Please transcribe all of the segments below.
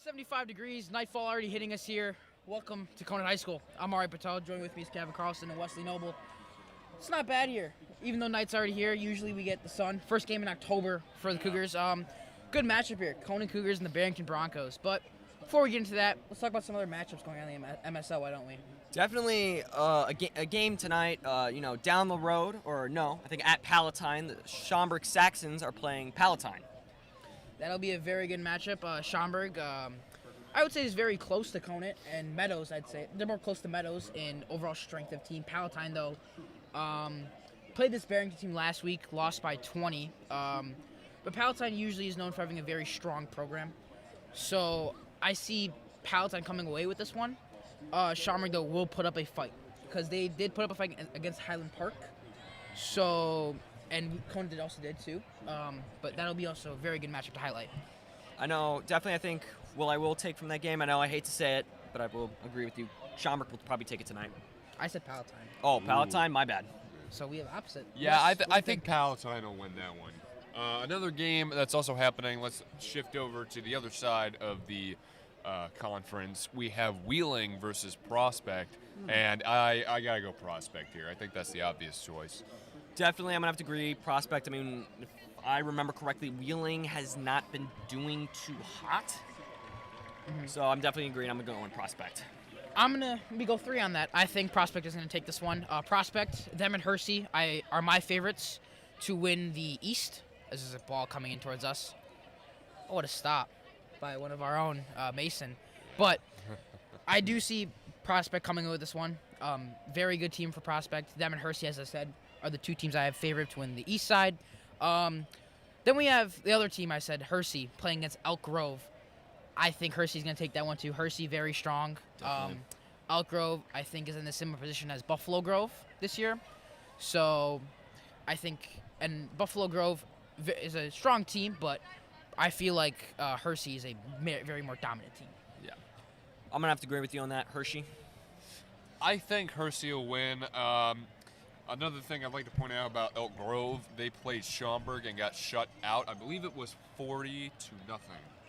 75 degrees, nightfall already hitting us here. Welcome to Conant High School. I'm Ari Patel. Joining with me is Kevin Carlson and Wesley Noble. It's not bad here, even though night's already here. Usually we get the sun. First game in October for the Cougars. Good matchup here, Conant Cougars and the Barrington Broncos. But before we get into that, let's talk about some other matchups going on in the MSL. Why don't we? Definitely a game tonight, down the road, or no, I think at Palatine. The Schaumburg Saxons are playing Palatine. That'll be a very good matchup. Schaumburg, I would say, is very close to Conant, and Meadows, I'd say. They're more close to Meadows in overall strength of team. Palatine, though, played this Barrington team last week, lost by 20. But Palatine usually is known for having a very strong program. So I see Palatine coming away with this one. Schaumburg, though, will put up a fight because they did put up a fight against Highland Park. So, and Conant also did too. But that'll be also a very good matchup to highlight. I know, definitely, I think, I will take from that game. I know I hate to say it, but I will agree with you. Schaumburg will probably take it tonight. I said Palatine. Oh, Palatine? My bad. So we have opposite. Yeah, I think Palatine will win that one. Another game that's also happening, let's shift over to the other side of the conference. We have Wheeling versus Prospect, and I got to go Prospect here. I think that's the obvious choice. Definitely, I'm going to have to agree. Prospect, I mean, if I remember correctly, Wheeling has not been doing too hot. So I'm definitely agreeing. I'm going to go on Prospect. We go 3 on that. I think Prospect is going to take this one. Prospect, them and Hersey are my favorites to win the East. This is a ball coming in towards us. Oh, what a stop by one of our own, Mason. But I do see Prospect coming in with this one. Very good team for Prospect. Them and Hersey, as I said, are the two teams I have favored to win the East side. Then we have the other team I said, Hersey, playing against Elk Grove. I think Hersey's going to take that one too. Hersey, very strong. Elk Grove, I think, is in the similar position as Buffalo Grove this year. So I think, and Buffalo Grove is a strong team, but I feel like Hersey is a very more dominant team. Yeah. I'm going to have to agree with you on that. Hershey? I think Hersey will win. Another thing I'd like to point out about Elk Grove, they played Schaumburg and got shut out. I believe it was 40-0.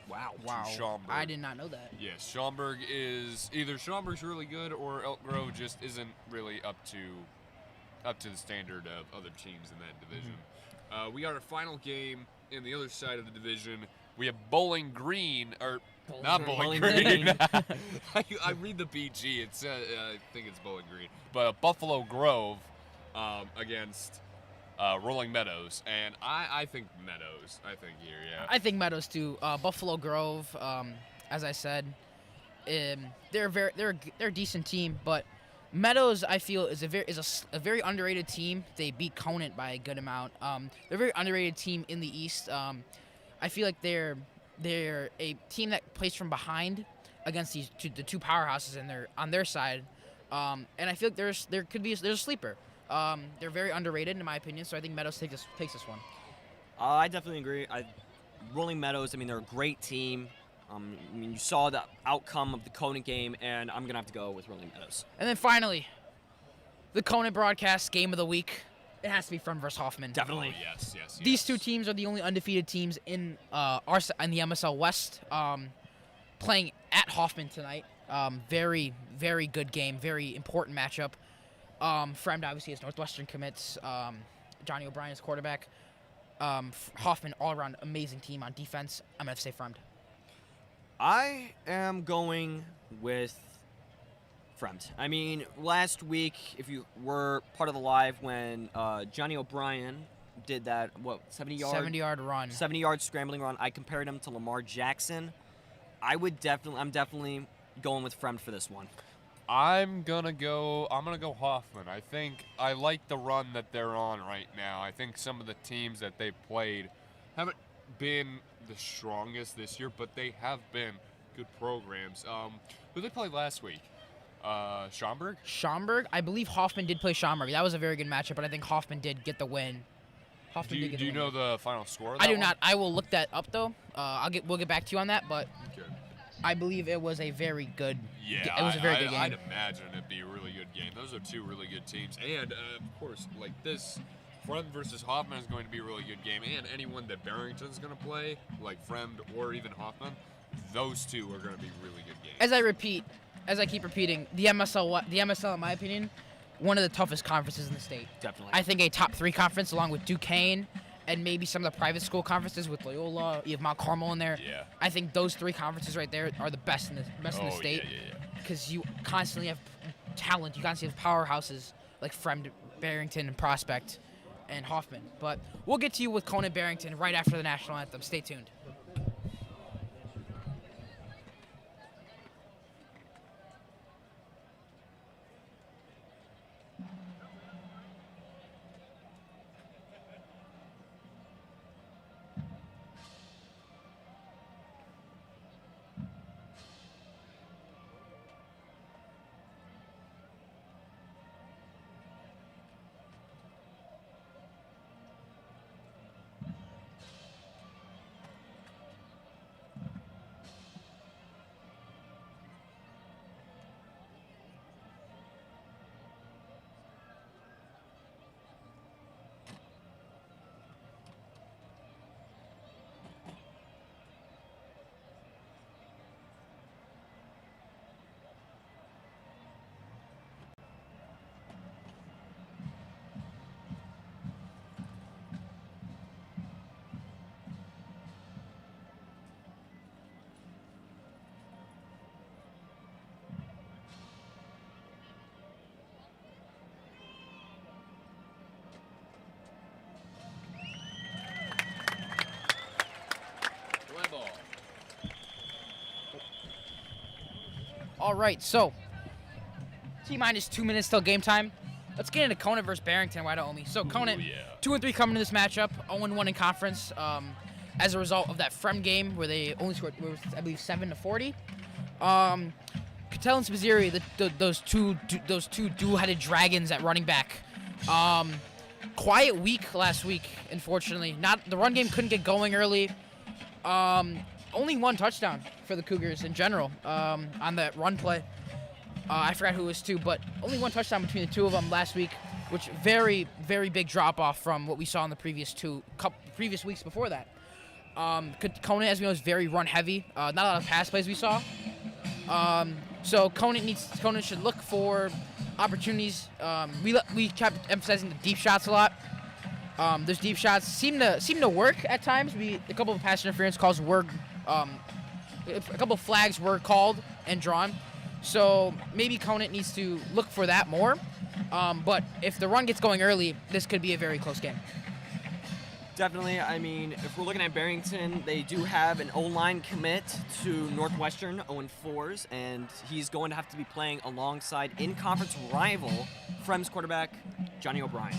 Wow. To Schaumburg. I did not know that. Yes, Schaumburg is either Schaumburg's really good or Elk Grove just isn't really up to the standard of other teams in that division. We got our final game in the other side of the division. We have Bowling Green, or not Bowling Green. I read the BG. It's I think it's Bowling Green, but Buffalo Grove against Rolling Meadows, and I think Meadows. I think here, yeah. I think Meadows too. Buffalo Grove, as I said, they're a decent team, but Meadows, I feel, is a very underrated team. They beat Conant by a good amount. They're a very underrated team in the East. I feel like they're a team that plays from behind against the two powerhouses, and they're on their side. And I feel like there's a sleeper. They're very underrated in my opinion, so I think Meadows takes this one. I definitely agree. Rolling Meadows, I mean, they're a great team. You saw the outcome of the Conant game, and I'm going to have to go with Rolling Meadows. And then finally, the Conant broadcast game of the week. It has to be Frem versus Hoffman. Definitely. Oh, yes. These two teams are the only undefeated teams in the MSL West, playing at Hoffman tonight. Very, very good game. Very important matchup. Fremd obviously has Northwestern commits. Johnny O'Brien is quarterback. Hoffman all-around amazing team on defense. I'm going to say Fremd. I am going with Fremd. I mean, last week, if you were part of the live when Johnny O'Brien did that, 70-yard run. 70-yard scrambling run, I compared him to Lamar Jackson. I'm definitely going with Fremd for this one. I'm gonna go Hoffman. I think I like the run that they're on right now. I think some of the teams that they've played haven't been the strongest this year, but they have been good programs. Who did they play last week? Schaumburg? Schaumburg? I believe Hoffman did play Schaumburg. That was a very good matchup, but I think Hoffman did get the win. Do you know the final score of that I do one? Not. I will look that up, though. We'll get back to you on that, but okay. I believe it was a very good Yeah, it was a very good game. I'd imagine it'd be a really good game. Those are two really good teams. And, of course, like this, Fremd versus Hoffman is going to be a really good game. And anyone that Barrington's going to play, like Fremd or even Hoffman, those two are going to be really good games. As I keep repeating, the MSL, in my opinion, one of the toughest conferences in the state. Definitely. I think a top 3 conference along with Duquesne and maybe some of the private school conferences with Loyola, you have Mount Carmel in there. Yeah. I think those 3 conferences right there are the best in the state. Yeah. Because you constantly have talent. You constantly have powerhouses like Fremd, Barrington, and Prospect, and Hoffman. But we'll get to you with Conant Barrington right after the national anthem. Stay tuned. All right, so T-minus 2 minutes till game time. Let's get into Conant versus Barrington, Wyoming. So Conant, 2-3 coming to this matchup, 0-1 in conference. As a result of that Frem game where they only scored, I believe, 7-40. Cattell and Spizzeri, those two dual-headed dragons at running back. Quiet week last week, unfortunately. The run game couldn't get going early. Only 1 touchdown for the Cougars in general on that run play. I forgot who it was to, but only 1 touchdown between the two of them last week, which very, very big drop-off from what we saw in the previous weeks before that. Conant, as we know, is very run-heavy. Not a lot of pass plays we saw. So Conant should look for opportunities. We kept emphasizing the deep shots a lot. Those deep shots seem to work at times. A couple of pass interference calls were, a couple of flags were called and drawn. So maybe Conant needs to look for that more. But if the run gets going early, this could be a very close game. Definitely. I mean, if we're looking at Barrington, they do have an O-line commit to Northwestern, 0-4s, and he's going to have to be playing alongside in-conference rival Frem's quarterback, Johnny O'Brien.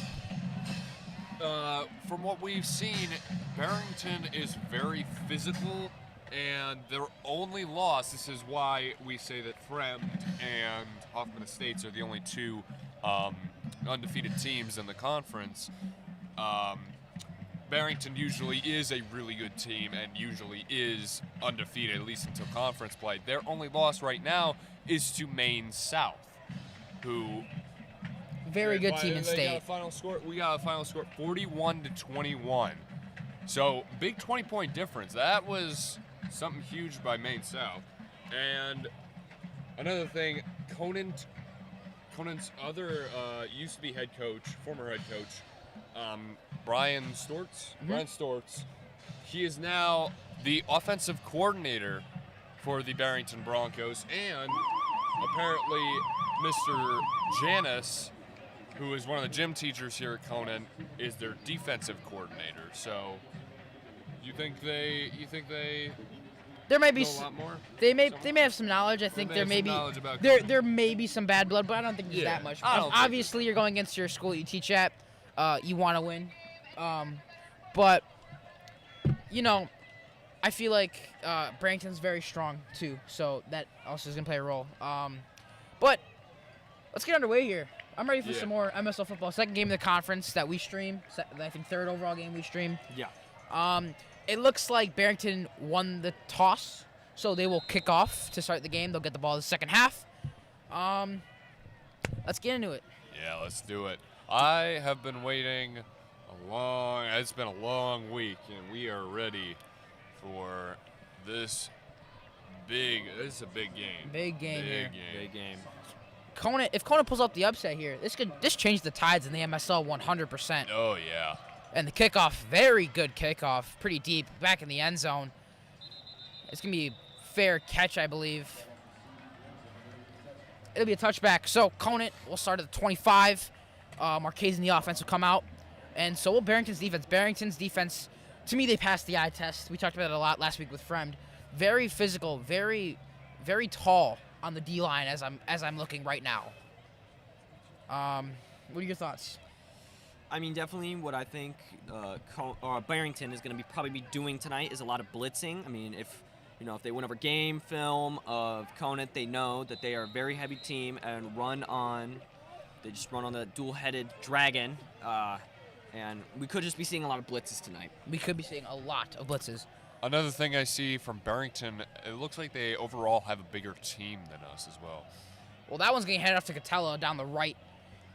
From what we've seen, Barrington is very physical, and their only loss, this is why we say that Fremd and Hoffman Estates are the only 2 undefeated teams in the conference. Barrington usually is a really good team and usually is undefeated, at least until conference play. Their only loss right now is to Maine South, who... Very good team in state. We got a final score 41-21. So, big 20-point difference. That was something huge by Maine South. And another thing, Conant's other used-to-be former head coach, Brian Stortz. Mm-hmm. Brian Stortz. He is now the offensive coordinator for the Barrington Broncos, and apparently Mr. Janis, who is one of the gym teachers here at Conant, is their defensive coordinator. So, you think they there may be know a lot more? They may have some knowledge. I think there may be some bad blood, but I don't think there's that much. Obviously, you're going against your school that you teach at. You want to win, but I feel like Barrington's very strong too, so that also is gonna play a role. But let's get underway here. I'm ready for some more MSL football. Second game of the conference that we stream. I think 3rd overall game we stream. Yeah. It looks like Barrington won the toss, so they will kick off to start the game. They'll get the ball in the second half. Let's get into it. Yeah, let's do it. I have been waiting it's been a long week, and we are ready for this This is a big game. Big game here. Big game. Conant, if Conant pulls up the upset here, this change the tides in the MSL 100%. Oh, yeah. And the kickoff, very good kickoff, pretty deep, back in the end zone. It's going to be a fair catch, I believe. It'll be a touchback. So Conant will start at the 25. Marquez in the offense will come out. And so will Barrington's defense. Barrington's defense, to me, they passed the eye test. We talked about it a lot last week with Fremd. Very physical, very, very tall on the D-line as I'm looking right now. What are your thoughts? I mean, definitely what I think Barrington is going to probably be doing tonight is a lot of blitzing. I mean, if they went over game film of Conant, they know that they are a very heavy team and they just run on the dual-headed dragon. And we could just be seeing a lot of blitzes tonight. We could be seeing a lot of blitzes. Another thing I see from Barrington, it looks like they overall have a bigger team than us as well. Well, that one's going to head off to Catella down the right.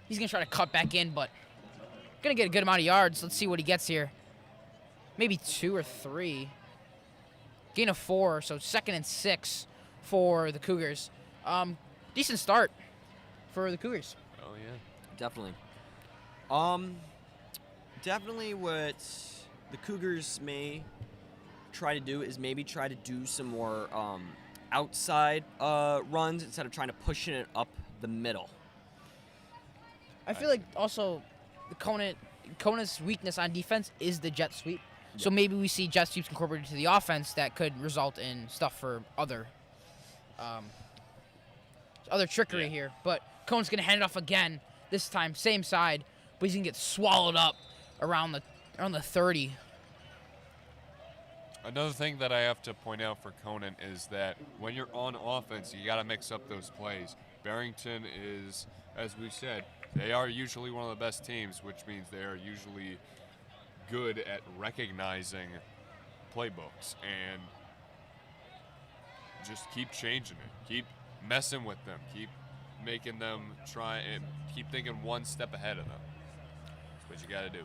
He's going to try to cut back in, but going to get a good amount of yards. Let's see what he gets here. Maybe 2 or 3. Gain of 4, so 2nd and 6 for the Cougars. Decent start for the Cougars. Oh, yeah. Definitely. Definitely what the Cougars may try to do is maybe try to do some more outside runs instead of trying to push it up the middle. I feel like also the Conant's weakness on defense is the jet sweep. So maybe we see jet sweeps incorporated to the offense that could result in stuff for other trickery here. But Conant's going to hand it off again, this time same side, but he's going to get swallowed up around the 30. Another thing that I have to point out for Conant is that when you're on offense, you got to mix up those plays. Barrington is, as we said, they are usually one of the best teams, which means they are usually good at recognizing playbooks and just keep changing it, keep messing with them, keep making them try and keep thinking one step ahead of them. That's what you got to do.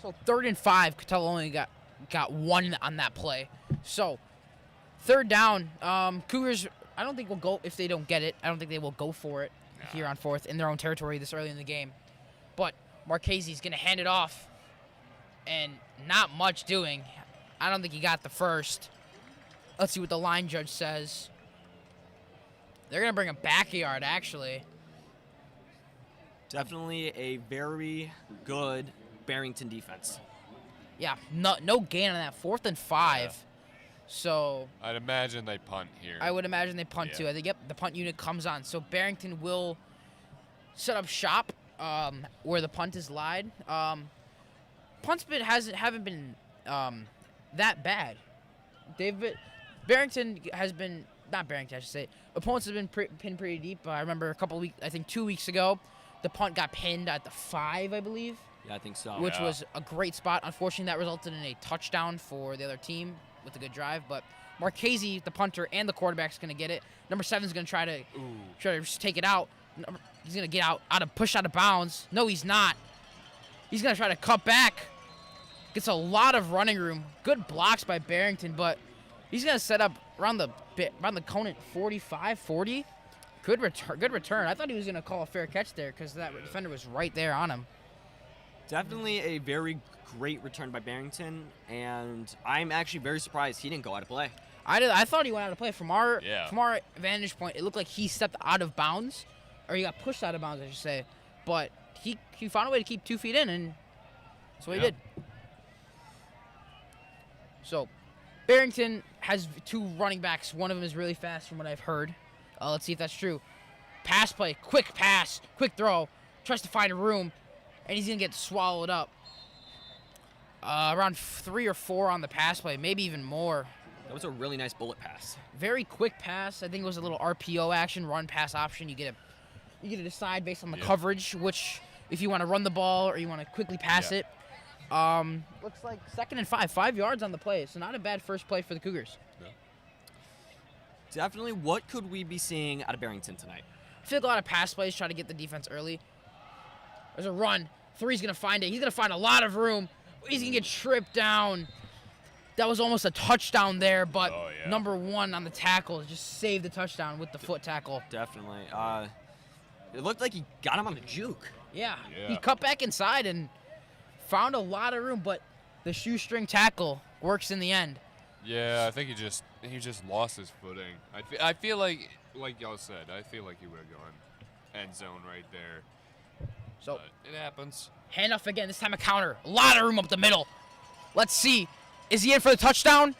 So 3rd and 5, Catella only got 1 on that play. So 3rd down, Cougars, I don't think will go, if they don't get it, I don't think they will go for it here on 4th in their own territory this early in the game. But Marchese's going to hand it off, and not much doing. I don't think he got the first. Let's see what the line judge says. They're going to bring him back a yard, actually. Definitely a very good Barrington defense. Yeah, no gain on that. 4th and 5. Yeah. So I'd imagine they punt here. I would imagine they punt too. I think, the punt unit comes on. So Barrington will set up shop where the punt is lied. Punts haven't been that bad. Barrington has been, not Barrington, I should say. Opponents have been pinned pretty deep. I remember 2 weeks ago, the punt got pinned at the 5, I believe. Yeah, I think so. Which was a great spot. Unfortunately, that resulted in a touchdown for the other team with a good drive. But Marchese, the punter, and the quarterback's going to get it. Number 7 is going to try to just take it out. He's going to get push out of bounds. No, he's not. He's going to try to cut back. Gets a lot of running room. Good blocks by Barrington, but he's going to set up around the Conant 45, 40. Good return. I thought he was going to call a fair catch there because that defender was right there on him. Definitely a very great return by Barrington, and I'm actually very surprised he didn't go out of play. I thought he went out of play. From our vantage point, it looked like he stepped out of bounds, or he got pushed out of bounds, I should say. But he found a way to keep 2 feet in, and that's what he did. So Barrington has 2 running backs. One of them is really fast from what I've heard. Let's see if that's true. Pass play, quick pass, quick throw. Tries to find a room, and he's going to get swallowed up. Around 3 or 4 on the pass play, maybe even more. That was a really nice bullet pass. Very quick pass. I think it was a little RPO action, run pass option. You get to decide based on the coverage, which if you want to run the ball or you want to quickly pass it. Looks like 2nd and 5 yards on the play. So not a bad first play for the Cougars. No. Definitely. What could we be seeing out of Barrington tonight? I feel like a lot of pass plays try to get the defense early. There's a run. 3's going to find it. He's going to find a lot of room. He's going to get tripped down. That was almost a touchdown there, but Oh, yeah. number 1 on the tackle just saved the touchdown with the foot tackle. Definitely. It looked like he got him on the juke. Yeah. Yeah. He cut back inside and found a lot of room, but the shoestring tackle works in the end. Yeah, I think he just lost his footing. I feel like y'all said, I feel like he would have gone end zone right there. So But it happens. handoff again, this time a counter. A lot of room up the middle. Let's see. Is he in for the touchdown?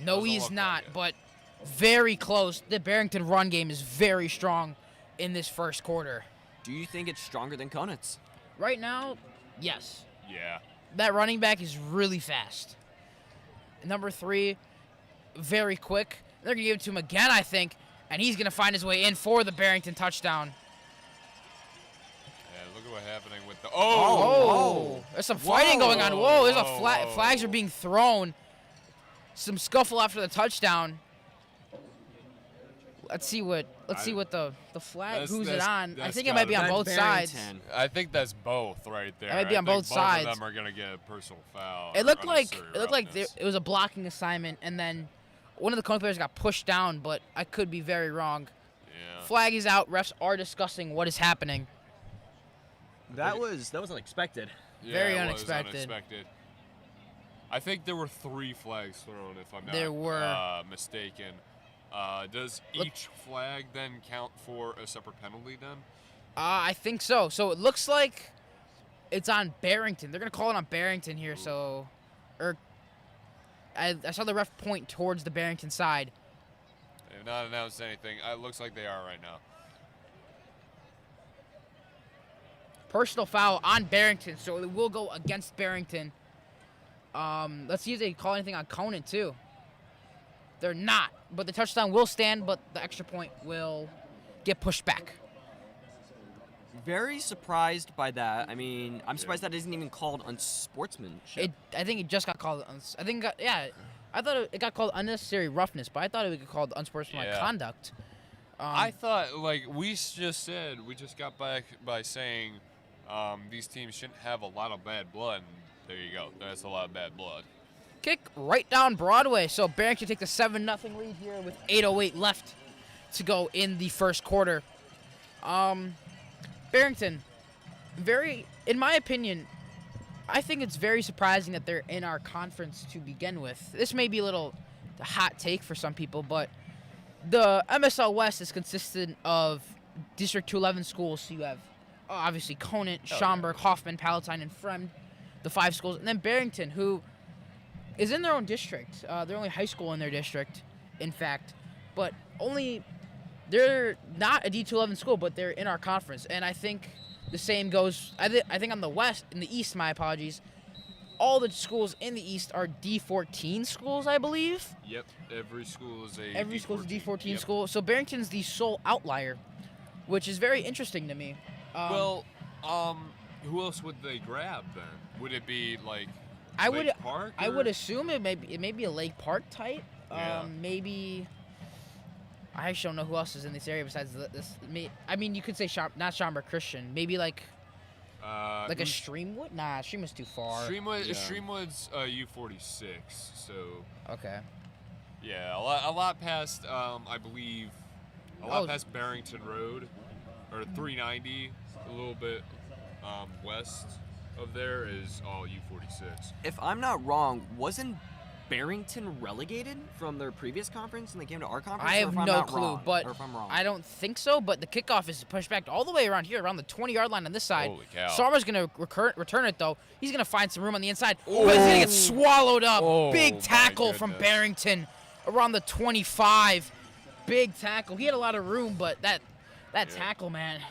No, Doesn't he's look not, like it. but very close. The Barrington run game is very strong in this first quarter. Do you think it's stronger than Conant's? Right now, yes. Yeah. That running back is really fast. Number 3, very quick. They're going to give it to him again, I think, and he's going to find his way in for the Barrington touchdown. Yeah, look at what's happening with the Oh, there's some fighting going on. Whoa, there's a Whoa. flags are being thrown. Some scuffle after the touchdown. Let's see what the flag. Who's it on? I that's think it might be on That's both sides. Barrington. I think that's both right there. It might be I on think both sides. Both of them are gonna get a personal foul. It or looked like unnecessary it was a blocking assignment, and then one of the Conant players got pushed down, but I could be very wrong. Yeah. Flag is out. Refs are discussing what is happening. That was unexpected. Yeah, Very it was unexpected. unexpected. I think there were 3 flags thrown, if I'm not There were. mistaken. Does Look- each flag then count for a separate penalty then? I think so. So it looks like it's on Barrington. They're gonna call it on Barrington here. So, I saw the ref point towards the Barrington side. They have not announced anything. It looks like they are right now. Personal foul on Barrington, so it will go against Barrington. Let's see if they call anything on Conant too. They're not, but the touchdown will stand, but the extra point will get pushed back. Very surprised by that. I mean, I'm surprised that isn't even called unsportsmanship. I think it just got called. I thought it got called unnecessary roughness, but I thought it would get called unsportsmanlike Yeah. conduct. I thought, like we just got back by saying these teams shouldn't have a lot of bad blood. And there you go. That's a lot of bad blood. Kick right down Broadway. So Barrington take the 7-0 lead here with 8:08 left to go in the first quarter. Barrington, in my opinion, I think it's very surprising that they're in our conference to begin with. This may be a little hot take for some people, but the MSL West is consistent of District 211 schools. So you have obviously Conant, Schaumburg, Hoffman, Palatine, and Fremd, the 5 schools, and then Barrington, who is in their own district. They're only high school in their district, in fact, but they're not a D211 school, but they're in our conference. And I think the same goes. I think on in the East, my apologies. All the schools in the East are D14 schools, I believe. Yep. Every school is a Every school is a D14 Yep. school. So Barrington's the sole outlier, which is very interesting to me. Who else would they grab then? Would it be like I Lake would Park? I or- would assume it may be a Lake Park type. Yeah. Maybe. I actually don't know who else is in this area besides this. I mean, you could say not Schaumburg Christian. Maybe like a who's- Streamwood. Nah, Streamwood's too far. Streamwood, Yeah. Streamwood's U46, so Okay. yeah, a lot past I believe a lot Oh. past Barrington Road or 390, a little bit west of there is all U46. If I'm not wrong, wasn't Barrington relegated from their previous conference and they came to our conference? I Or have if I'm no not clue, wrong? but Or if I'm wrong. I don't think so. But the kickoff is pushed back all the way around here, around the 20-yard line on this side. Holy cow. Sarma's gonna return it though. He's gonna find some room on the inside, but he's gonna get swallowed up. Oh, Big my tackle from goodness. Barrington around the 25. Big tackle. He had a lot of room, but that tackle, man,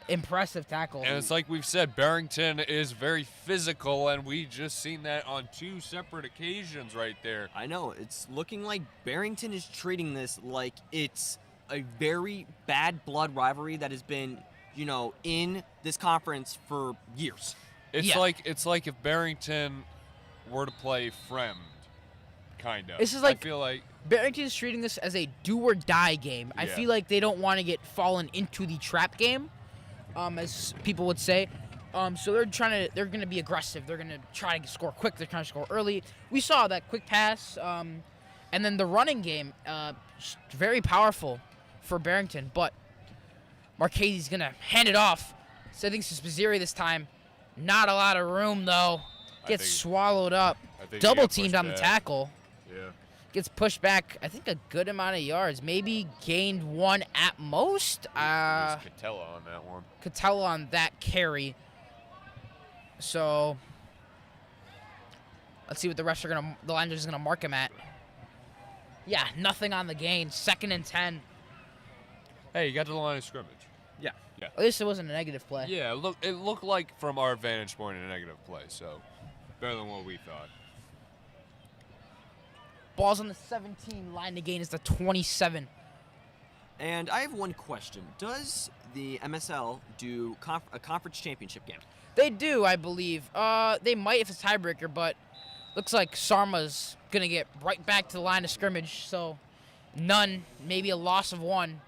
impressive tackle. And it's like we've said, Barrington is very physical, and we just seen that on 2 separate occasions right there. I know, it's looking like Barrington is treating this like it's a very bad blood rivalry that has been, in this conference for years. It's Yeah. like if Barrington were to play Fremd, kind of. This is like- I feel like Barrington's treating this as a do or die game. I Yeah. feel like they don't want to get fallen into the trap game, as people would say. So they're gonna be aggressive. They're gonna try to score quick. They're trying to score early. We saw that quick pass, and then the running game, very powerful for Barrington. But Marchese's gonna hand it off. So I think it's Spizzeri this time. Not a lot of room though. Gets swallowed up. Double teamed on the tackle. Yeah. Gets pushed back, I think, a good amount of yards. Maybe gained 1 at most. It was Catella on that one. Catella on that carry. So let's see what the line judge is gonna mark him at. Yeah, nothing on the gain. 2nd and 10. Hey, you got to the line of scrimmage. Yeah. At least it wasn't a negative play. Yeah, it looked like from our vantage point a negative play, so better than what we thought. Ball's on the 17. Line to gain is the 27. And I have one question. Does the MSL do a conference championship game? They do, I believe. They might if it's tiebreaker, but looks like Sarma's gonna get right back to the line of scrimmage. So none, maybe a loss of 1,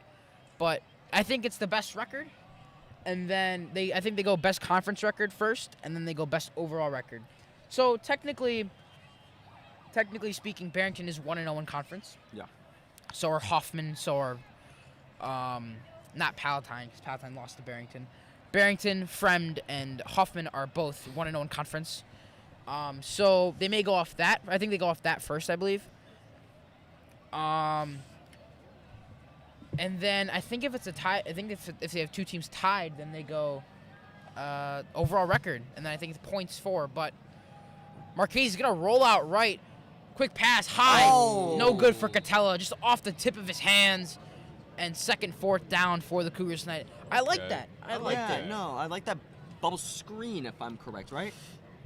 but I think it's the best record. And then I think they go best conference record first, and then they go best overall record. So technically speaking, Barrington is 1-0 in conference. Yeah. So are Hoffman. So are not Palatine, because Palatine lost to Barrington. Barrington, Fremd, and Hoffman are both 1-0 in conference. So they may go off that. I think they go off that first, I believe. And then I think if it's a tie, I think if they have 2 teams tied, then they go overall record, and then I think it's points for. But Marchese is gonna roll out right, quick pass high, no good for Catella, just off the tip of his hands, and 2nd, 4th down for the Cougars tonight. I like that. I like that. No, I like that bubble screen, if I'm correct, right?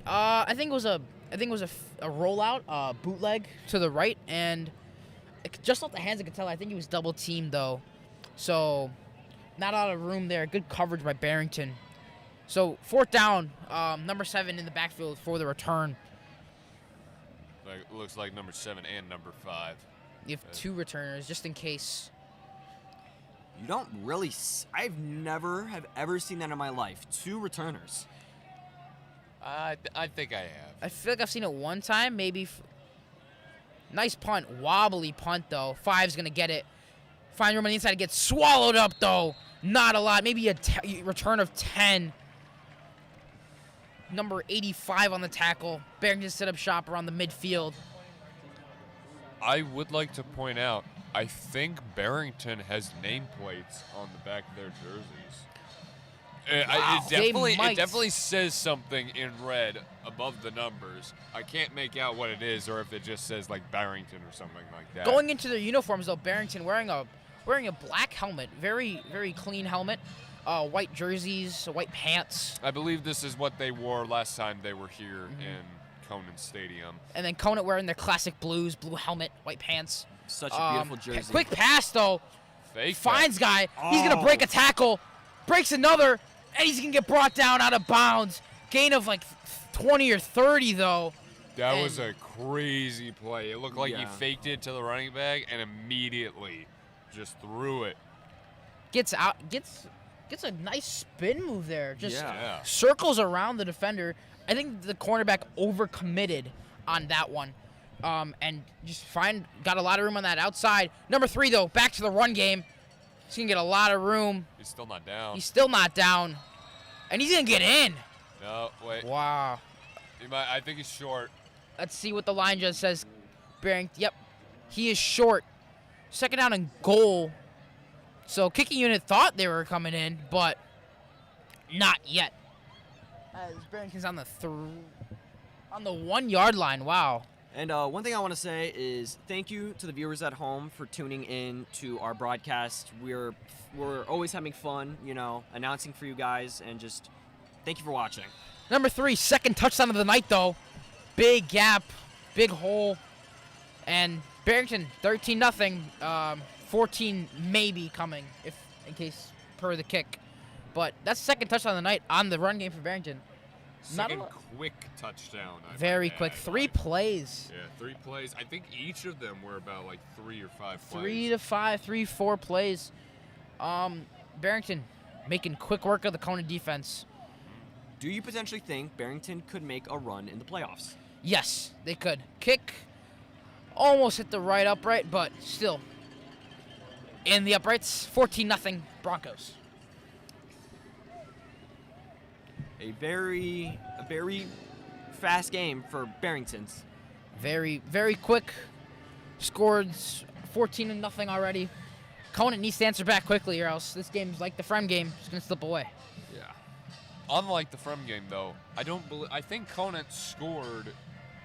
I think it was a rollout, bootleg to the right, and just off the hands of Catella. I think he was double teamed though, so not a lot of room there. Good coverage by Barrington. So 4th down, number 7 in the backfield for the return. Looks like number 7 and number 5. You have 2 returners just in case. You don't really. I've never have ever seen that in my life. 2 returners. I think I have. I feel like I've seen it one time, maybe. Nice punt, wobbly punt though. 5's gonna get it. Find room on the inside, gets swallowed up though. Not a lot, maybe a return of 10. Number 85 on the tackle. Barrington set up shop around the midfield. I would like to point out, I think Barrington has nameplates on the back of their jerseys. Wow. It definitely says something in red above the numbers. I can't make out what it is, or if it just says like Barrington or something like that. Going into their uniforms though, Barrington wearing a black helmet, very very clean helmet, white jerseys, white pants. I believe this is what they wore last time they were here in Conant Stadium. And then Conant wearing their classic blues, blue helmet, white pants. Such a beautiful jersey. Quick pass though. Fake Finds guy. He's gonna break a tackle, breaks another, and he's gonna get brought down out of bounds. Gain of like 20 or 30 though. That was a crazy play. It looked like he Yeah. faked it to the running back and immediately just threw it. Gets out, gets a nice spin move there. Just Yeah. circles around the defender. I think the cornerback overcommitted on that one. And just got a lot of room on that outside. Number 3 though, back to the run game. He's gonna get a lot of room. He's still not down. He's still not down. And he's gonna get in. No, wait. Wow. I think he's short. Let's see what the line judge says. Barrington, yep. He is short. 2nd down and goal. So kicking unit thought they were coming in, but not yet. As Barrington's on the 1 yard line. Wow. And one thing I want to say is thank you to the viewers at home for tuning in to our broadcast. We're always having fun, announcing for you guys, and just thank you for watching. Number 3, 2nd touchdown of the night, though. Big gap, big hole. And Barrington, 13-0. 14 maybe coming, in case per the kick. But that's 2nd touchdown of the night on the run game for Barrington. Second quick touchdown. Very quick. 3 plays. Yeah, 3 plays. I think each of them were about like 3 or 5 plays. 3 to 5, 3, 4 plays. Barrington making quick work of the Conant defense. do you potentially think Barrington could make a run in the playoffs? Yes, they could. Kick almost hit the right upright, but still. In the uprights, 14-0 Broncos. A very fast game for Barrington's. Very, very quick. Scored 14-0 already. Conant needs to answer back quickly, or else this game's like the Frem game. It's gonna slip away. Yeah. Unlike the Frem game, though, I think Conant scored.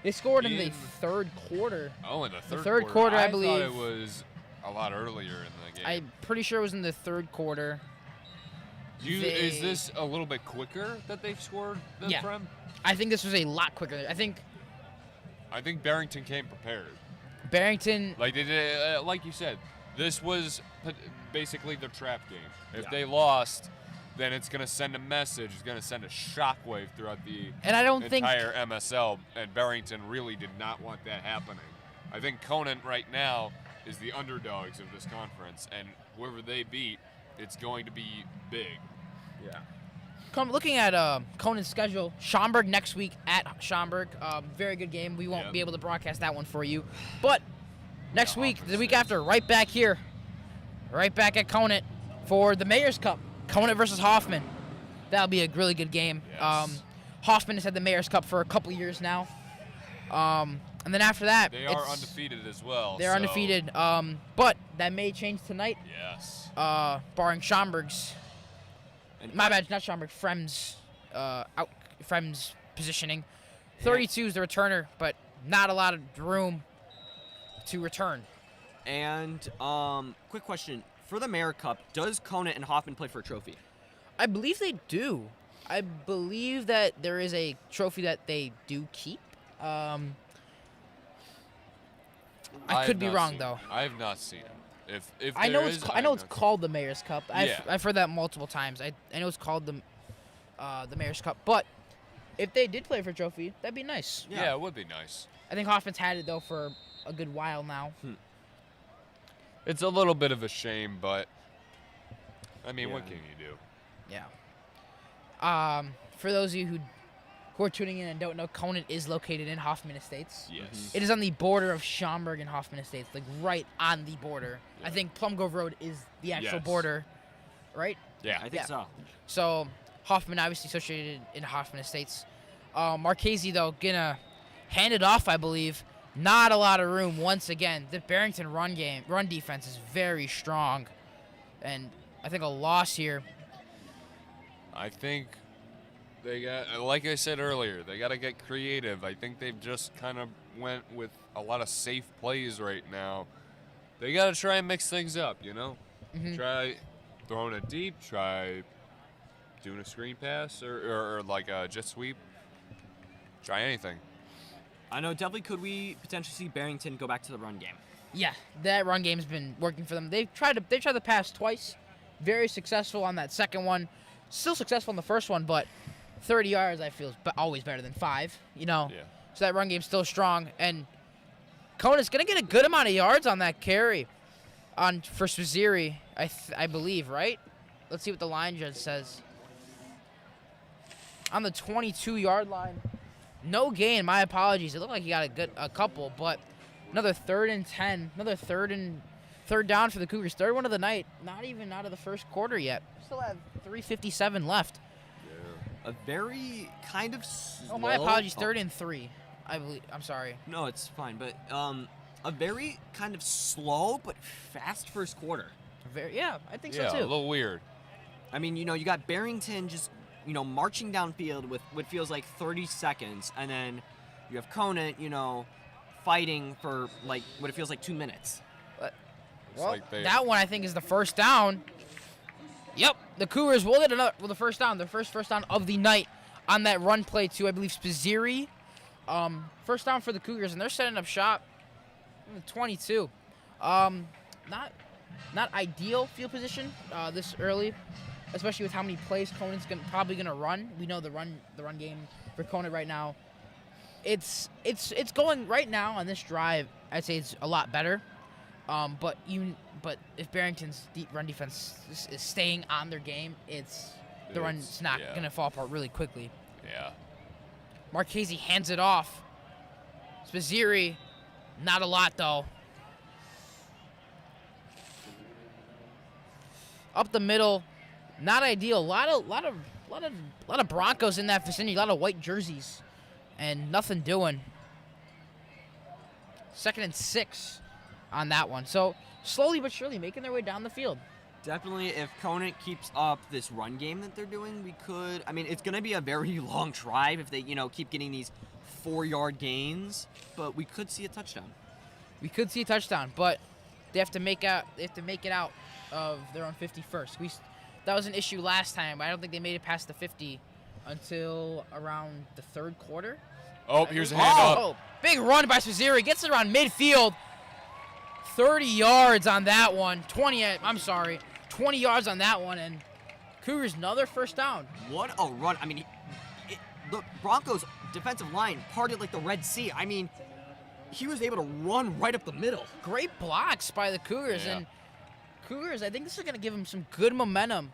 They scored in the third quarter. Oh, in the third, third quarter, I believe. thought it was a lot earlier in the game. I'm pretty sure it was in the third quarter. Is this a little bit quicker that they've scored than Yeah. Frem? I think this was a lot quicker. I think Barrington came prepared. Barrington. Like they did, like you said, this was basically their trap game. If Yeah. they lost, then it's going to send a message. It's going to send a shockwave throughout the And I don't think entire MSL. And Barrington really did not want that happening. I think Conant right now is the underdogs of this conference, and whoever they beat, it's going to be big. Yeah. looking at Conan's schedule, Schaumburg next week at Schaumburg. Very good game. We won't be able to broadcast that one for you. But next week, the week after, right back here, right back at Conant for the Mayor's Cup. Conant versus Hoffman. That'll be a really good game. Yes. Hoffman has had the Mayor's Cup for a couple years now. And then after that, They are undefeated as well. They're so- undefeated. But that may change tonight, Yes. barring Schaumburg's. And My bad, not Schaumburg. Frem's positioning. 32 is the returner, but not a lot of room to return. And quick question. For the Mayor Cup, does Conant and Hoffman play for a trophy? I believe they do. I believe that there is a trophy that they do keep. I have could be not wrong seen though. it. I have not seen it. If I know there it's is, I have know it's not seen called the Mayor's Cup. Yeah. I've heard that multiple times. I know it's called the Mayor's Cup. But if they did play for a trophy, that'd be nice. it. Yeah, it would be nice. I think Hoffman's had it though for a good while now. It's a little bit of a shame, but I mean, what Yeah. can you do? Yeah. For those of you who are tuning in and don't know, Conant is located in Hoffman Estates. Yes. It is on the border of Schaumburg and Hoffman Estates, like right on the border. I Yeah. think Plum Grove Road is the actual Yes. border, right? Yeah. I think Yeah. so. So Hoffman obviously associated in Hoffman Estates. Marchese though gonna hand it off, I believe. Not a lot of room once again. The Barrington run defense is very strong, and I think a loss here. I think they got, like I said earlier, they got to get creative. I think they've just kind of went with a lot of safe plays right now. They got to try and mix things up, you know? Mhm. Try throwing it deep, try doing a screen pass or like a jet sweep. Try anything. I know definitely could we potentially see Barrington go back to the run game. Yeah, that run game's been working for them. They tried the pass twice, very successful on that second one. Still successful in the first one, but 30 yards I feel is always better than 5. You know. Yeah. So that run game's still strong, and Conant's gonna get a good amount of yards on that carry, for Swazieri, I believe, right? Let's see what the line judge says. On the 22-yard line, no gain. My apologies. It looked like he got a couple, but another 3rd and 10, another third down for the Cougars. Third one of the night. Not even out of the first quarter yet. Still have 3:57 left. A very kind of slow. Oh, my apologies. 3rd and 3. I believe. I'm sorry. No, it's fine, but a very kind of slow but fast first quarter. Yeah, I think Yeah, so a too. little weird. I mean, you got Barrington just, marching downfield with what feels like 30 seconds, and then you have Conant, fighting for like what it feels like 2 minutes. It's Well, like they, that one I think is the first down. Yep, the Cougars will get the first down, their first down of the night on that run play to I believe Swazieri. First down for the Cougars, and they're setting up shop. 22. Not ideal field position this early, especially with how many plays Conant's probably gonna run. We know the run game for Conant right now. It's going right now on this drive. I'd say it's a lot better. But if Barrington's deep run defense is staying on their game, the run's not gonna fall apart really quickly. Yeah. Marchese hands it off. Spizzirri, not a lot though. Up the middle, not ideal. A lot of Broncos in that vicinity. A lot of white jerseys, and nothing doing. 2nd and 6 on that one. So slowly but surely making their way down the field. Definitely, if Conant keeps up this run game that they're doing, we could. I mean, it's going to be a very long drive if they, keep getting these 4-yard gains, but we could see a touchdown. We could see a touchdown, but they have to make it out of their own 50 first. That was an issue last time. I don't think they made it past the 50 until around the 3rd quarter. Oh, here's a handoff. Oh, big run by Spizzirri. Gets it around midfield. 30 yards on that one. 20 yards on that one, and Cougars another first down. What a run. I mean, the Broncos' defensive line parted like the Red Sea. I mean, he was able to run right up the middle. Great blocks by the Cougars, Yeah. and Cougars, I think this is going to give them some good momentum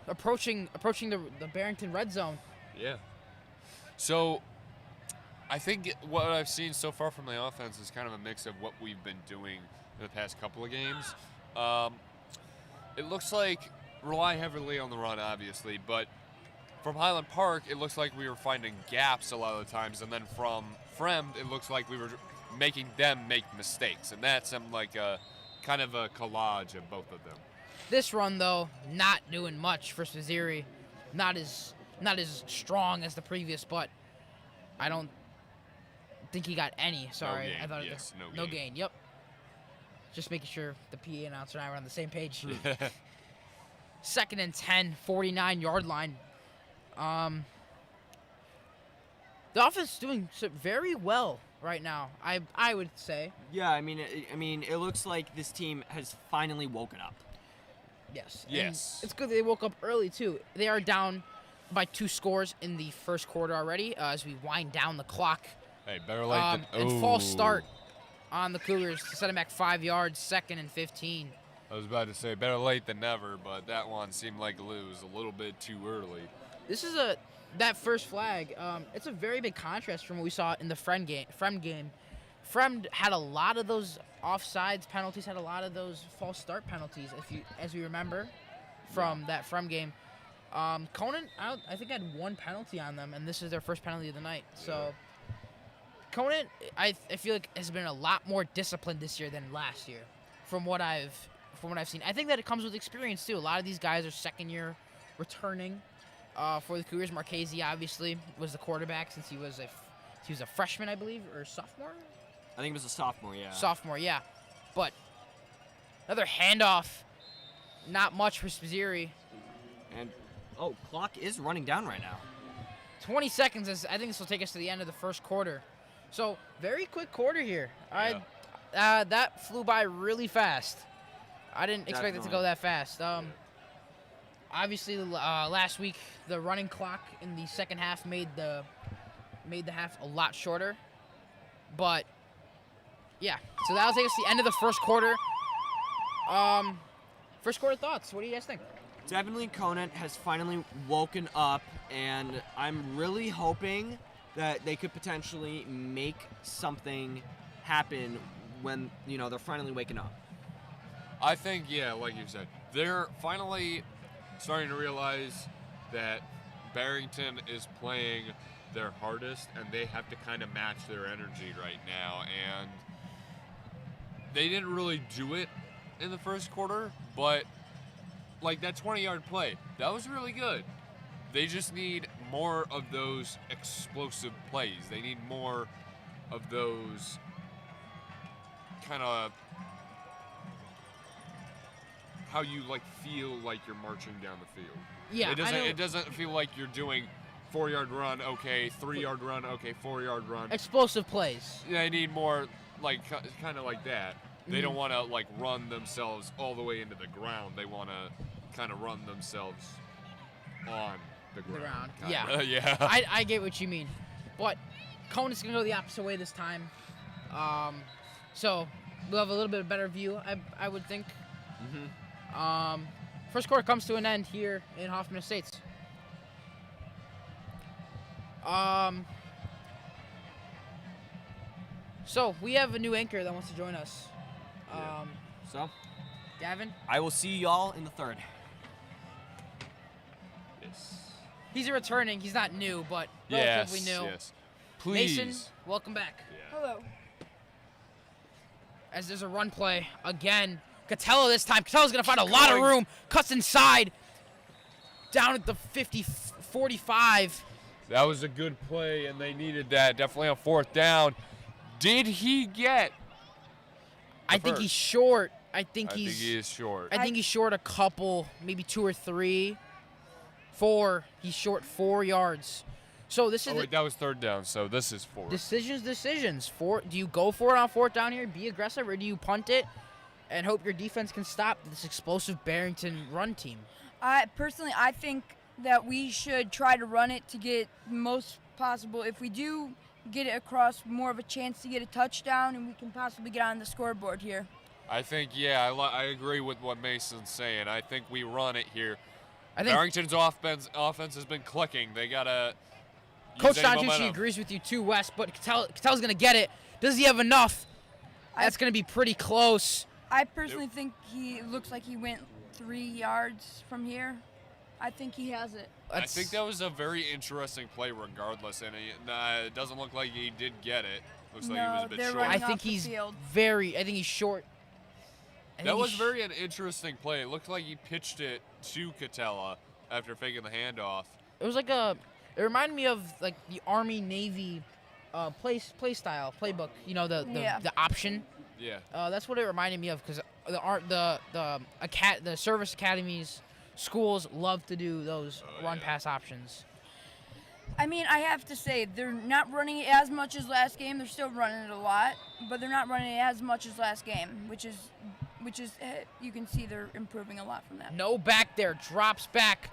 approaching the Barrington red zone. Yeah. So, I think what I've seen so far from the offense is kind of a mix of what we've been doing in the past couple of games. It looks like rely heavily on the run, obviously, but from Highland Park, it looks like we were finding gaps a lot of the times, and then from Fremd, it looks like we were making them make mistakes, and that's like a kind of a collage of both of them. This run, though, not doing much for Spizzirri. Not as strong as the previous, but I don't think he got any. Sorry, gain, I thought yes, no no gain. Yep. Just making sure the PA announcer and I were on the same page. 2nd and 10, 49-yard line. The offense is doing very well right now. I would say. Yeah, I mean, it looks like this team has finally woken up. Yes. Yes. And it's good that they woke up early too. They are down by 2 scores in the 1st quarter already. As we wind down the clock. Hey, better late than... And false start on the Cougars to set them back 5 yards, 2nd and 15. I was about to say better late than never, but that one seemed like it was a little bit too early. This is that first flag. It's a very big contrast from what we saw in the Fremd game. Fremd had a lot of those offsides penalties, had a lot of those false start penalties, as we remember from that Fremd game. Conant, I think, had 1 penalty on them, and this is their first penalty of the night. So Conant, I feel like, has been a lot more disciplined this year than last year, from what I've seen. I think that it comes with experience too. A lot of these guys are 2nd year returning for the Cougars. Marchese obviously was the quarterback since he was a freshman, I believe, or sophomore. I think it was a sophomore, yeah. Sophomore, yeah. But another handoff, not much for Spizzirri. And clock is running down right now. 20 seconds. I think this will take us to the end of the 1st quarter. So very quick quarter here. Yeah. That flew by really fast. I didn't expect it to Definitely. go that fast. Obviously, last week the running clock in the 2nd half made the half a lot shorter. But yeah, so that'll take us to the end of the 1st quarter. 1st quarter thoughts. What do you guys think? Definitely Conant has finally woken up, and I'm really hoping that they could potentially make something happen when, they're finally waking up. I think, yeah, like you said, they're finally starting to realize that Barrington is playing their hardest, and they have to kind of match their energy right now. And they didn't really do it in the 1st quarter, but like that 20-yard play, that was really good. They just need more of those explosive plays. They need more of those kind of how you feel like you're marching down the field. Yeah, It doesn't feel like you're doing 4-yard run, okay, 3-yard run, okay, 4-yard run. Explosive plays. They need more kind of like that. They don't want to run themselves all the way into the ground. They want to kind of run themselves on the ground. Yeah. Yeah. I get what you mean, but Conant's gonna go the opposite way this time. So we'll have a little bit better view, I would think. Mm-hmm. 1st quarter comes to an end here in Hoffman Estates. So we have a new anchor that wants to join us. So, Gavin, I will see y'all in the third. Yes. he's returning. He's not new, but relatively new. Yes. Please. Mason, welcome back. Yeah. Hello. As there's a run play again. Catella this time. Catella's gonna find a lot of room. Cuts inside. Down at the 45. That was a good play, and they needed that. Definitely on fourth down. Did he get? I think he's short. I think I think he is short. I think he's short a couple, maybe 2 or 3. 4. He's short 4 yards. So this is Oh, wait, that was third down, so this is fourth. decisions. Do you go for it on fourth down here, be aggressive, or do you punt it and hope your defense can stop this explosive Barrington run team? I think that we should try to run it to get most possible. If we do get it across, more of a chance to get a touchdown, and we can possibly get on the scoreboard here. I think, I agree with what Mason's saying. I think we run it here. I think Barrington's offense has been clicking. They gotta. Coach use any Dontucci momentum. agrees with you too, Wes, but Catella's going to get it. Does he have enough? That's going to be pretty close. I personally think he looks like he went 3 yards from here. I think he has it. I think that was a very interesting play, regardless, and it doesn't look like he did get it. Looks like he was a bit they're short. I running think off the he's field. I think he's short. That was an interesting play. It looked like he pitched it to Catella after faking the handoff. It was like it reminded me of like the Army Navy play style playbook. You know the option. Yeah. That's what it reminded me of because the service academies schools love to do those run pass options. I mean, I have to say, they're not running it as much as last game. They're still running it a lot, but they're not running it as much as last game, which is you can see they're improving a lot from that. No back there, drops back.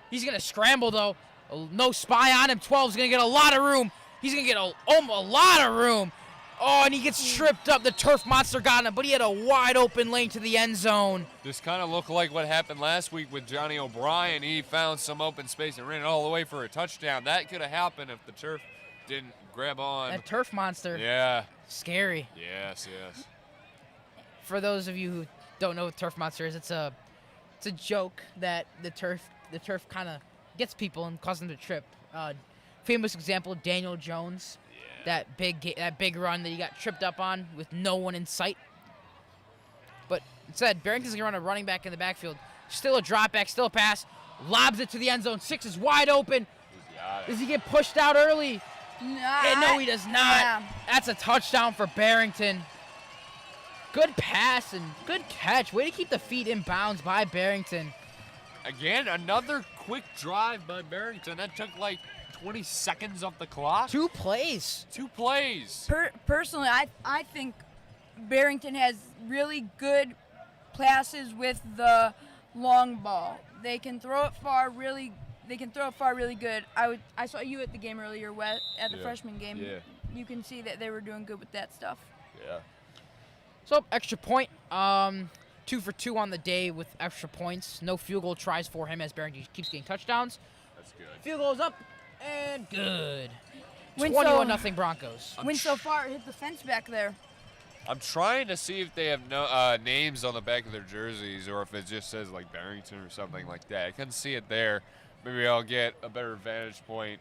He's gonna scramble though. No spy on him. 12's gonna get a lot of room. He's gonna get a lot of room. Oh, and he gets tripped up. The turf monster got him, but he had a wide open lane to the end zone. This kind of looked like what happened last week with Johnny O'Brien. He found some open space and ran it all the way for a touchdown. That could have happened if the turf didn't grab on. That turf monster. Yeah. Scary. Yes. For those of you who don't know what turf monster is, it's a joke that the turf kind of gets people and causes them to trip. Famous example, Daniel Jones. That big run that he got tripped up on with no one in sight. But instead, Barrington's going to run a running back in the backfield. Still a drop back, still a pass. Lobs it to the end zone. 6 is wide open. Does he get pushed out early? No, he does not. Yeah. That's a touchdown for Barrington. Good pass and good catch. Way to keep the feet in bounds by Barrington. Again, another quick drive by Barrington. That took like 20 seconds off the clock. 2 plays. 2 plays. Personally, I think Barrington has really good passes with the long ball. They can throw it far really good. I saw you at the game earlier, at the freshman game. Yeah. You can see that they were doing good with that stuff. Yeah. So, extra point. 2 for 2 on the day with extra points. No field goal tries for him as Barrington keeps getting touchdowns. That's good. Field goes up and good. Win 21-0 Broncos. Went so far, it hit the fence back there. I'm trying to see if they have names on the back of their jerseys or if it just says like Barrington or something like that. I couldn't see it there. Maybe I'll get a better vantage point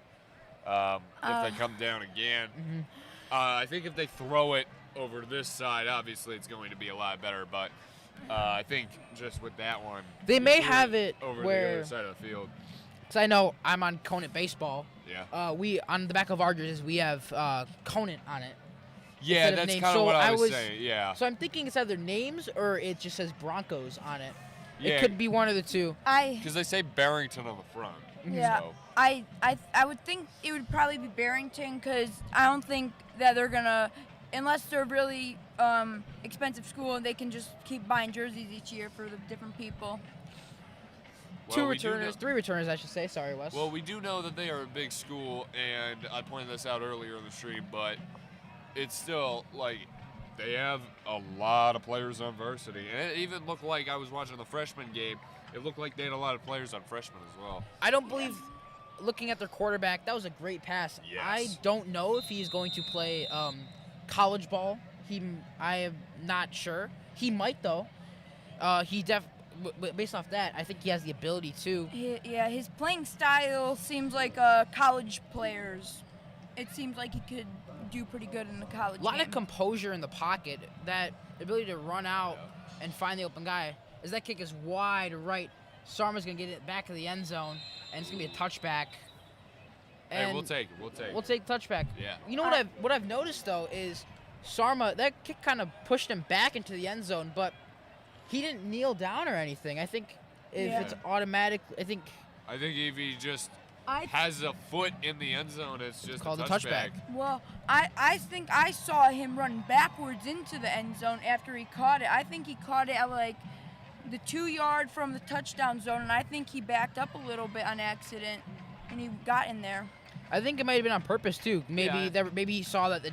if they come down again. Mm-hmm. I think if they throw it over to this side, obviously it's going to be a lot better. But I think just with that one, They may threw have it over where- the other side of the field. Because I know I'm on Conant baseball. Yeah. We on the back of our jerseys we have Conant on it. Yeah, instead of that's names. kind of So what I I was was- saying. Yeah. So I'm thinking it's either names or it just says Broncos on it. Yeah. It could be one of the two. Because they say Barrington on the front. Yeah. So. I would think it would probably be Barrington because I don't think that they're gonna, unless they're really expensive school and they can just keep buying jerseys each year for the different people. Well, we do know- 3 returners, I should say. Sorry, Wes. Well, we do know that they are a big school, and I pointed this out earlier in the stream, but it's still, like, they have a lot of players on varsity. And it even looked like I was watching the freshman game. It looked like they had a lot of players on freshmen as well. I don't believe looking at their quarterback, that was a great pass. Yes. I don't know if he's going to play college ball. I am not sure. He might though. Based off that, I think he has the ability to. Yeah, his playing style seems like a college player's. It seems like he could do pretty good in the college A lot game. of composure in the pocket. That ability to run out and find the open guy. As that kick is wide right, Sarma's gonna get it back to the end zone, and it's gonna be a touchback. Hey, we'll take it. We'll take touchback. Yeah. You know what I've noticed though is Sarma, that kick kind of pushed him back into the end zone, but he didn't kneel down or anything. I think if Yeah. it's automatic, I think if he just has a foot in the end zone, it's just called a a touchback. touchback. Well, I think I saw him run backwards into the end zone after he caught it. I think he caught it at like the 2 yard from the touchdown zone, and I think he backed up a little bit on accident, and he got in there. I think it might have been on purpose too. Maybe Yeah. maybe he saw that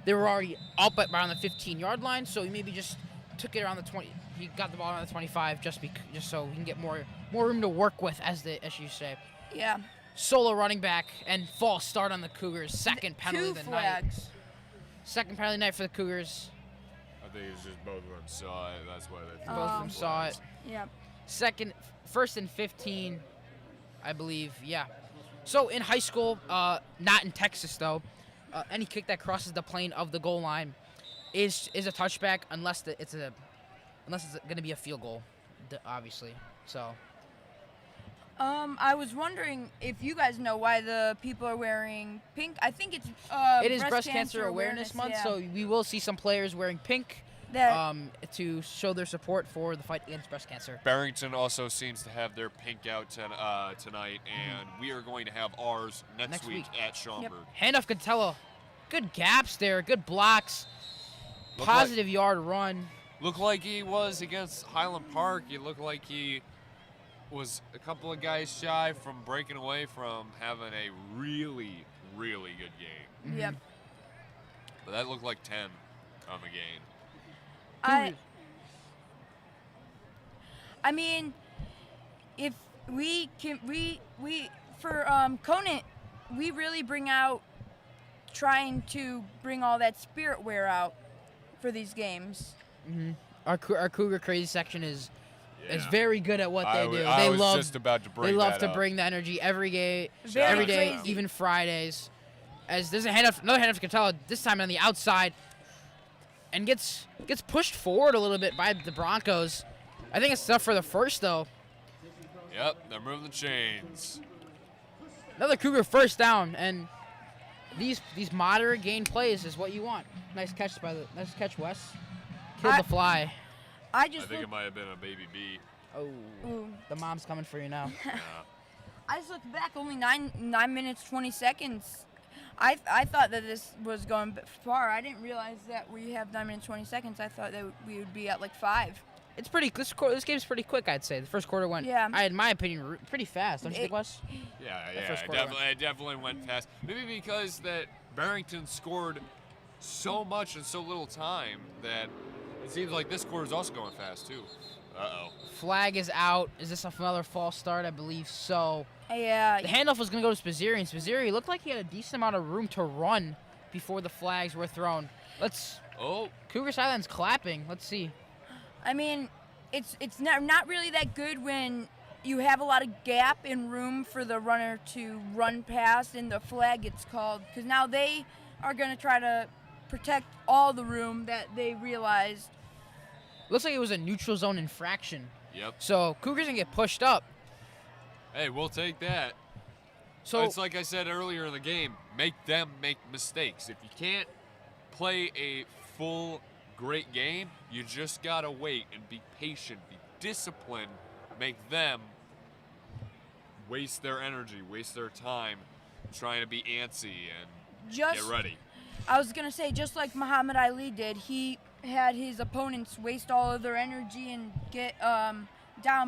they were already up at around the 15-yard line, so he maybe just took it around the 20. He got the ball around the 25 just so he can get more room to work with, as you say. Yeah. Solo running back and false start on the Cougars. Second penalty of Two the flags. night. Second penalty of the night for the Cougars. I think it's just both of them saw it. That's why they Both of them saw it. Yeah. First and 15, I believe. Yeah. So in high school, not in Texas though, any kick that crosses the plane of the goal line is a touchback unless it's going to be a field goal, obviously. So. I was wondering if you guys know why the people are wearing pink. I think it's It is Breast Cancer Awareness Month, yeah. so we will see some players wearing pink That- to show their support for the fight against breast cancer. Barrington also seems to have their pink out tonight, and we are going to have ours next week at Schaumburg. Handoff Catella. Good gaps there, good blocks. Look Positive yard run. Looked like he was against Highland Park. He looked like he was a couple of guys shy from breaking away from having a really, really good game. Yep. But that looked like 10 on the game. I mean, if we can, we for Conant, we really bring out, trying to bring all that spirit wear out for these games. Our Cougar Crazy section is Yeah. very good at what they do. I They was love just about to bring they love that to up. bring the energy every day, Very every day, crazy. even Fridays. As there's another handoff to Catella, this time on the outside, and gets pushed forward a little bit by the Broncos. I think it's enough for the first though. Yep, they're moving the chains. Another Cougar first down, and these moderate gain plays is what you want. Nice catch, Wes. Killed the fly. I I just think it looked, might have been a baby B. Oh, ooh, the mom's coming for you now. I just looked back, only 9 minutes 20 seconds. I thought that this was going far. I didn't realize that we have 9 minutes 20 seconds. I thought that we would be at like 5. It's this game's pretty quick, I'd say. The first quarter went, Yeah. in my opinion, pretty fast. Don't you think, Wes? Yeah, first it quarter definitely went fast. Maybe because that Barrington scored so much in so little time that it seems like this quarter is also going fast too. Uh-oh. Flag is out. Is this another false start? I believe so. Yeah. The handoff was going to go to Spazzeri, and Spazzeri looked like he had a decent amount of room to run before the flags were thrown. Oh, Cougar Silence clapping. Let's see. I mean, it's not really that good when you have a lot of gap and room for the runner to run past and the flag gets called, because now they are going to try to protect all the room that they realized. Looks like it was a neutral zone infraction. yep. So Cougars going to get pushed up. Hey, we'll take that. So It's like I said earlier in the game, make them make mistakes. If you can't play a full great game, you just got to wait and be patient, be disciplined, make them waste their energy, waste their time trying to be antsy and get ready. I was going to say, just like Muhammad Ali did, he had his opponents waste all of their energy and get down,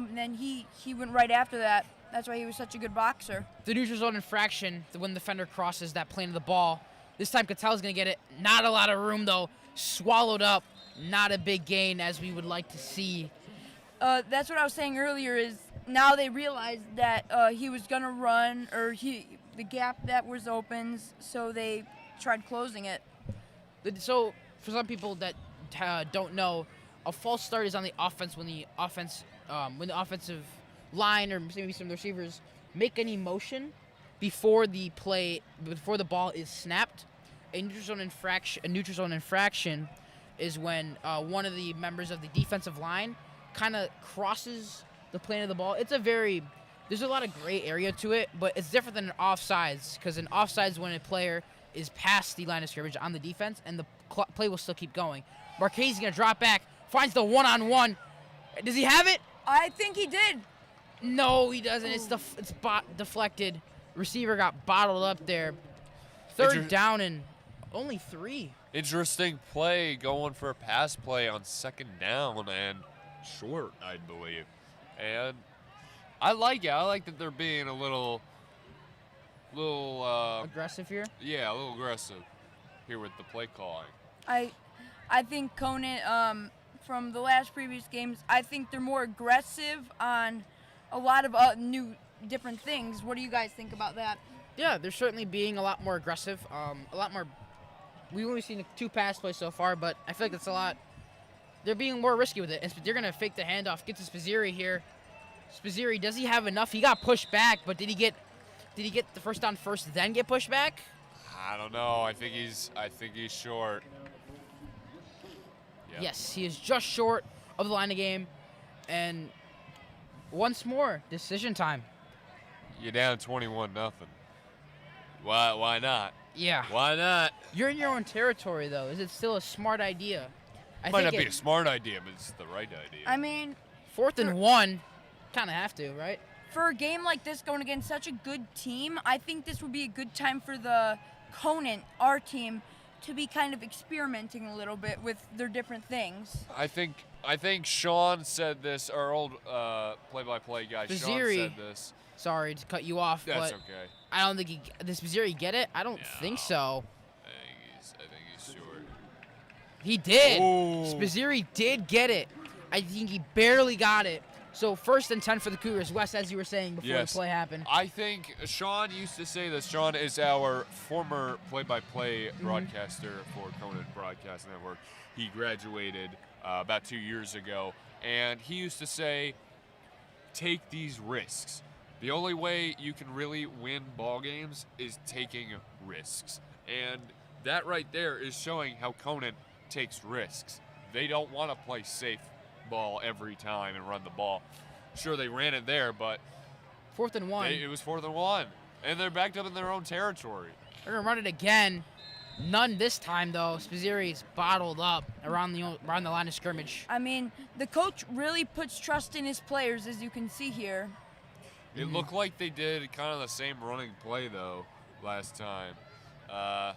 and then he went right after that. That's why he was such a good boxer. the neutral zone infraction, when the defender crosses that plane of the ball. This time Catell's going to get it. Not a lot of room, though. Swallowed up. Not a big gain as we would like to see. That's what I was saying earlier, is now they realized that he was gonna run, or the gap that was open, so they tried closing it. So for some people that don't know, a false start is on the offense when the offensive line or maybe some of the receivers make any motion before the ball is snapped. A neutral zone infraction is when one of the members of the defensive line kind of crosses the plane of the ball. There's a lot of gray area to it, but it's different than an offsides, because an offsides is when a player is past the line of scrimmage on the defense and the play will still keep going. Marchese's going to drop back, finds the one-on-one. Does he have it? I think he did. No, he doesn't. It's deflected. Receiver got bottled up there. Third down and only 3. Interesting play going for a pass play on second down and short, I believe. And I like it. I like that they're being a little Aggressive here? Yeah, a little aggressive here with the play calling. I think Conant, from the last previous games, I think they're more aggressive on a lot of new different things. What do you guys think about that? Yeah, they're certainly being a lot more aggressive. A lot more. We've only seen 2 pass plays so far, but I feel like it's a lot. They're being more risky with it. And they're going to fake the handoff. Get to Spazzeri here. Spazzeri, does he have enough? He got pushed back, but did he get the first down first, then get pushed back? I don't know. I think he's short. Yep. Yes, he is just short of the line of game. And once more, decision time. You're down 21-0. Why not? Yeah. Why not? You're in your own territory, though. Is it still a smart idea? Might not be a smart idea, but it's the right idea. I mean, 4th and 1, kind of have to, right? for a game like this going against such a good team, I think this would be a good time for the Conant, our team, to be kind of experimenting a little bit with their different things. I think Sean said this, our old play-by-play guy. Sean said this. Sorry to cut you off, That's but okay. I don't think does Spazzeri get it? I don't think so. I think he's short. He did. Oh. Spazzeri did get it. I think he barely got it. So 1st and 10 for the Cougars. Wes, as you were saying before the play happened. I think Sean used to say this. Sean is our former play-by-play broadcaster for Conant Broadcast Network. He graduated about 2 years ago, and he used to say, take these risks. The only way you can really win ball games is taking risks. And that right there is showing how Conant takes risks. They don't want to play safe ball every time and run the ball. Sure, they ran it there, but 4th and 1. it was 4th and 1, and they're backed up in their own territory. They're gonna run it again. None this time though. Spazzeri's bottled up around the line of scrimmage. I mean, the coach really puts trust in his players, as you can see here. It looked like they did kind of the same running play though last time. I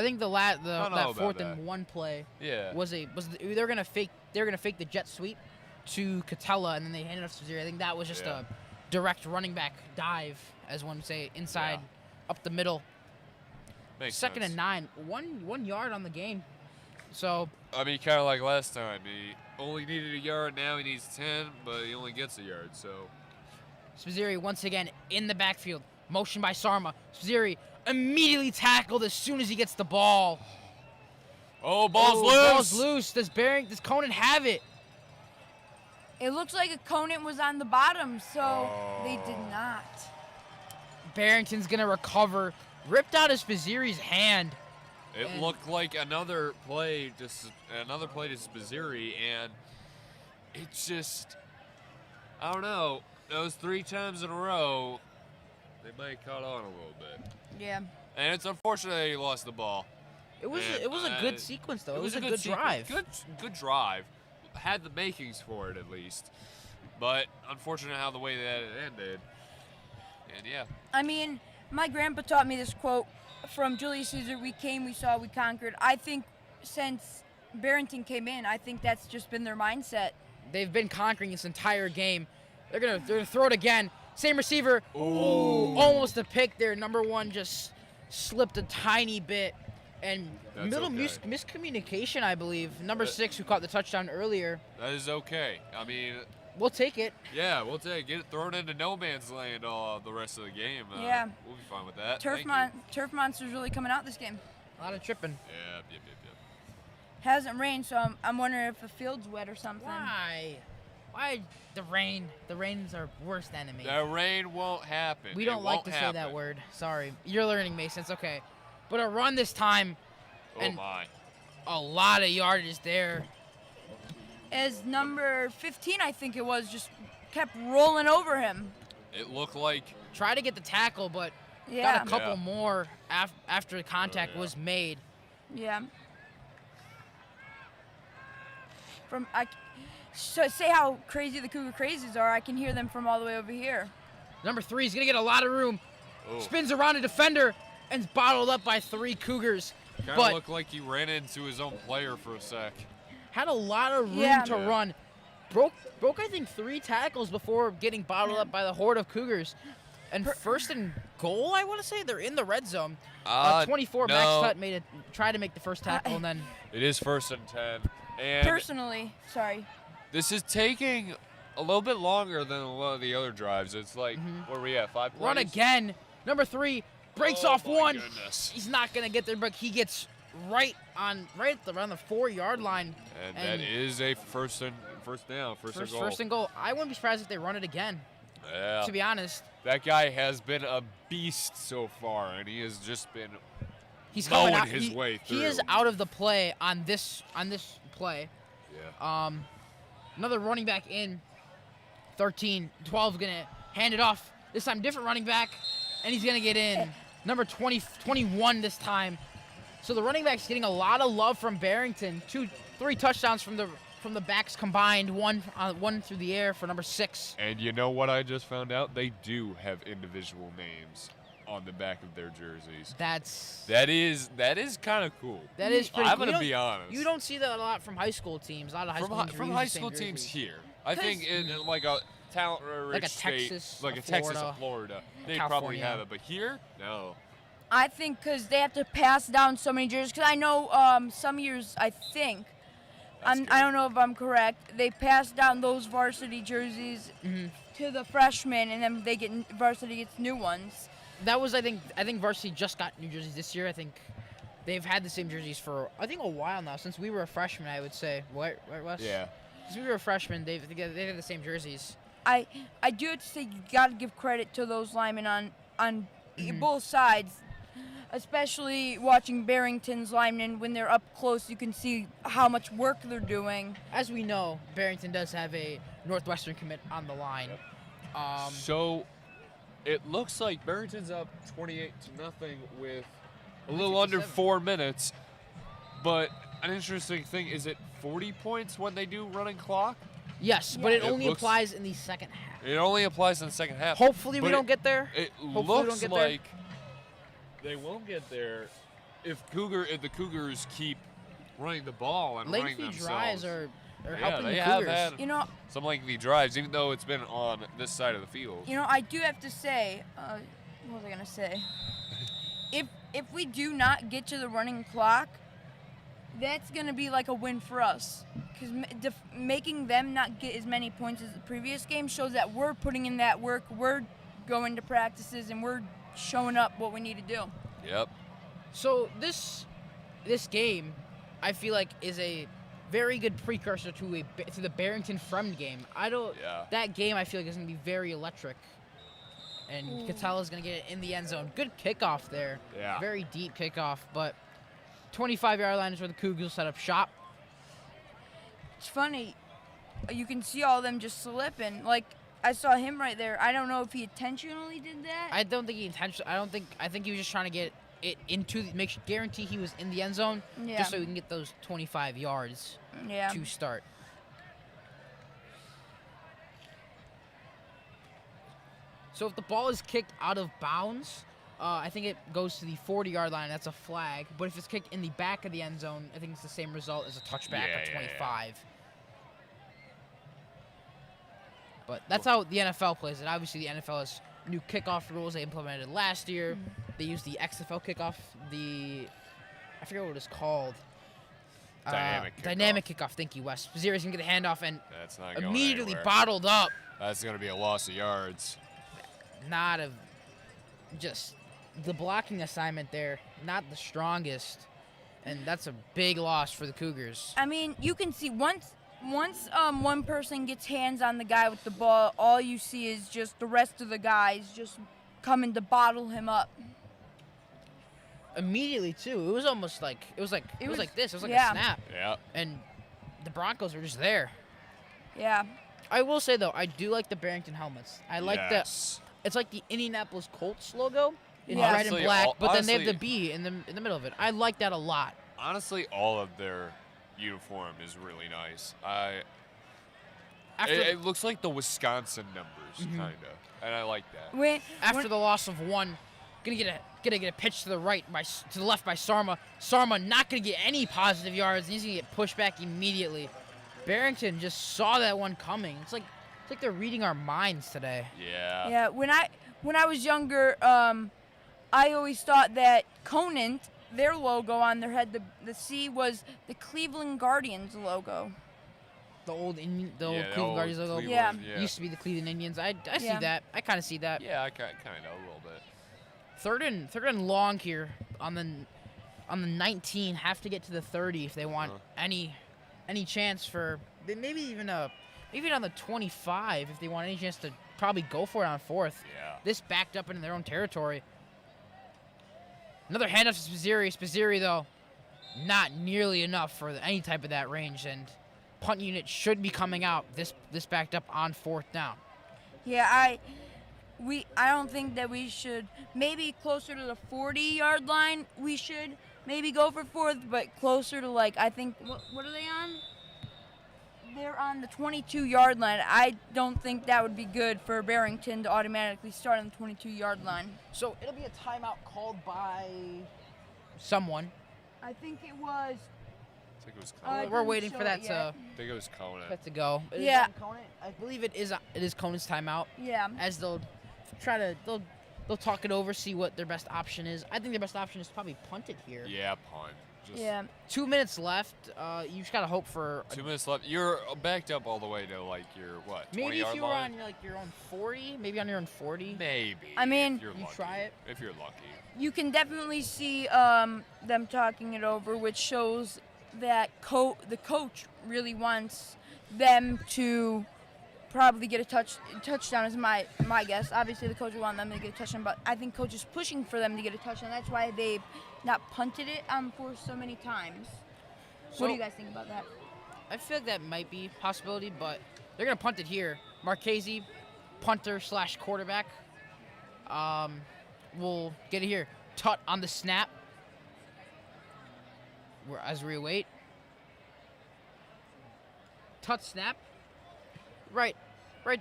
think that 4th that. and 1 play Yeah. they're gonna fake the jet sweep to Catella and then they handed it off to Spazzeri. I think that was just a direct running back dive, as one would say, inside up the middle. Makes 2nd sense. and 9, 1 yard on the game. So I mean, kind of like last time. He only needed a yard. Now he needs 10, but he only gets a yard. So Spazzeri once again in the backfield. Motion by Sarma. Spazzeri immediately tackled as soon as he gets the ball. oh, ball's loose. Ball's loose. Does Conant have it? It looks like a Conant was on the bottom, so they did not. Barrington's gonna recover. Ripped out of Spazzeri's hand. It looked like another play to Spazzeri, and it's just, I don't know. Those 3 times in a row, they might have caught on a little bit. Yeah. And it's unfortunate that he lost the ball. It was a good sequence though. It was a good sequence. drive. Good drive. Had the makings for it at least. But unfortunate how the way that it ended. And yeah. I mean, my grandpa taught me this quote from Julius Caesar: "We came, we saw, we conquered." I think since Barrington came in, I think that's just been their mindset. They've been conquering this entire game. They're gonna throw it again. Same receiver. Ooh, almost a pick there. Number 1 just slipped a tiny bit. And That's middle okay. miscommunication, I believe. Number 6, who caught the touchdown earlier. That is okay. I mean, we'll take it. Yeah, we'll get it thrown into no man's land all the rest of the game. Yeah. We'll be fine with that. Turf Monster's really coming out this game. A lot of tripping. Yep. Hasn't rained, so I'm wondering if the field's wet or something. Why? Why the rain? The rain's our worst enemy. The rain won't happen. We don't like to say that word. Sorry. You're learning, Mason. It's okay. But a run this time, Oh and my. a lot of yardage there. As number 15, I think it was, just kept rolling over him. It looked like Try to get the tackle, but Yeah. got a couple Yeah. more after the contact yeah. was made. Yeah. So say how crazy the Cougar Crazies are. I can hear them from all the way over here. Number 3 is going to get a lot of room. oh, Spins around a defender and is bottled up by 3 Cougars. kind of But looked like he ran into his own player for a sec. had a lot of room Yeah. to Yeah. run. Broke I think 3 tackles before getting bottled up by the horde of Cougars. And first and goal, I want to say they're in the red zone. 24 no. Max Tut tried to make the first tackle and then It is 1st and 10. And Personally, sorry. this is taking a little bit longer than a lot of the other drives. It's like, where are we at? 5 plays? run again. Number 3 breaks Oh off my one. goodness. He's not gonna get there, but he gets right around the 4-yard line. And that is a first down, first and goal. First and goal. I wouldn't be surprised if they run it again. Yeah. To be honest, That guy has been a beast so far, and he has just been he's mowing coming out. his way through. He is out of the play on this play. Yeah. Another running back in. 13, 12 gonna hand it off. This time different running back, and he's gonna get in. Number 21 this time. So the running back's getting a lot of love from Barrington. 3 touchdowns from the backs combined. One through the air for number 6. And you know what I just found out? They do have individual names on the back of their jerseys. That is kind of cool. That is pretty. I'm cool. gonna be honest. You don't see that a lot from high school teams. A lot of high school teams from use high the same school teams jerseys. here. I think in like a talent-rich Like a state, Texas, like a a Texas Florida, or Florida, they probably California. have it. But here, no. I think because they have to pass down so many jerseys. Because I know some years, I think, I don't know if I'm correct, they pass down those varsity jerseys to the freshmen, and then varsity gets new ones. That was I think Varsity just got new jerseys this year. I think they've had the same jerseys for I think a while now, since we were a freshman. I would say, right, Wes? Yeah. Since we were a freshman, they've had the same jerseys. I do have to say you got to give credit to those linemen on both sides, especially watching Barrington's linemen when they're up close. You can see how much work they're doing. As we know, Barrington does have a Northwestern commit on the line. So it looks like Barrington's up 28-0 with a little under 57. 4 minutes. But an interesting thing is it 40 points when they do running clock? Yes, but it It only looks- applies in the second half. It only applies in the second half. Hopefully we But don't get there. It Hopefully we don't looks get there. like they won't get there if the Cougars keep running the ball and running Lengthy themselves. drives are Yeah, helping they the have Cougars. had You know, some lengthy drives, even though it's been on this side of the field. I do have to say, what was I gonna say? If we do not get to the running clock, that's gonna be like a win for us. Because making them not get as many points as the previous game shows that we're putting in that work. We're going to practices and we're showing up what we need to do. Yep. So this game, I feel like, is a very good precursor to the Barrington Fremd game. Yeah. That game I feel like is gonna be very electric, and Catala's gonna get it in the end zone. Good kickoff there. Yeah. Very deep kickoff, but 25-yard line is where the Cougars set up shop. It's funny, you can see all of them just slipping. Like I saw him right there. I don't know if he intentionally did that. I don't think he intentionally. I think he was just trying to get it guarantee he was in the end zone, Yeah. just so we can get those 25 yards Yeah. to start. So if the ball is kicked out of bounds, I think it goes to the 40-yard line. That's a flag. But if it's kicked in the back of the end zone, I think it's the same result as a touchback Yeah, at yeah, 25. But that's how the NFL plays it. Obviously, the NFL has new kickoff rules they implemented last year. They use the XFL kickoff. I forget what it's called. Dynamic kickoff. Thank you, Wes. Spaziri's gonna get the handoff and That's not going immediately anywhere. bottled up. That's going to be a loss of yards. Not a just the blocking assignment there, not the strongest, and that's a big loss for the Cougars. I mean, you can see once one person gets hands on the guy with the ball, all you see is just the rest of the guys just coming to bottle him up. Immediately too, it was almost like it was like this. It was like yeah. a snap, Yeah. and the Broncos were just there. Yeah. I will say though, I do like the Barrington helmets. I like Yes. it's like the Indianapolis Colts logo in Yeah. red and Honestly, black, but then they have the honestly- B in the middle of it. I like that a lot. Honestly, all of their uniform is really nice. After It looks like the Wisconsin numbers, Mhm. kind of, and I like that. After the loss of one, gonna get a pitch to the right to the left by Sarma. Sarma not gonna get any positive yards, and he's gonna get pushed back immediately. Barrington just saw that one coming. It's like they're reading our minds today. Yeah. Yeah, when I was younger, I always thought that Conant, their logo on their head, the C was the Cleveland Guardians logo. The old Yeah, Cleveland Guardians logo. Cleveland, Yeah. yeah. Used to be the Cleveland Indians. I see Yeah. that. I kind of see that. Yeah, I kind of a little bit. Third and long here on the 19. Have to get to the 30 if they want any chance for maybe even on the 25 if they want any chance to probably go for it on fourth. Yeah. This backed up into their own territory. Another handoff to Spaziri. Spaziri though, not nearly enough for any type of that range, and punt unit should be coming out. This backed up on fourth down. Yeah, I don't think that we should, maybe closer to the 40-yard line, we should maybe go for fourth, but closer to I think, what are they on? They're on the 22-yard line. I don't think that would be good for Barrington to automatically start on the 22-yard line. So it'll be a timeout called by someone. I think it was. I think it was it Conant. We're doesn't waiting show for that it yet. I think it was Conant. to go. It is Yeah. on Conant. I believe it is Conant's timeout. Yeah. As they'll talk it over, see what their best option is. I think their best option is probably punt it here. Yeah, punt. Just Yeah. 2 minutes left. You just gotta hope for 2 minutes left. You're backed up all the way to your what? maybe 20-yard if you were line? on your own 40, maybe on your own 40. Maybe. I mean- if you're You lucky. try it. If you're lucky. You can definitely see them talking it over, which shows that the coach really wants them to probably get a touchdown is my guess. Obviously, the coach will want them to get a touchdown, but I think coach is pushing for them to get a touchdown. That's why they've not punted it for so many times. What So- do you guys think about that? I feel like that might be a possibility, but they're gonna punt it here. Marchese, punter / quarterback, will get it here. Tut on the snap. As we await. Tut snap. Right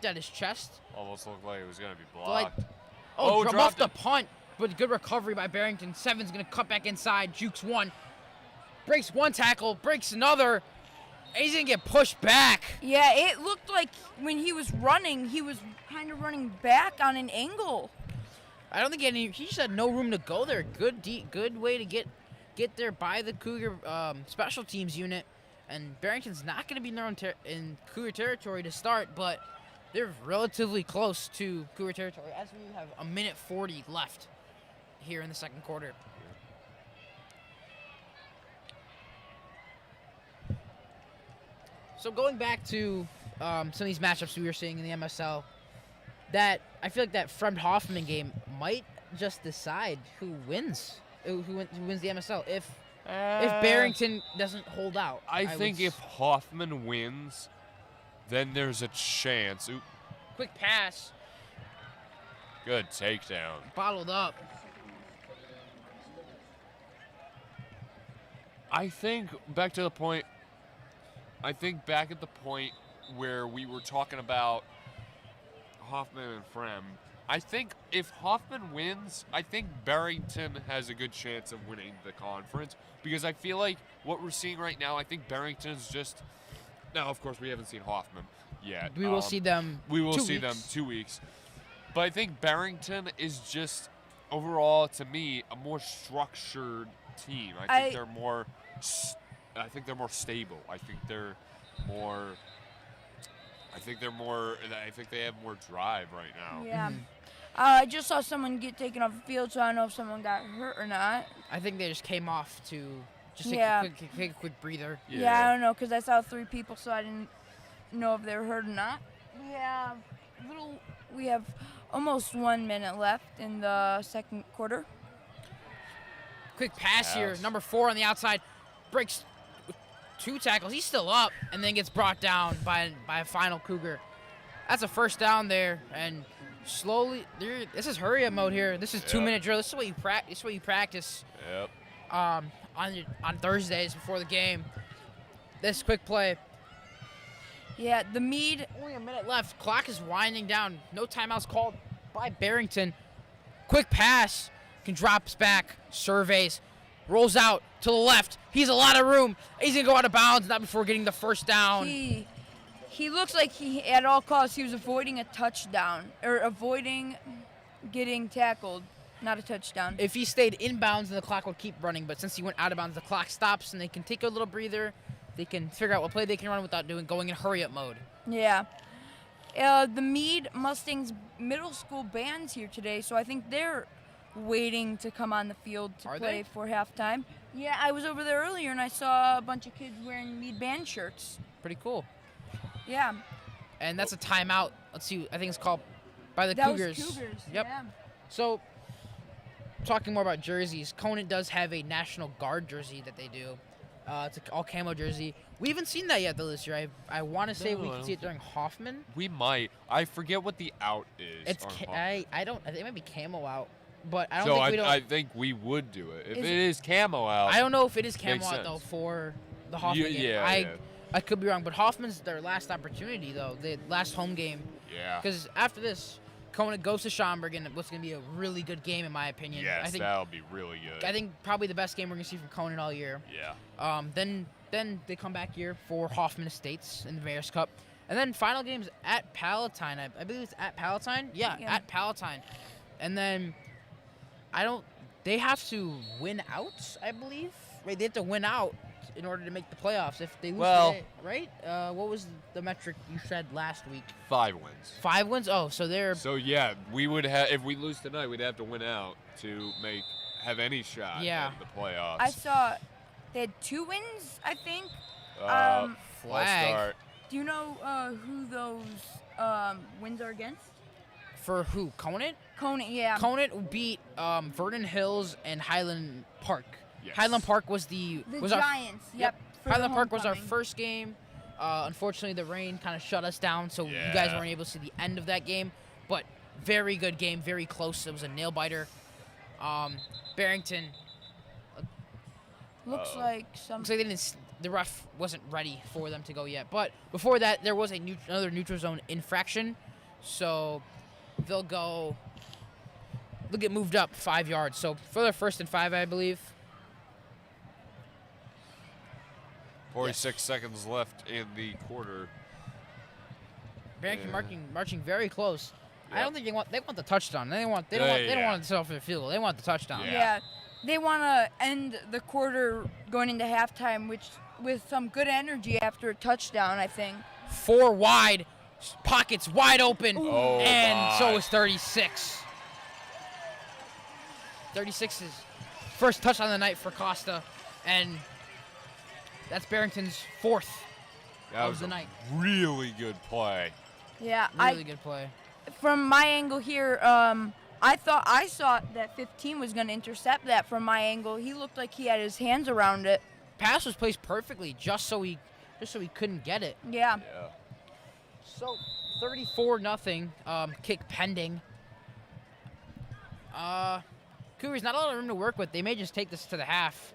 down his chest. Almost looked like it was gonna be Like- blocked. Oh, dropped off the it. punt, but good recovery by Barrington. Seven's gonna cut back inside, jukes one, breaks one tackle, breaks another, and he's gonna get pushed back. Yeah, it looked like when he was running, he was kind of running back on an angle. I don't think he just had no room to go there. Good way to get there by the Cougar special teams unit, and Barrington's not gonna be in their own in Cougar territory to start, but they're relatively close to Cougar territory as we have a minute 40 left here in the second quarter. So going back to some of these matchups we were seeing in the MSL, that I feel like that Fremd Hoffman game might just decide who wins the MSL if Barrington doesn't hold out. I think if Hoffman wins, then there's a chance. Oop, quick pass good takedown. bottled up. I think back at the point where we were talking about Hoffman and Frem. I think if Hoffman wins, I think Barrington has a good chance of winning the conference because I feel like what we're seeing right now, I think Barrington's just. Now, of course, we haven't seen Hoffman yet. We will see them. We will 2 see them weeks. 2 weeks. But I think Barrington is just, overall, to me, a more structured team. I think they're more I think they're more stable. I think they're more. I think they have more drive right now. Yeah. I just saw someone get taken off the field, so I don't know if someone got hurt or not. I think they just came off to just take, Yeah. take a quick breather. Yeah, I don't know, because I saw 3 people, so I didn't know if they were hurt or not. We have almost 1 minute left in the second quarter. Quick pass here. Pass. Number 4 on the outside. Breaks 2 tackles. He's still up and then gets brought down by a final Cougar. That's a first down there. And slowly, this is hurry up mode here. This is 2-minute drill. This is what you practice. This is what you practice Yep. on Thursdays before the game. This quick play. Yeah, the Meade. Only a minute left. Clock is winding down. No timeouts called by Barrington. Quick pass. Can drops back. Surveys. Rolls out to the left. He's a lot of room. He's going to go out of bounds, not before getting the first down. He looks like at all costs, he was avoiding a touchdown. Or avoiding getting tackled. Not a touchdown. If he stayed inbounds, then the clock would keep running. But since he went out of bounds, the clock stops, and they can take a little breather. They can figure out what play they can run without going in hurry-up mode. Yeah. The Meade Mustangs middle school band's here today, so I think they're waiting to come on the field to Are play they? for halftime. Yeah, I was over there earlier, and I saw a bunch of kids wearing Meade band shirts. Pretty cool. Yeah. And that's a timeout. Let's see. I think it's called by the That Cougars. was Cougars. Yep. Yeah. So, talking more about jerseys, Conant does have a National Guard jersey that they do. It's an all camo jersey. We haven't seen that yet though this year. I want to say No, we I can don't see it during Hoffman. We might. I forget what the out is. It's on I don't. I think it might be camo out, but I don't so think we don't. I think we would do it if Is it it- is camo out. I don't know if it is camo Makes out though sense. for the Hoffman game. yeah. I could be wrong, but Hoffman's their last opportunity though. The last home game. Yeah. Because after this, Conant goes to Schaumburg, and what's going to be a really good game in my opinion. Yes, I think that'll be really good. I think probably the best game we're going to see from Conant all year. Yeah. Then they come back here for Hoffman Estates in the Mayor's Cup. And then final games at Palatine. I believe it's at Palatine. Yeah, Yeah. at Palatine. And then they have to win out, I believe. Right, they have to win out in order to make the playoffs. If they lose today, right? What was the metric you said last week? 5 wins. 5 wins? Oh, so they're So yeah, we would have if we lose tonight, we'd have to win out to have any shot Yeah. at the playoffs. I saw they had 2 wins, I think. I'll flag. start. Do you know who those wins are against? for who? Conant? Conant, yeah. Conant beat Vernon Hills and Highland Park. Yes. Highland Park was the Giants. Yep. for the Highland Park was our homecoming. first game. Unfortunately, the rain kind of shut us down, so you guys Yeah. weren't able to see the end of that game. But very good game, very close. It was a nail biter. Barrington Looks like some. looks like they didn't. The ref wasn't ready for them to go yet. But before that, there was another neutral zone infraction, so they'll get moved up 5 yards. So for their 1st and 5, I believe. 46 seconds left in the quarter. Barrington Yeah. marching very close. I Yep. don't think they want the touchdown. They don't want Yeah, they don't yeah. want to settle for the field goal. They want the touchdown. Yeah. Yeah. They want to end the quarter going into halftime, which with some good energy after a touchdown, I think. 4 wide, pockets wide open, Oh, and so my. is 36. 36 is first touchdown of the night for Costa, and that's Barrington's 4th That of was the a night. really good play. Yeah. Really good play. From my angle here, I saw that 15 was going to intercept that from my angle. He looked like he had his hands around it. Pass was placed perfectly, just so he couldn't get it. Yeah. Yeah. So 34-0. Kick pending. Cougars not a lot of room to work with. They may just take this to the half.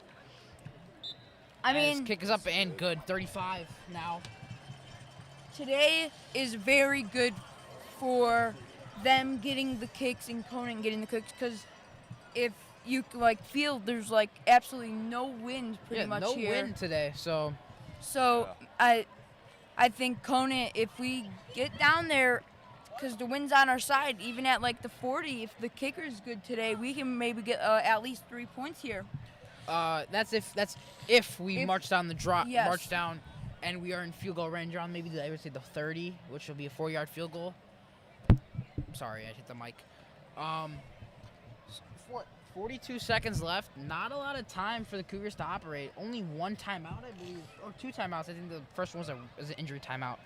I As mean, kick is up and good. 35 now. today is very good for them getting the kicks and Conant getting the kicks, because if you feel there's absolutely no wind pretty much no here. win today. So So I think Conant, if we get down there, because the wind's on our side, even at the 40, if the kicker's good today, we can maybe get at least 3 points here. That's if we If- march down the yes. march down, and we are in field goal range on maybe I would say the 30, which will be a 4-yard field goal. Sorry, I hit the mic. 42 seconds left. Not a lot of time for the Cougars to operate. Only one timeout, I believe, or 2 timeouts. I think the first one was an injury timeout,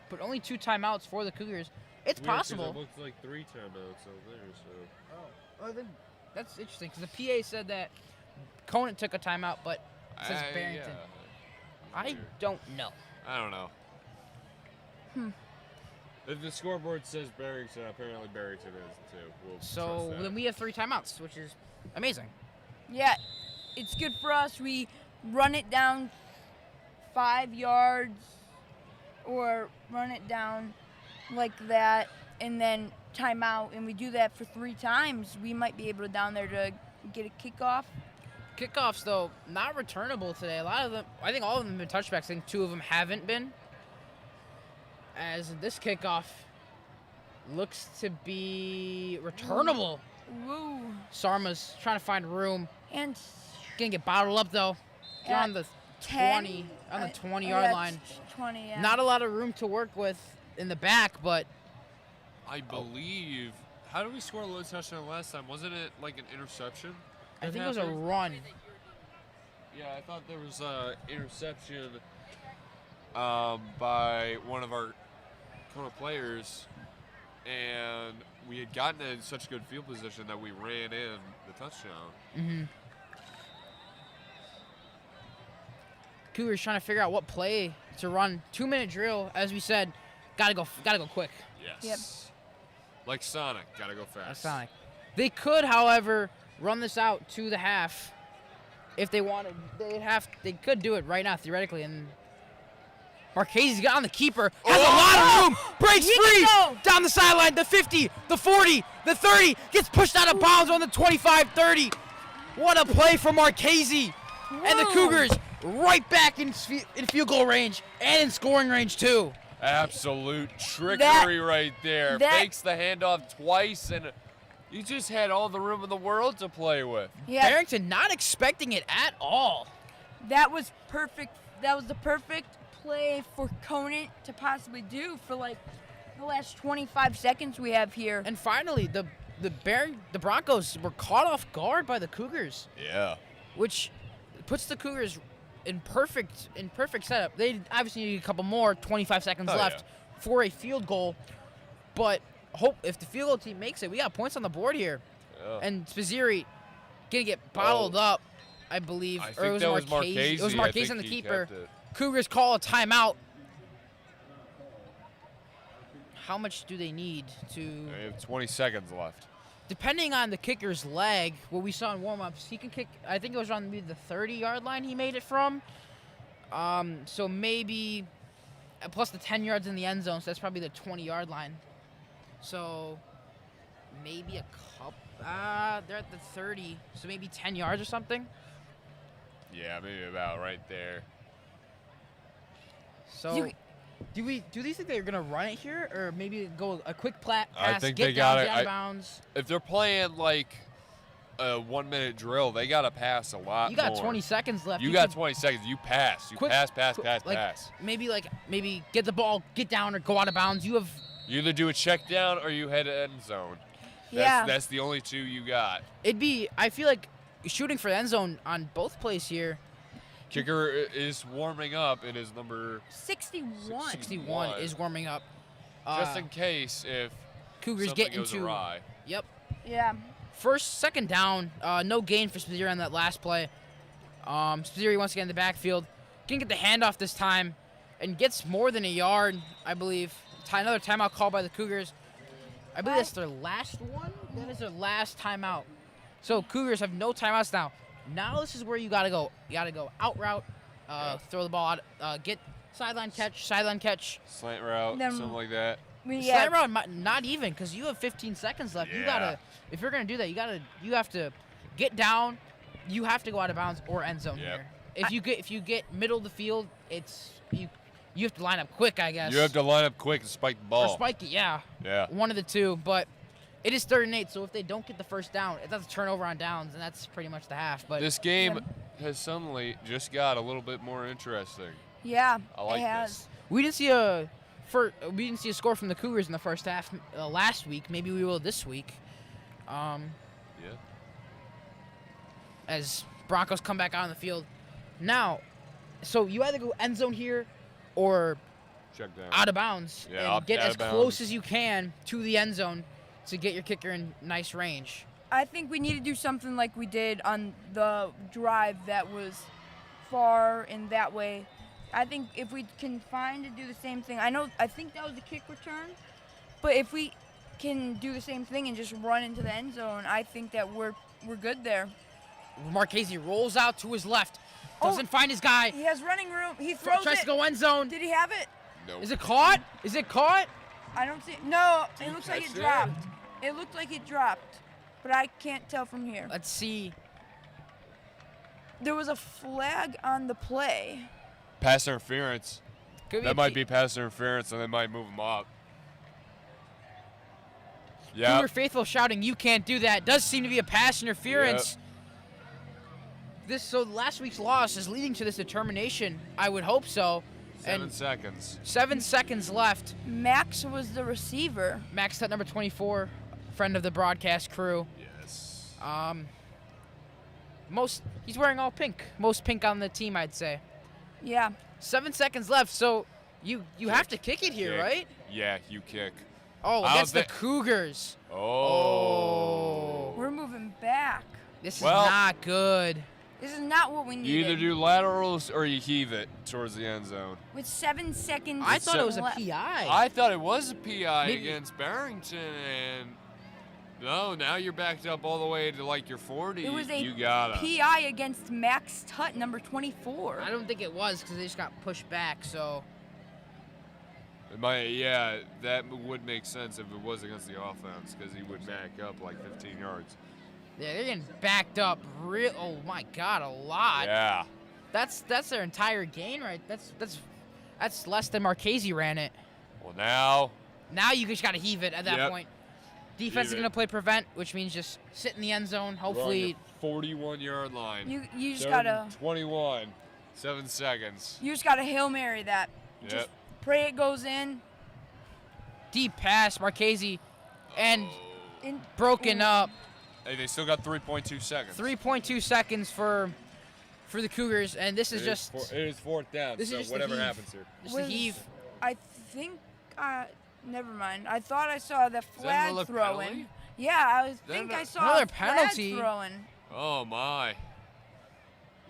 but only 2 timeouts for the Cougars. It's possible. It looks like 3 timeouts over there. So. Oh, then that's interesting because the PA said that Conant took a timeout, but it says Barrington. Yeah. I don't know. I don't know. If the scoreboard says Barrington, apparently Barrington is too. We'll So trust that. then we have 3 timeouts, which is amazing. Yeah, it's good for us. We run it down 5 yards or run it down like that and then timeout, and we do that for 3 times. We might be able to down there to get a kickoff. Kickoffs, though, not returnable today. A lot of them, I think all of them have been touchbacks. I think 2 of them haven't been. As this kickoff looks to be returnable. Woo. Sarma's trying to find room. And Gonna get bottled up, though. You're At on the 10, 20, on the uh, 20-yard yeah, line. 20, yeah. Not a lot of room to work with in the back, but I believe. How did we score a low touchdown last time? Wasn't it like an interception? I that think it was a happened? run. Yeah, I thought there was a interception by one of our Kona players, and we had gotten in such good field position that we ran in the touchdown. Mm-hmm. Cougars trying to figure out what play to run. 2-minute drill, as we said, gotta go quick. Yes. Yep. Like Sonic, gotta go fast. That's Sonic. They could, however, run this out to the half if they wanted. They could do it right now theoretically, and Marchese's got on the keeper, has a lot of room, breaks He free, can go. down the sideline, the 50, the 40, the 30, gets pushed out of bounds on the 25-30. What a play from Marchese. And the Whoa. Cougars right back in field goal range and in scoring range too. Absolute trickery right there. that- Fakes the handoff twice, and you just had all the room in the world to play with. Yeah, Barrington not expecting it at all. that was perfect. That was the perfect play for Conant to possibly do for like the last 25 seconds we have here. And finally, the Broncos were caught off guard by the Cougars, Yeah. which puts the Cougars in perfect setup. They obviously need a couple more, 25 seconds Oh, left for a field goal. But if the field goal team makes it, we got points on the board here. Yeah. And Spaziri gonna get bottled up, I believe. I Or think that was Marchese. Marchese. It was I Marchese think on the he keeper. kept it. Cougars call a timeout. How much do they need to? We have 20 seconds left. Depending on the kicker's leg, what we saw in warm-ups, he can kick. I think it was on maybe the 30-yard line he made it from. So maybe plus the 10 yards in the end zone, so that's probably the 20-yard line. So maybe a couple. They're at the 30, so maybe 10 yards or something. Yeah, maybe about right there. So do these think they're gonna run it here, or maybe go a quick pass, I think get they down, got it. get out of bounds? If they're playing like a 1-minute drill, they got to pass a lot You got more. 20 seconds left. You got could 20 seconds. You pass. You quick- pass, like, pass. Maybe get the ball, get down, or go out of bounds. You have. You either do a check down or you head to end zone. Yeah. That's the only 2 you got. I feel like shooting for the end zone on both plays here. Kicker is warming up. It is number 61. 61 is warming up. just in case if Cougars something get goes into. awry. Yep. Yeah. Second down. No gain for Spaziri on that last play. Spaziri once again in the backfield. Can get the handoff this time and gets more than a yard, I believe. Another timeout call by the Cougars. I believe that's their last one. That is their last timeout. So Cougars have no timeouts now. Now this is where you gotta go. You gotta go out route, throw the ball out, get sideline catch, Slant route, Then- something like that. Slant route, not even, because you have 15 seconds left. You Yeah. gotta, if you're gonna do that, you have to get down. You have to go out of bounds or end zone Yep. here. If you get middle of the field, it's you have to line up quick, I guess. You have to line up quick and spike the or ball. spike it, yeah. Yeah. One of the two, but it is 3rd and 8, so if they don't get the first down, that's a turnover on downs, and that's pretty much the half. But This game, has suddenly just got a little bit more interesting. Yeah, I like it has. this. We didn't see we didn't see a score from the Cougars in the first half last week. Maybe we will this week. Yeah. As Broncos come back out on the field. Now, so you either go end zone here or Check down. out of bounds Yeah, and get out as of bounds. close as you can to the end zone to get your kicker in nice range. I think we need to do something like we did on the drive that was far in that way. I think if we can find to do the same thing, I think that was a kick return, but if we can do the same thing and just run into the end zone, I think that we're good there. Marchese rolls out to his left, doesn't find his guy, He has running room. He throws tries it. to go end zone. Did he have it? Nope. Is it caught? Is it caught? I don't see. No, Did it you looks like catch it that? dropped. It looked like it dropped, but I can't tell from here. Let's see. There was a flag on the play. Pass interference. Could That a might P- be pass interference, and they might move him up. Yeah. Cougar faithful shouting, "You can't do that." Does seem to be a pass interference. So last week's loss is leading to this determination. I would hope so. 7 seconds. 7 seconds left. Max was the receiver. Max at number 24, friend of the broadcast crew. Yes. He's wearing all pink. Most pink on the team, I'd say. Yeah. 7 seconds left, so you have to kick it here, Kick. right? Yeah, you kick. Oh, I against the don't thi- Cougars. Oh. We're moving back. This is Well- not good. This is not what we You needed. either do laterals or you heave it towards the end zone. With 7 seconds I thought it was a left. PI. I thought it was a PI Maybe- against Barrington, and no, now you're backed up all the way to like your 40. It was a you gotta. PI against Max Tutt, number 24. I don't think it was because they just got pushed back, so. It might, yeah, that would make sense if it was against the offense because he would back up like 15 yards. Yeah, they're getting backed up oh my God, a lot. Yeah. That's their entire gain, right? That's less than Marchese ran it. Well, now Now you just gotta heave it at that Yep. point. Defense is Heave it. gonna play prevent, which means just sit in the end zone. we're on Hopefully, your 41-yard line. You just Third gotta and 21. 7 seconds. Hail Mary that. Yep. Just pray it goes in. deep pass, Marchese, and in broken Ooh. up. Hey, they still got 3.2 seconds. 3.2 seconds for the Cougars, and this is just It is fourth down, This is so just a whatever heave. happens here. just a heave. I think. Never mind. I thought I saw the that flag another throwing. penalty? Yeah, I that think I ano- saw Another a flag penalty? throwing. Oh, my.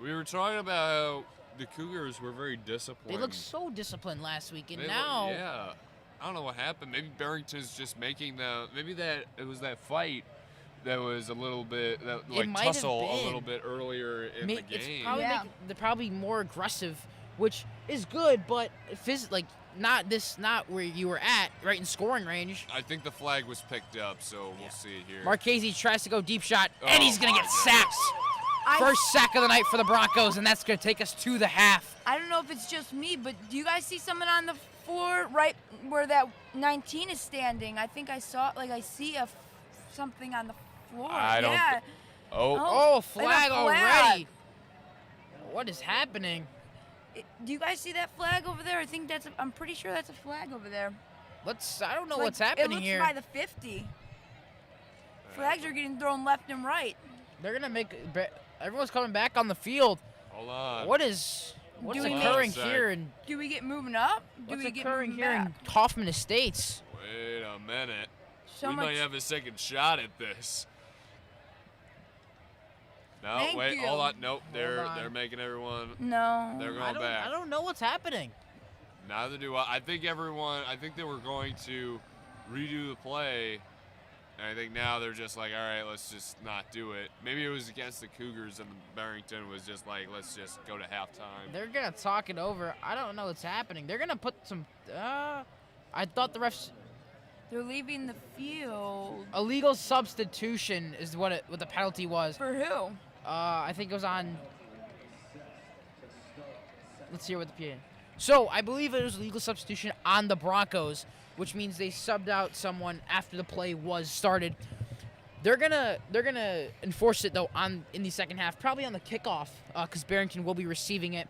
We were talking about how the Cougars were very disciplined. They looked so disciplined last week, and They now look, yeah. I don't know what happened. Maybe Barrington's just making maybe that it was that fight that was a little bit like might have tussle a been. little bit earlier in the it's game. probably Yeah. they're probably more aggressive, which is good, but not where you were at, right in scoring range. I think the flag was picked up, so we'll see here. Marchese tries to go deep shot, and Oh he's gonna my get God. sacked. First sack of the night for the Broncos, and that's gonna take us to the half. I don't know if it's just me, but do you guys see someone on the floor right where that 19 is standing? I think I saw I see something on the floor. I don't Yeah. Oh, Oh, flag flag. already! What is happening? Do you guys see that flag over there? I'm pretty sure that's a flag over there. I don't know Like, what's happening it looks here. by the 50. Flags are getting thrown left and right. They're gonna everyone's coming back on the field. hold on. What's Do we occurring make- here in Do we get moving up? Do what's we get occurring moving here back? in Kaufman Estates? Wait a minute. So we much. might have a second shot at this. No, Thank wait, you. hold on. Nope, they're on. making everyone. No. They're I going back. don't know what's happening. Neither do I. I think they were going to redo the play. And I think now they're just like, all right, let's just not do it. Maybe it was against the Cougars and Barrington was just like, let's just go to halftime. They're gonna talk it over. I don't know what's happening. They're gonna put some. I thought the refs They're leaving the field. illegal substitution is what the penalty was. For who? I think it was on. Let's hear what the PA. So I believe it was legal substitution on the Broncos, which means they subbed out someone after the play was started. They're gonna enforce it though in the second half, probably on the kickoff, because Barrington will be receiving it.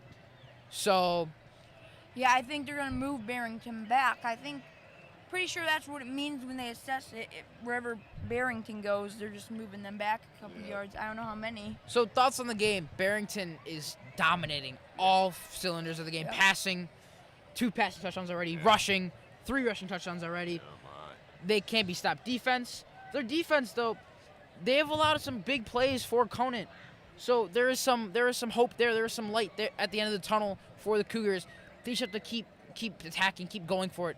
So Yeah, I think they're going to move Barrington back. Pretty sure that's what it means when they assess it. Wherever Barrington goes, they're just moving them back a couple yards. I don't know how many. So thoughts on the game? Barrington is dominating all cylinders of the game. Yeah. Passing, 2 passing touchdowns already. Rushing, 3 rushing touchdowns already. They can't be stopped. Defense, their defense though, they have allowed some big plays for Conant. So there is some hope there. There is some light there at the end of the tunnel for the Cougars. They just have to keep attacking, keep going for it.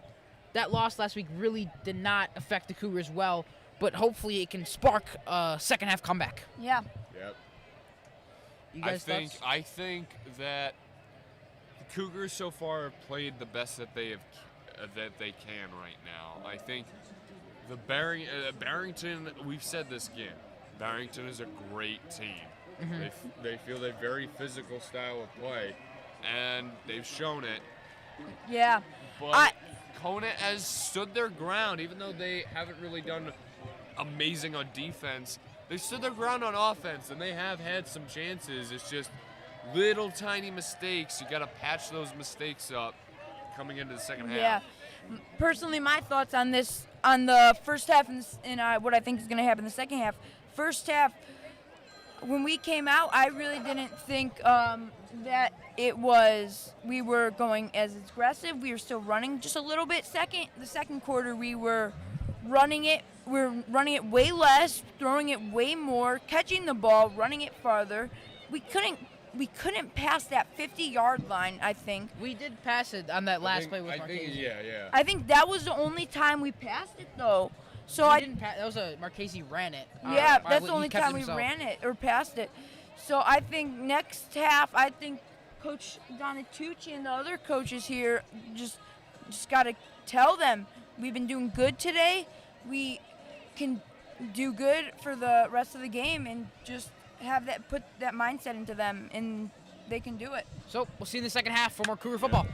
That loss last week really did not affect the Cougars well, but hopefully it can spark a second half comeback. Yeah. Yep. You guys thoughts? I think that the Cougars so far have played the best that they can right now. I think the Barrington. We've said this again. Barrington is a great team. Mm-hmm. They feel a very physical style of play, and they've shown it. Yeah. But Conant has stood their ground, even though they haven't really done amazing on defense. They stood their ground on offense, and they have had some chances. It's just little tiny mistakes. You got to patch those mistakes up coming into the second half. Yeah. Personally, my thoughts on this, on the first half and what I think is going to happen in the second half. First half, when we came out, I really didn't think that we were going as aggressive. We were still running just a little bit. The second quarter, we were running it. We're running it way less, throwing it way more, catching the ball, running it farther. We couldn't pass that 50-yard line, I think. We did pass it on that last play with Marchese. Yeah. I think that was the only time we passed it, though. So We didn't that was a Marchese ran it. Yeah, that's he the only kept time we himself. ran it or passed it. So I think next half, I think Coach Donatucci and the other coaches here just got to tell them we've been doing good today. We can do good for the rest of the game and just put that mindset into them, and they can do it. So we'll see you in the second half for more Cougar football.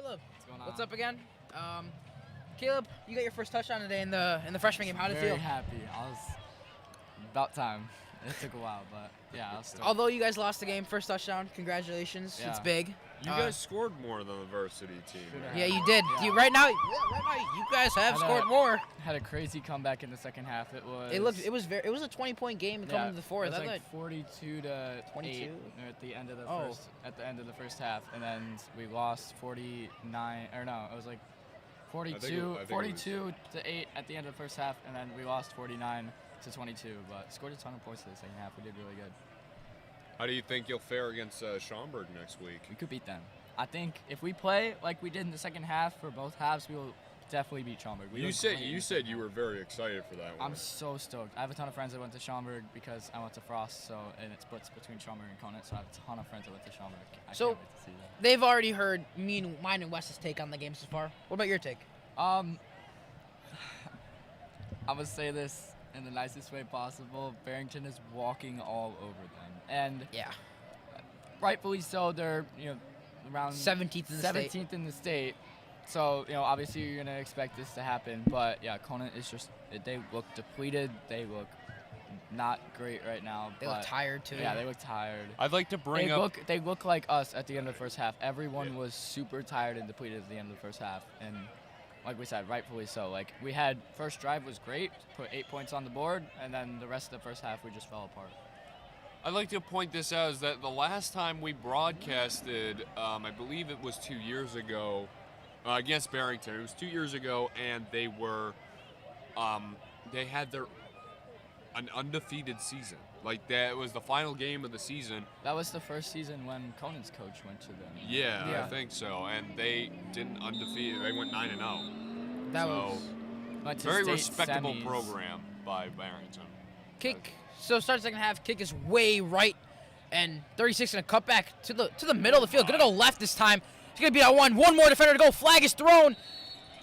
Caleb. What's going on? What's up again? Caleb, you got your first touchdown today in the freshman game. How did it Very feel? happy. I was about time. It took a while, but yeah, I was stoked. Although you guys lost the game, first touchdown. Congratulations. Yeah. It's big. You guys scored more than the varsity team. Should've right? Yeah, you did. Yeah. Right now, you guys have Had scored a- more. Had a crazy comeback in the second half. It was. It was a 20-point game coming to the fourth. It was I like thought- 42 to 22? 8 at the end of the Oh. first half, and then we lost 49. Or no, it was like I think 42 to 8 at the end of the first half, and then we lost 49 to 22. But scored a ton of points in the second half. We did really good. How do you think you'll fare against Schaumburg next week? We could beat them. I think if we play like we did in the second half for both halves, we will definitely beat Schaumburg. We You look said great. you were very excited for that one. I'm so stoked. I have a ton of friends that went to Schaumburg because I went to Frost, so and it splits between Schaumburg and Conant. So I have a ton of friends that went to Schaumburg. I So- can't wait to see that. They've already heard mine and Wes's take on the game so far. What about your take? I'm gonna say this in the nicest way possible. Barrington is walking all over them, and Yeah. rightfully so. They're around 17th in the state. 17th in the state. So obviously you're gonna expect this to happen, but yeah, Conant is just they look depleted. They look not great right now. They but look tired too. Yeah, they look tired. I'd like to bring up. They look like us at the end of the first half. Everyone was super tired and depleted at the end of the first half, and like we said, rightfully so. Like we had first drive was great, put 8 points on the board, and then the rest of the first half we just fell apart. I'd like to point this out is that the last time we broadcasted, I believe it was 2 years ago, against Barrington. It was 2 years ago, and they were, they had an undefeated season. Like that was the final game of the season. That was the first season when Conant's coach went to them. Yeah, Yeah. I think so. And they didn't undefeated. They went 9-0. That So, was Went to Very state respectable semis. program by Barrington. kick. So start second half. Kick is way right, and 36 and a cutback to the middle of the field. Gonna go left this time. It's gonna be that one. One more defender to go. Flag is thrown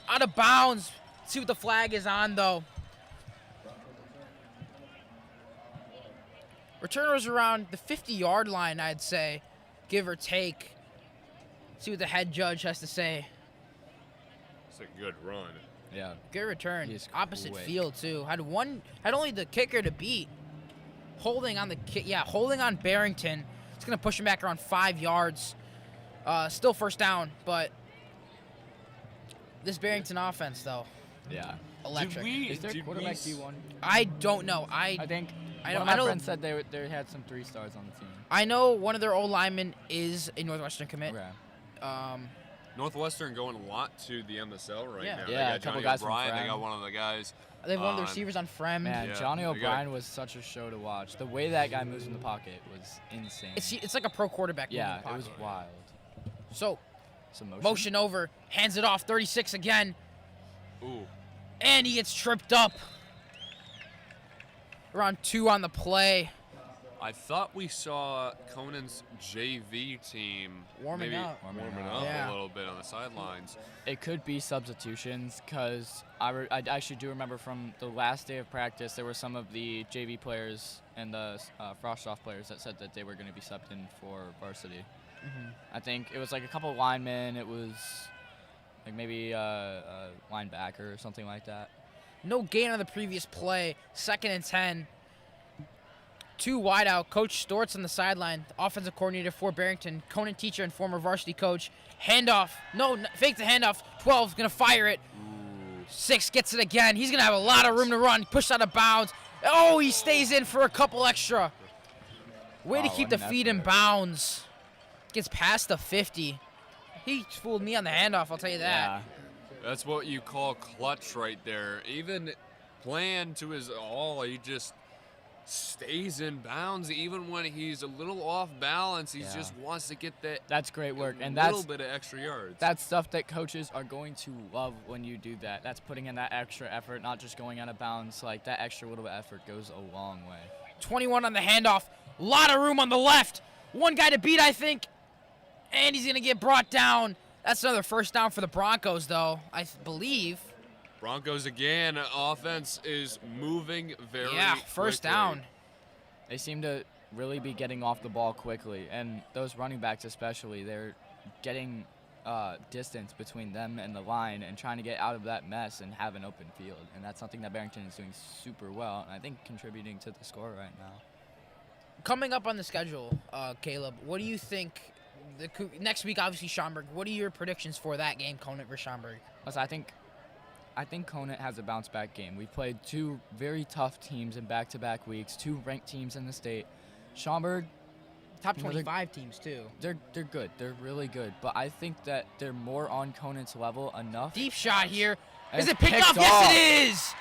out of bounds. See what the flag is on though. Returner was around the 50-yard line, I'd say, give or take. See what the head judge has to say. It's a good run. Yeah. Good return. He's Opposite quick. field too. Had only the kicker to beat. Holding on holding on Barrington. It's gonna push him back around 5 yards. Still first down, but this Barrington offense though, Yeah. electric. Is their Did quarterback we D1? I don't know. I think I one of know- I my know- friends said they had some 3 stars on the team. I know one of their old linemen is a Northwestern commit. Okay. Northwestern going a lot to the MSL right Yeah. now. Yeah, they a got couple Johnny guys from O'Brien. They Fram. got one of the guys. They have one of the on- receivers on Frem. Man, Yeah, Johnny they got- O'Brien was such a show to watch. The way that guy moves in the pocket was insane. It's like a pro quarterback. moving yeah, in the it was pocket. wild. So Some motion. motion over, hands it off. 36 again. Ooh. And he gets tripped up. Around 2 on the play. I thought we saw Conan's JV team Warming maybe up. warming up Yeah. a little bit on the sidelines. It could be substitutions because I actually do remember from the last day of practice there were some of the JV players and the Frostoff players that said that they were going to be subbed in for varsity. I think it was like a couple linemen. It was like maybe a linebacker or something like that. No gain on the previous play. 2nd and 10. 2 wide out. Coach Stortz on the sideline. The offensive coordinator for Barrington. Conant teacher and former varsity coach. Handoff. Fake the handoff. 12's going to fire it. 6 gets it again. He's going to have a lot of room to run. Pushed out of bounds. Oh, he stays in for a couple extra. Way to Wow, keep the what an feet in effort. bounds. Gets past the 50. He fooled me on the handoff, I'll tell you that. That's what you call clutch right there. Even playing to his all, he just stays in bounds. Even when he's a little off balance, he Yeah. just wants to get that That's great work, and little that's bit of extra yards. that's stuff that coaches are going to love when you do that. That's putting in that extra effort, not just going out of bounds. Like that extra little bit of effort goes a long way. 21 on the handoff. Lot of room on the left. One guy to beat, I think. And he's going to get brought down. That's another first down for the Broncos, though, I believe. Broncos again. Offense is moving very Yeah, first quickly. down. They seem to really be getting off the ball quickly, and those running backs especially, they're getting distance between them and the line and trying to get out of that mess and have an open field. And that's something that Barrington is doing super well, and I think contributing to the score right now. Coming up on the schedule, Caleb, what do you think? Next week, obviously, Schaumburg. What are your predictions for that game, Conant versus Schaumburg? Listen, I think Conant has a bounce-back game. We played two very tough teams in back-to-back weeks, two ranked teams in the state. Schaumburg, Top 25 teams, too. they're good. They're really good. But I think that they're more on Conant's level enough. Deep shot here. And Is it's it picked off? Yes, it is.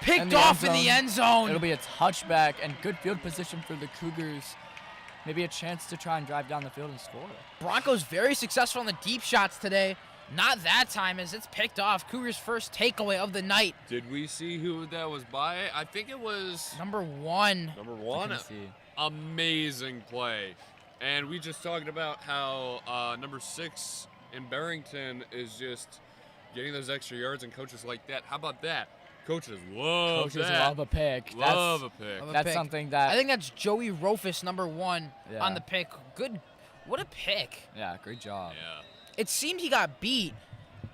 Picked off in the end zone. It'll be a touchback and good field position for the Cougars. Maybe a chance to try and drive down the field and score. Broncos very successful on the deep shots today. Not that time as it's picked off. Cougars' first takeaway of the night. Did we see who that was by? I think it was Number 1. number 1. I can see. Amazing play. And we just talked about how number 6 in Barrington is just getting those extra yards, and coaches like that. How about that? Coaches love Coaches that. love a pick. Love a pick. Love a That's pick. something that. I think that's Joey Rofus, number 1, Yeah. on the pick. Good. What a pick. Yeah, great job. Yeah. It seemed he got beat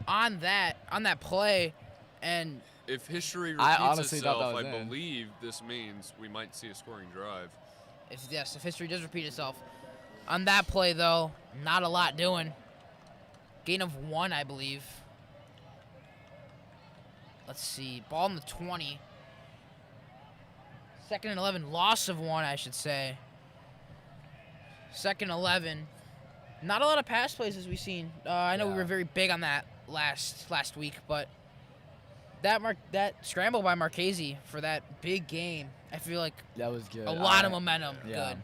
on that play, and If history I repeats honestly thought itself, that was I in. believe this means we might see a scoring drive. if history does repeat itself. On that play, though, not a lot doing. Gain of 1, I believe. Let's see. Ball in the 20. 2nd and 11. Loss of 1, I should say. 2nd 11. Not a lot of pass plays as we've seen. I know we Yeah. were very big on that last week, but that scramble by Marchese for that big game, I feel like That was good. a lot of momentum. Yeah. Good.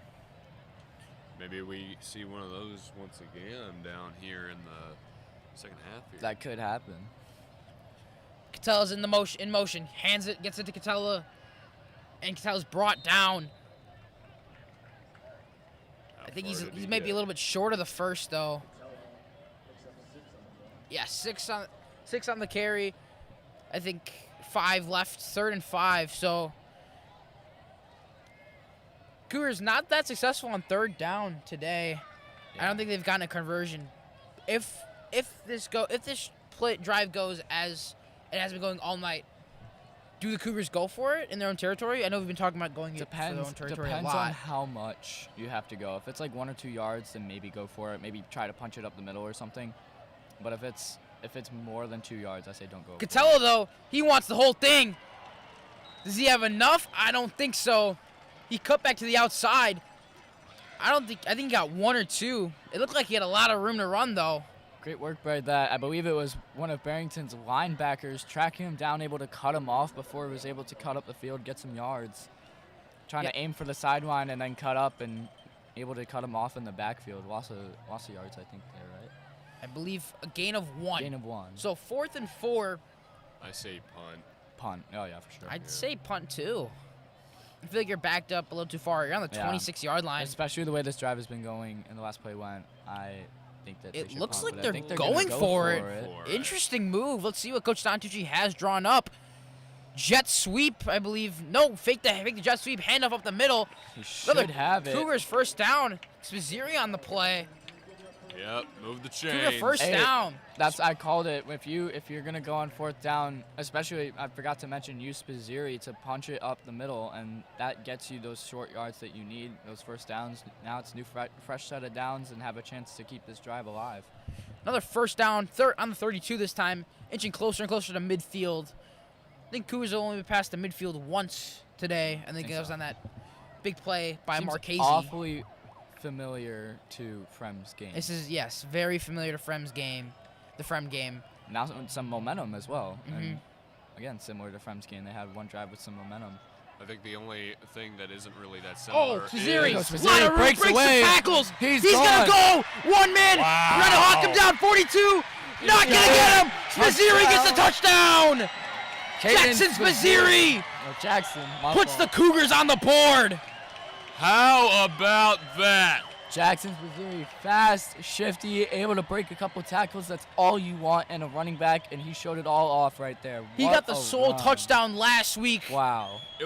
Maybe we see one of those once again down here in the second half here. That could happen. Catella's in motion, hands it, gets it to Catella, and Catella's brought down. I think he's maybe a little bit short of the first though. Yeah, 6 on the carry. I think 5 left, 3rd and 5. So Cougars not that successful on 3rd down today. I don't think they've gotten a conversion. If this drive goes as it has been going all night, do the Cougars go for it in their own territory? I know we've been talking about going for their own territory a lot. on how much you have to go. If it's like 1 or 2 yards, then maybe go for it. Maybe try to punch it up the middle or something. But if it's more than 2 yards, I say don't go. for it. Catella, though, he wants the whole thing. Does he have enough? I don't think so. He cut back to the outside. I think he got 1 or 2. It looked like he had a lot of room to run, though. Great work by that. I believe it was one of Barrington's linebackers tracking him down, able to cut him off before he was able to cut up the field, get some yards. Trying to aim for the sideline and then cut up and able to cut him off in the backfield. Lots of yards, I think, there, right? I believe a gain of 1. Gain of 1. So 4th and 4. I say punt. Punt. Oh, yeah, for sure. I'd say punt, too. I feel like you're backed up a little too far. You're on the Yeah. 26-yard line. Especially the way this drive has been going and the last play went. I think that they It should looks punt, like but I they're think gonna going go for it. For it. Interesting move. Let's see what Coach Dontucci has drawn up. Jet sweep, I believe. No, fake the jet sweep, handoff up the middle. He should have it. Cougars first down. Spaziri on the play. Yep, move the Cougar chain. first Hey, down. I called it. If you're gonna go on 4th down, especially I forgot to mention use Spaziri to punch it up the middle, and that gets you those short yards that you need, those first downs. Now it's new fresh set of downs and have a chance to keep this drive alive. Another first down, on the 32 this time, inching closer and closer to midfield. I think Cougars have only been past the midfield once today. I think it was on that big play by Seems Marchese. awfully familiar to Frem's game. This is, yes, very familiar to Frem's game, the Frem game. Now some momentum as well. Mhm. And again, similar to Frem's game, they had one drive with some momentum. I think the only thing that isn't really that Oh, similar Spaziri. is Spaziri Lot of room, breaks away. some tackles. He's gonna go. 1 man. Wow. Trying to hawk him down. 42. Not gonna get him. Spaziri gets the touchdown. Jackson Spaziri Jackson my puts the fault. Cougars on the board. How about that? Jackson Spaziri, fast, shifty, able to break a couple tackles. That's all you want in a running back, and he showed it all off right there. He What got the a sole run. touchdown last week. Wow. It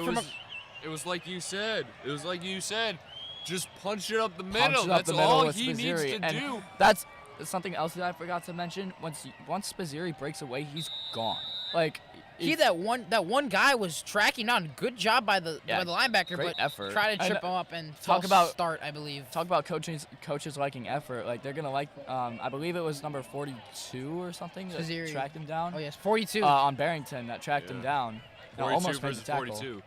was like you said. It was like you said. Just punch it up the Punch middle. it up That's the middle all with he needs Spaziri, to and do. That's something else that I forgot to mention. Once Spazzeri breaks away, he's gone. Like That one guy was tracking down. Good job by the linebacker, great but effort. tried to I trip know- him up and Talk false about- start, I believe. Talk about coaches liking effort. Like they're gonna like. I believe it was number 42 or something that Spazzeri. tracked him down. Oh yes, 42. On Barrington that tracked him Yeah. down. No, 42 almost made versus the tackle. 42.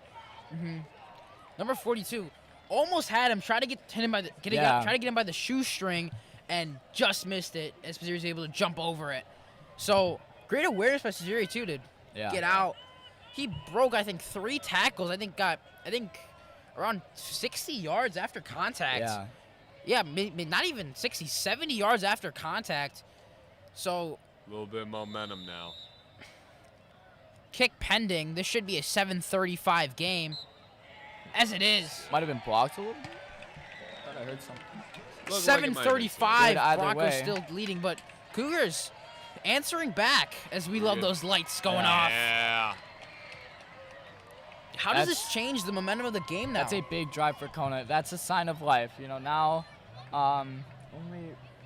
Number 42 almost had him. Try to get him by the try to get him by the shoestring, and just missed it. As Spazzeri was able to jump over it. So great awareness by Spazzeri too to Yeah. get out. He broke, I think, 3 tackles. I think around 60 yards after contact. Yeah. Yeah, not even 60, 70 yards after contact. So A little bit of momentum now. kick pending. This should be a 7:35 game. As it is. Might have been blocked a little bit. Thought I heard something. Looked like it might have been 7:35. Good either Broncos way. still leading, but Cougars answering back as we love those lights going off. Yeah. How does That's- this change the momentum of the game now? That's a big drive for Conant. That's a sign of life. You know, now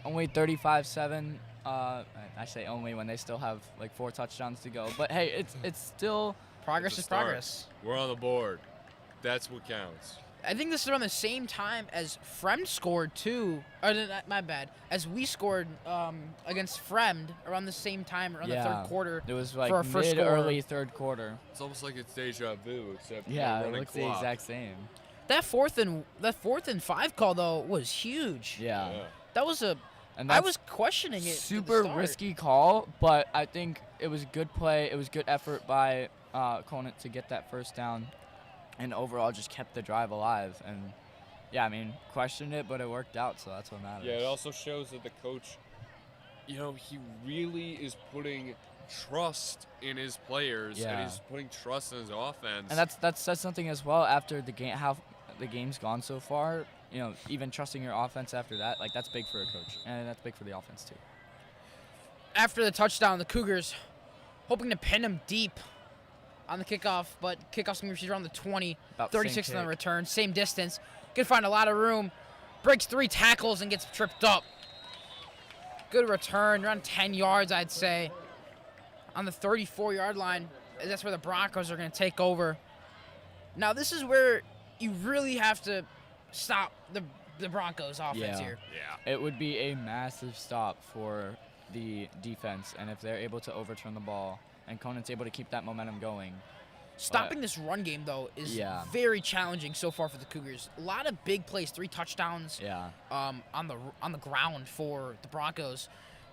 only 35-7. I say only when they still have like 4 touchdowns to go. But hey, it's still Progress It's a is start. progress. We're on the board. That's what counts. I think this is around the same time as Fremd scored too. Or my bad. As we scored against Fremd around the same time, around the third quarter. It was like for our first mid score. early third quarter. It's almost like it's deja vu, except Yeah, no it running looks clock. the exact same. That fourth and 5 call though was huge. Yeah. That was a. And I that's was questioning it. at the super start. risky call, but I think it was good play. It was good effort by Conant to get that first down, and overall just kept the drive alive. And yeah, I mean, questioned it, but it worked out, so that's what matters. Yeah, it also shows that the coach, He really is putting trust in his players, Yeah. and he's putting trust in his offense. And that says something as well after the game, how the game's gone so far. Even trusting your offense after that, like that's big for a coach, and that's big for the offense too. After the touchdown, the Cougars hoping to pin him deep on the kickoff, but kickoff's going to be around the 20, About the same 36 on the kick. return, same distance. Could find a lot of room. Breaks 3 tackles and gets tripped up. Good return, around 10 yards, I'd say. On the 34-yard line, that's where the Broncos are going to take over. Now, this is where you really have to stop the Broncos offense Yeah. here. yeah. It would be a massive stop for the defense, and if they're able to overturn the ball and Conant's able to keep that momentum going. Stopping this run game, though, is Yeah. very challenging so far for the Cougars. A lot of big plays, 3 touchdowns Yeah. on the ground for the Broncos,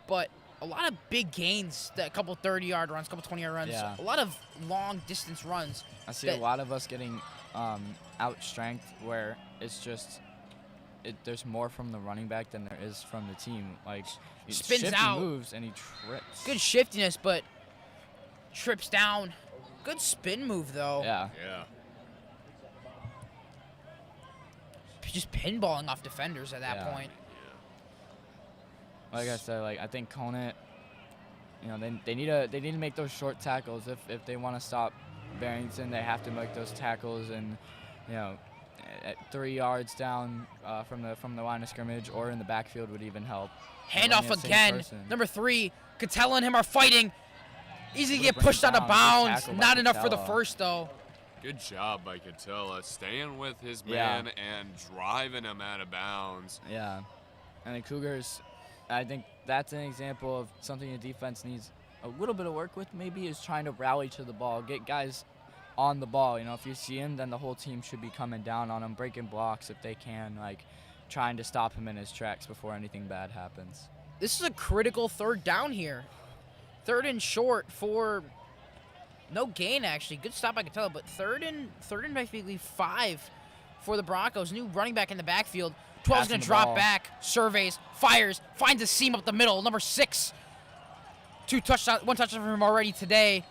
but a lot of big gains, that couple 30-yard runs, couple 20-yard runs, Yeah. a lot of long-distance runs. I see that- a lot of us getting out strength where it's just there's more from the running back than there is from the team. Like he Spins shifty out. moves and he trips. Good shiftiness, but trips down. Good spin move, though. Yeah. Yeah. Just pinballing off defenders at that Yeah. point. Like I said, like I think Conant, they need to make those short tackles if they want to stop Barrington. They have to make those tackles, and at 3 yards down from the line of scrimmage or in the backfield would even help. Handoff Running the same again. person. Number 3, Catella and him are fighting. Easy to get Would've bring pushed him out of down. Good bounds. tackle by Not enough for the Catella. first, though. Good job by Catella, staying with his Yeah. man and driving him out of bounds. Yeah, and the Cougars, I think that's an example of something the defense needs a little bit of work with. Maybe is trying to rally to the ball, get guys on the ball. If you see him, then the whole team should be coming down on him, breaking blocks if they can, like trying to stop him in his tracks before anything bad happens. This is a critical 3rd down here. 3rd and short for no gain, actually. Good stop by Catella, but third and basically 5 for the Broncos. New running back in the backfield. 12's Passing going the to drop ball. back, surveys, fires, finds a seam up the middle. Number 6. 1 touchdown from him already today.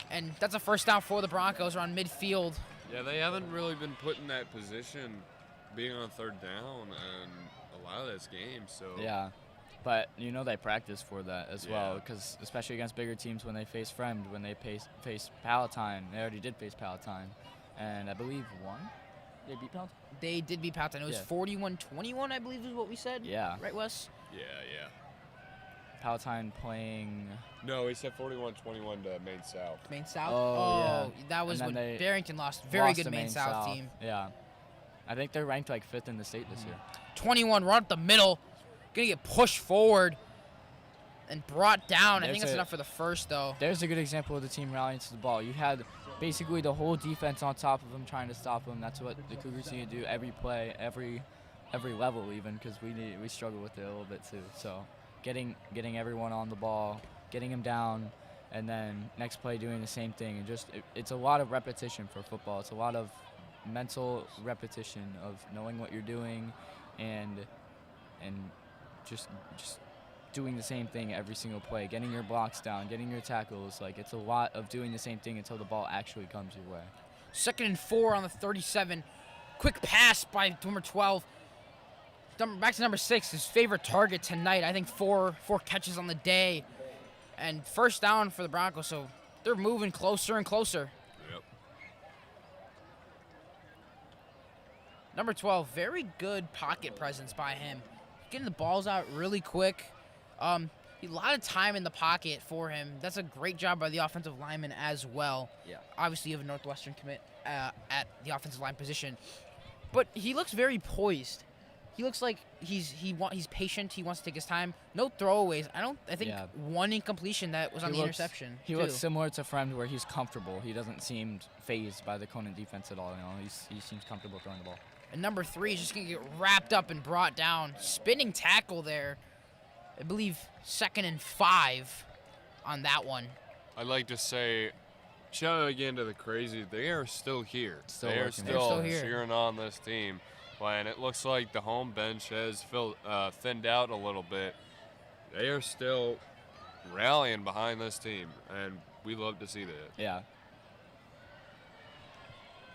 And that's a first down for the Broncos around midfield. Yeah, they haven't really been put in that position, being on 3rd down, and a lot of this game. So Yeah, but they practice for that as well, Yeah. because especially against bigger teams when they face Fremd, when they face Palatine. They already did face Palatine, and I believe won. They beat Palatine. They did beat Palatine. It was Yeah. 41-21, I believe is what we said. Yeah. Right, Wes? yeah. Palatine playing. No, he said 41-21 to Main South. Main South. Oh, yeah. That was And when then they Barrington lost. Very lost good to Main South team. Yeah. I think they're ranked like 5th in the state this year. 21 run up the middle, gonna get pushed forward and brought down. I think There's that's a- enough for the first though. There's a good example of the team rallying to the ball. You had basically the whole defense on top of them trying to stop them. That's what the Cougars need to do every play, every level even, because we struggle with it a little bit too. So getting everyone on the ball, getting them down, and then next play doing the same thing. And just it's a lot of repetition for football. It's a lot of mental repetition of knowing what you're doing and just doing the same thing every single play, getting your blocks down, getting your tackles. Like, it's a lot of doing the same thing until the ball actually comes your way. 2nd and 4 on the 37. Quick pass by number 12. Back to number 6, his favorite target tonight. I think four catches on the day. And first down for the Broncos, so they're moving closer and closer. Yep. Number 12, very good pocket presence by him. Getting the balls out really quick. A lot of time in the pocket for him. That's a great job by the offensive lineman as well. Yeah. Obviously, you have a Northwestern commit at the offensive line position. But he looks very poised. He looks like he's patient. He wants to take his time. No throwaways. I think Yeah. one incompletion that was on the interception. He too. looks similar to Fremd, where he's comfortable. He doesn't seem phased by the Conant defense at all. You know, he seems comfortable throwing the ball. And number 3 is just going to get wrapped up and brought down. Spinning tackle there. I believe 2nd and 5 on that one. I'd like to say, shout out again to the Crazy. They are still here. Still they are working. They're still still here. cheering on this team. And it looks like the home bench has thinned out a little bit. They are still rallying behind this team, and we love to see that. Yeah.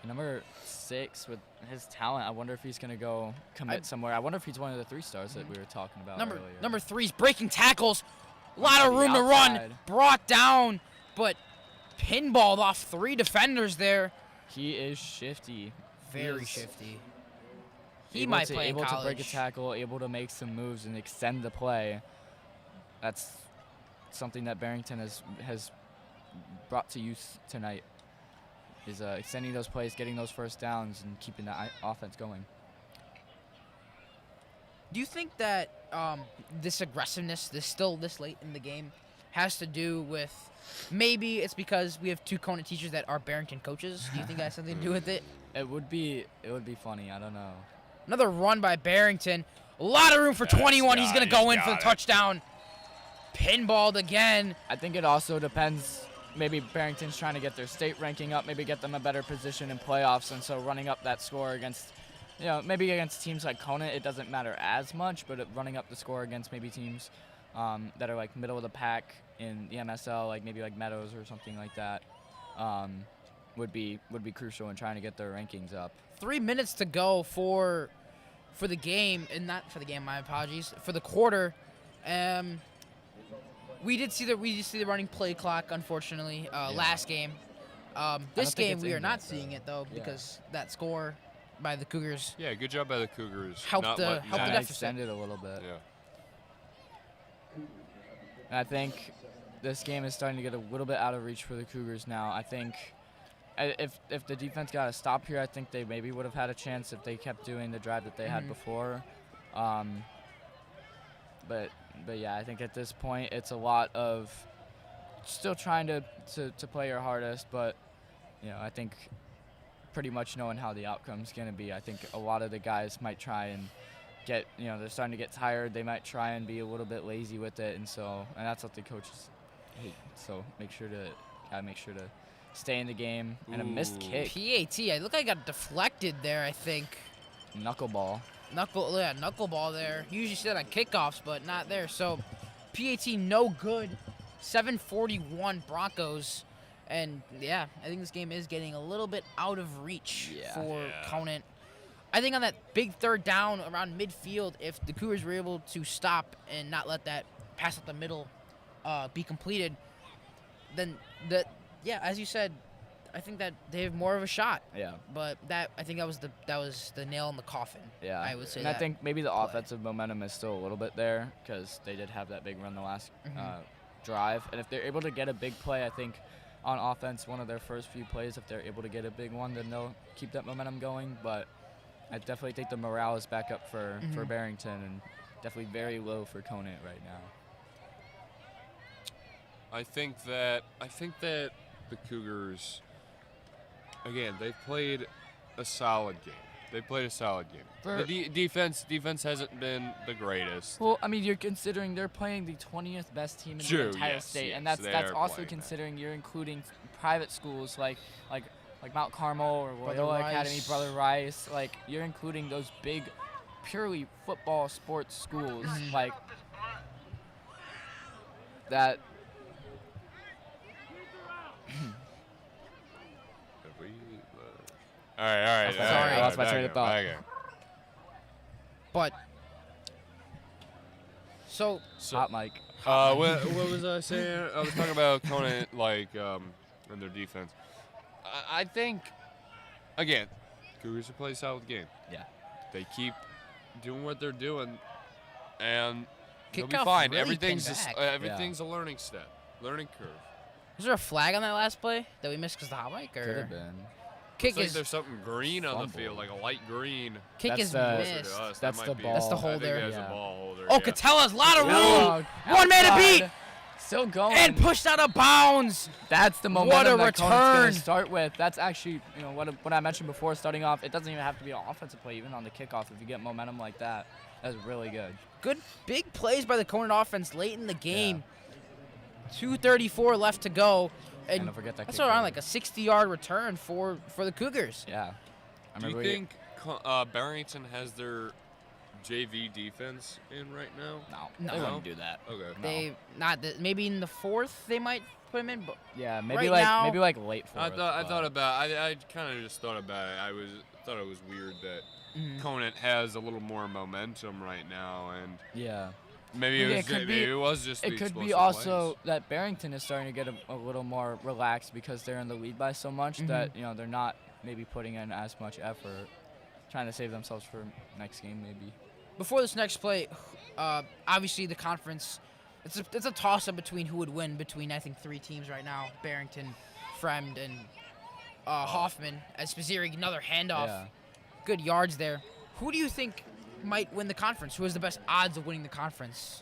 Number 6, with his talent, I wonder if he's going to go commit somewhere. I wonder if he's one of the 3 stars that we were talking about earlier. Number 3's breaking tackles. A lot of On the room to run. outside. Brought down, but pinballed off 3 defenders there. He is shifty. Very is shifty. He able might to, play in able college. to break a tackle, able to make some moves and extend the play. That's something that Barrington has brought to use tonight. Is extending those plays, getting those first downs, and keeping the offense going. Do you think that this aggressiveness, this late in the game, has to do with maybe it's because we have 2 Conant teachers that are Barrington coaches? Do you think that has something to do with it? It would be funny. I don't know. Another run by Barrington. A lot of room for 21. He's going to go in for the touchdown. Pinballed again. I think it also depends. Maybe Barrington's trying to get their state ranking up, maybe get them a better position in playoffs, and so running up that score against, maybe against teams like Conant, it doesn't matter as much, but running up the score against maybe teams that are like middle of the pack in the MSL, like maybe like Meadows or something like that, would be crucial in trying to get their rankings up. 3 minutes to go for the game, and not for the game, my apologies, for the quarter. We did see the running play clock, unfortunately, last game. This think game it's we are in not yet, seeing it though, Yeah. because that score by the Cougars. Yeah, good job by the Cougars. Help not the- letting help the that- deficit. Extended a little bit. Yeah. And I think this game is starting to get a little bit out of reach for the Cougars now. I think if the defense got a stop here, I think they maybe would have had a chance if they kept doing the drive that they had before. But yeah, I think at this point it's a lot of still trying to play your hardest, but I think pretty much knowing how the outcome's going to be. I think a lot of the guys might try and get, they're starting to get tired. They might try and be a little bit lazy with it, and that's what the coaches hate. So make sure to stay in the game. And a missed kick, PAT. I look like I got deflected there. I think knuckleball. knuckleball there. Usually see that on kickoffs, but not there. So PAT no good. 7:41 Broncos. And yeah, I think this game is getting a little bit out of reach for Conant. I think on that big 3rd down around midfield, if the Cougars were able to stop and not let that pass up the middle be completed, then as you said, I think that they have more of a shot. Yeah. But I think that was the nail in the coffin. Yeah. I would say and that. I think maybe the play. offensive momentum is still a little bit there because they did have that big run the last drive. And if they're able to get a big play, I think on offense, one of their first few plays, if they're able to get a big one, then they'll keep that momentum going. But I definitely think the morale is back up for Barrington and definitely very low for Conant right now. I think that the Cougars, again, they've played a solid game. The defense hasn't been the greatest. Well, I mean, you're considering they're playing the 20th best team in the entire state, and that's they are also playing considering you're including private schools like Mount Carmel or Loyola Academy, Brother Rice. Like you're including those big, purely football sports schools like that. All right. Sorry. I lost my train of thought. Okay. But so Hot mic. What was I saying? I was talking about Conant, and their defense. I think, again, Cougars have played a solid game. Yeah. They keep doing what they're doing, and they'll be Kickoff fine. really Everything's came back. everything's a learning curve. was there a flag on that last play that we missed because the hot mic? Could Or have been. kick It's like is there's something green on the Fumble. field, like a light green. kick That's is the- missed. To us, That's that the might be- ball. That's the I think holder. that's Yeah. a ball holder. Oh, yeah. Catella's a lot of room. Oh, One man to outside. beat. Still going. And pushed out of bounds. That's the What momentum a that Conant's going return. to start with. That's actually, what I mentioned before, starting off, it doesn't even have to be an offensive play, even on the kickoff. If you get momentum like that, that's really good. Good big plays by the Conant offense late in the game. 2:34 left to go. And And don't forget that that's kick around return. like a 60-yard return for the Cougars. Yeah. I Do you remember think Barrington has their JV defense in right now? No, they No. wouldn't do that. Okay. They maybe in the fourth they might put him in, but Yeah, maybe Right now- like late for I it. thought about. I kind of just thought about it. Thought it was weird that Conant has a little more momentum right now, and Yeah. maybe Yeah, it was just. It the could be explosive also plays. that Barrington is starting to get a little more relaxed because they're in the lead by so much that they're not maybe putting in as much effort, trying to save themselves for next game maybe. before this next play, obviously the conference, it's a toss-up between who would win between, I think, three teams right now: Barrington, Fremd, and Hoffman. As Spaziri, another handoff. Yeah. Good yards there. Who do you think might win the conference? Who has the best odds of winning the conference?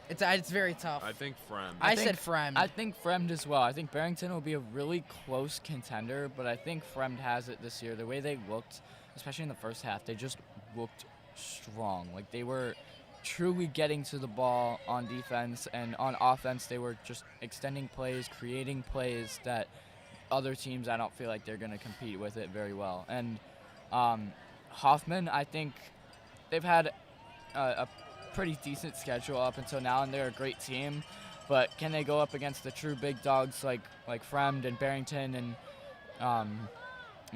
It's very tough. I think Frem. I think- said Fremd. I think Fremd as well. I think Barrington will be a really close contender, but I think Fremd has it this year. The way they looked, especially in the first half, they just looked strong. Like they were truly getting to the ball on defense, and on offense they were just extending plays, creating plays that other teams I don't feel like they're going to compete with it very well. And Hoffman, I think they've had a pretty decent schedule up until now, and they're a great team. But can they go up against the true big dogs like Fremd and Barrington and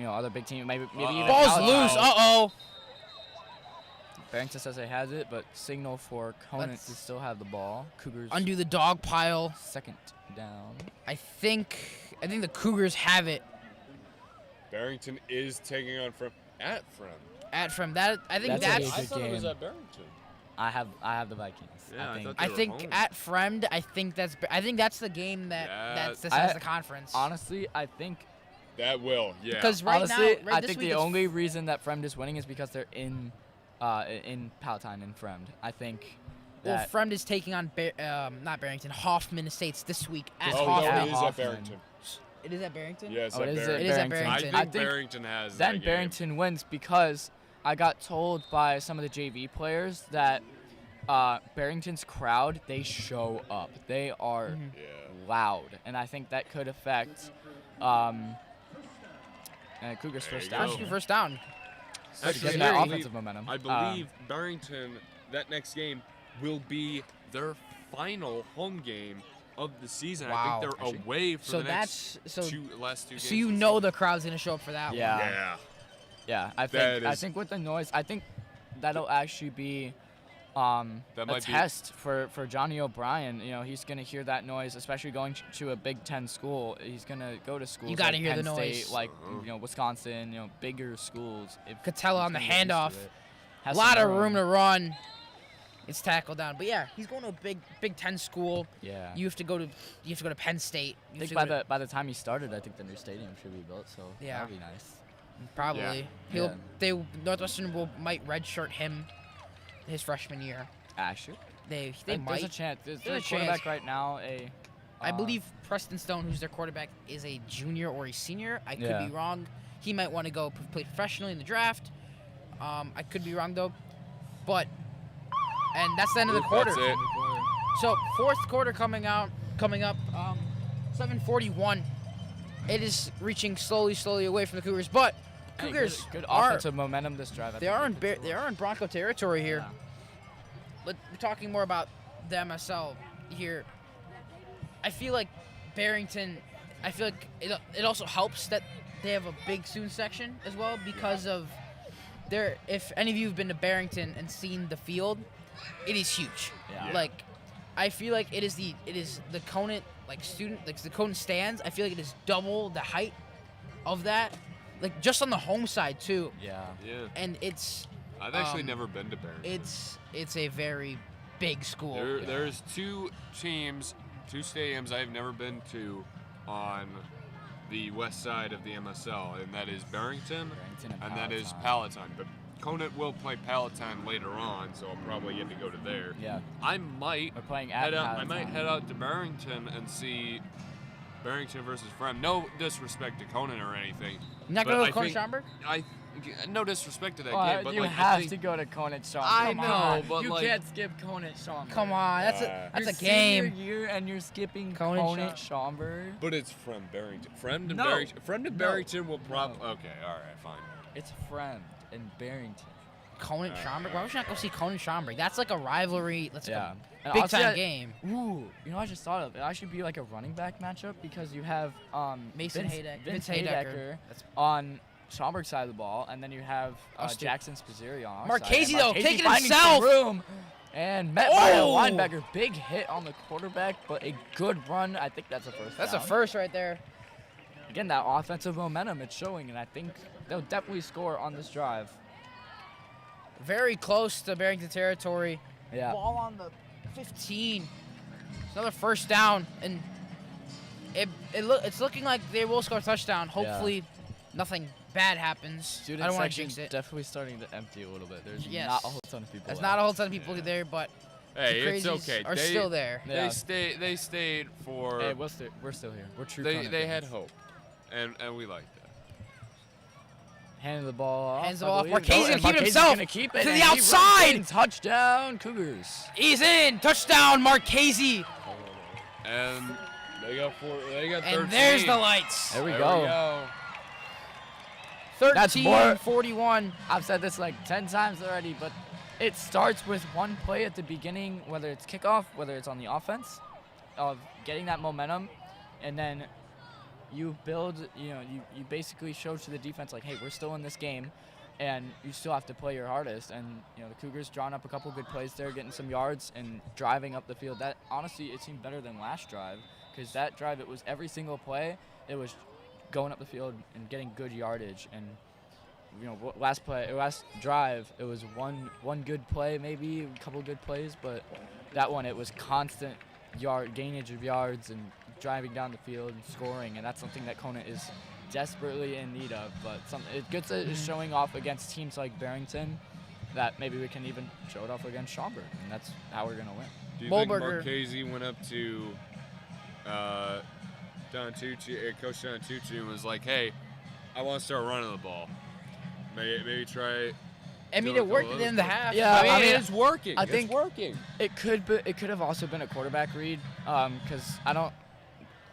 other big teams? Maybe even Ball's Palatine. loose. Uh-oh. Barrington says they has it, but signal for Conant Let's to still have the ball. Cougars Undo the dog pile. second down. I think the Cougars have it Barrington is taking on at Frem. at Fremd. That I think That's a that's. big I thought it was game. at Barrington. I have the Vikings. Yeah, I I think. thought I they were think home. at Fremd, I think that's the game that Yeah. decides the conference. Honestly, I think That will. Yeah. Because right honestly, now, right I this think week the it's- only reason that Fremd is winning is because they're in Palatine and Fremd. I think well, that Fremd is taking on not Barrington, Hoffman Estates this week at Oh, Hoffman. no, it is Hoffman. at Barrington. It is at Barrington. Yes, Oh, at it is at Barrington. It is at Barrington. I Barrington. think, I think Barrington has then that game. Barrington wins because I got told by some of the JV players that Barrington's crowd, they show up. They are Yeah. loud, and I think that could affect Cougars There first you down. go. That's your first down. Actually, Getting I that believe- offensive momentum. I believe Barrington, that next game, will be their final home game of the season. I Wow. think they're Actually. away for So the next that's last two games. so you know the crowd's gonna show up for that one. Yeah. Yeah. Yeah, I That think is- with the noise, I think that'll actually be That a might be- test for Johnny O'Brien. You know, he's gonna hear that noise, especially going to a Big Ten school. He's gonna go to schools gotta like hear Penn the State, noise. like Wisconsin. Bigger schools. Catella on the handoff. A A lot of room to run. It's tackled down, but yeah, he's going to a Big Ten school. Yeah. You have to go to Penn State. I think by the time he started, I think the new stadium should be built. So Yeah. that'll be nice. Probably. Yeah. Northwestern might redshirt him his freshman year. Actually, They there's might. a chance. There's There's a a quarterback chance. right now. I believe Preston Stone, who's their quarterback, is a junior or a senior. I could Yeah. be wrong. He might want to go play professionally in the draft. I could be wrong though, and that's the end of the quarter. That's it. So fourth quarter coming up. 7:41. It is reaching slowly away from the Cougars, but Hey, Cougars good are offensive momentum this drive. I they think are can in Bronco territory here. Yeah. We're talking more about the MSL here. I feel like Barrington. I feel like it also helps that they have a big student section as well because of their. If any of you have been to Barrington and seen the field, it is huge. Yeah. Like, I feel like it is the Conant the Conant stands. I feel like it is double the height of that, like just on the home side too. Yeah. Yeah. And it's I've actually never been to Barrington. it's a very big school. There's two stadiums I've never been to on the west side of the MSL, and that is Barrington, and that is Palatine. But Conant will play Palatine later on, so I'll probably get to go to there. Yeah. I might We're playing at I might Palatine. head out to Barrington and see Barrington versus Frem. No disrespect to Conant or anything. You're not but going I to Conant think- Schaumburg? No disrespect to that Well, game, but you like, have I think, to go to Conant Schaumburg. I Come know, on. but you like- can't skip Conant Schaumburg. Come on, that's Your a game. senior year and you're skipping Conant Conant Schaumburg. But it's from Barrington. Frem to No. Barrington. Frem to No. Barrington will probably. No. Okay, all right, fine. It's Friend and Barrington. Conant Schaumburg? Why would you not go see Conant Schaumburg? That's like a rivalry. That's like Yeah. a And big honestly, time game. Ooh, you know what I just thought of? It actually be like a running back matchup because you have Mason Vince Vince Haydecker Haydecker. That's on Schaumburg's side of the ball, and then you have Austin. Jackson Spazzieri on our Marchese, side. though, Marchese taking finding some himself. room and met by a Oh! linebacker. Big hit on the quarterback, but a good run. I think that's a first that's a down. first right there. Again, that offensive momentum it's showing, and I think they'll definitely score on this drive. Very close to Barrington territory. Yeah. Ball on the 15. It's another first down, and it's looking like they will score a touchdown. Hopefully, nothing bad happens. Student I don't want to section jinx it. definitely starting to empty a little bit. There's Yes. not a whole ton of people. There's left. not a whole ton of people there, but Hey, the it's crazies okay. are They still there. Yeah. They stayed for. Hey, we're still here. We're true. they Conant they had fans. hope, and we like that. Handing the ball off. Hands the I ball off. believe. Marchese and gonna keep it Marchese's himself gonna keep it, to and the he runs outside. in. Touchdown, Cougars. He's in. Touchdown, Marchese. And they got 13. And there's the lights. There we There go. That's 13-41. I've said this like 10 times already, but it starts with one play at the beginning, whether it's kickoff, whether it's on the offense, of getting that momentum, and then you build, you basically show to the defense like, hey, we're still in this game, and you still have to play your hardest. And the Cougars drawing up a couple good plays there, getting some yards and driving up the field. That honestly, it seemed better than last drive, because that drive it was every single play, it was going up the field and getting good yardage. And last drive, it was one good play, maybe a couple good plays, but that one it was constant gainage of yards and driving down the field and scoring, and that's something that Conant is desperately in need of. But it's good that it's showing off against teams like Barrington, that maybe we can even show it off against Schaumburg, and that's how we're gonna win. Do you Wahlberger. think Marchese went up to Coach Don Tucci and was like, "Hey, I want to start running the ball. Maybe try." I mean, do a it worked couple at the end of the other half. Yeah, I mean, it's working. I think- it's working. It could have also been a quarterback read, because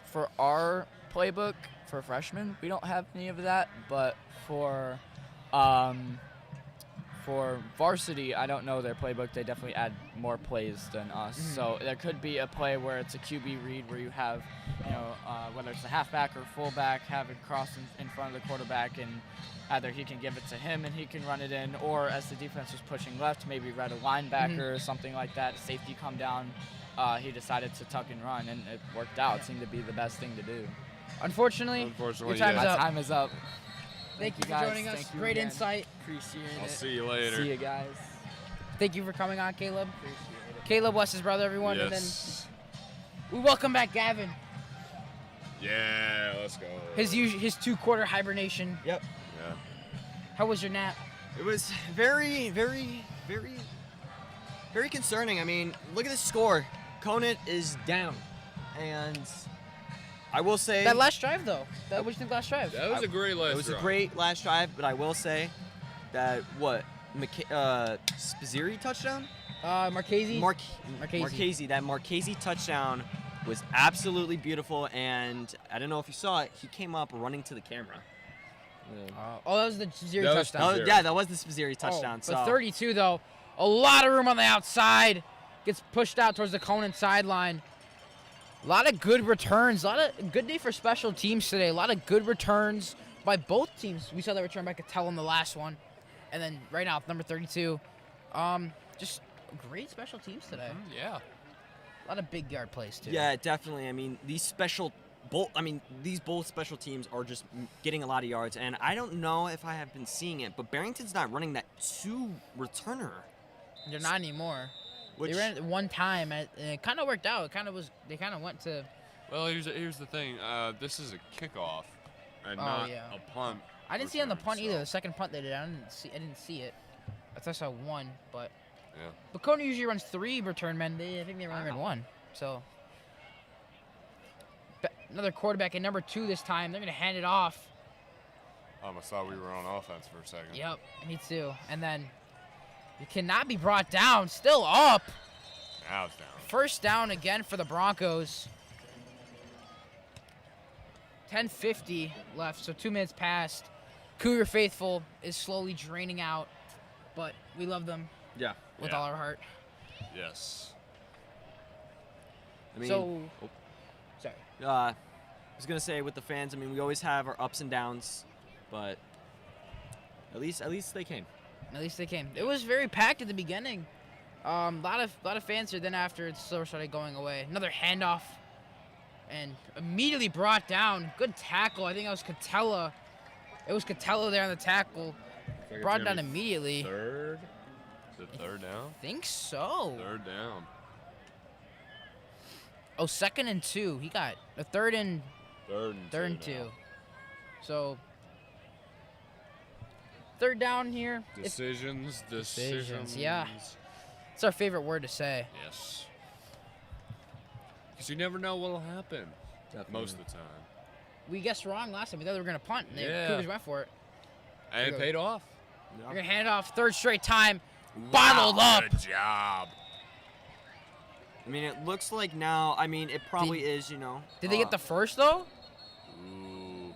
for our playbook for freshmen, we don't have any of that, but for For Varsity, I don't know their playbook. They definitely add more plays than us. So there could be a play where it's a QB read where you have, whether it's a halfback or fullback, have it cross in front of the quarterback, and either he can give it to him and he can run it in, or as the defense was pushing left, maybe read a linebacker or something like that. Safety come down. He decided to tuck and run, and it worked out. It seemed to be the best thing to do. Unfortunately, your time's My up. time is up. Thank you for guys. joining us. Thank you Great again. insight. Appreciate it. I'll see you later. See you guys. Thank you for coming on, Caleb. Appreciate it. Caleb West's brother, everyone. Yes. And then we welcome back Gavin. Yeah, let's go. His 2-quarter hibernation. Yep. Yeah. How was your nap? It was very, very, very, very concerning. I mean, look at the score. Conant is down, and I will say That last drive, though. What did you think last drive? That was a great last it was drive. a great last drive. But I will say that Spaziri touchdown. Marchese. Marchese. That Marchese touchdown was absolutely beautiful, and I don't know if you saw it. He came up running to the camera. That was the Spaziri That was touchdown. Oh yeah, that was the Spaziri touchdown. But 32, though, a lot of room on the outside. Gets pushed out towards the Conant sideline. A lot of good returns. A lot of good day for special teams today. A lot of good returns by both teams. We saw that return by Cattell in the last one. And then right now, number 32. Just great special teams today. Yeah. A lot of big yard plays, too. Yeah, definitely. I mean, these both special teams are just getting a lot of yards, and I don't know if I have been seeing it, but Barrington's not running that 2 returner. They're not anymore. Which, They ran it one time, and it kind of worked out. They kind of went to. Well, here's the thing. This is a kickoff and Oh, not yeah. a punt. I didn't see it on the return, punt either. so- The second punt they did, I didn't see it. I thought I saw one, but. Yeah. But Conant usually runs 3 return men. I think they only ran 1. So. Another quarterback at number 2 this time. They're gonna hand it off. I almost thought we were on offense for a second. Yep, me too. And then it cannot be brought down. Still up. Now it's down. First down again for the Broncos. 10:50 left, so 2 minutes passed. Cougar faithful is slowly draining out, but we love them yeah. with Yeah. all our heart. Yes. I mean, Sorry. I was gonna say with the fans. I mean, we always have our ups and downs, but at least they came. At least they came. It was very packed at the beginning. Lot of fans here. Then after it sort of started going away. Another handoff, and immediately brought down. Good tackle. I think that was Catella. It was Catella there on the tackle. Brought down immediately. Third? Is it third down? Think so. Third down. Oh, 2nd and 2. He got a 3rd and Third and 2. now. So 3rd down here. Decisions. yeah. It's our favorite word to say. Yes. Because you never know what'll happen. Most of the time. We guessed wrong last time. We thought they were gonna punt. And the Yeah. Cougars went for it. And it paid off. We're gonna hand it off 3rd straight time. Bottled up. Good job. I mean, it looks like now. I mean, it probably is. Did they get the first though? Ooh.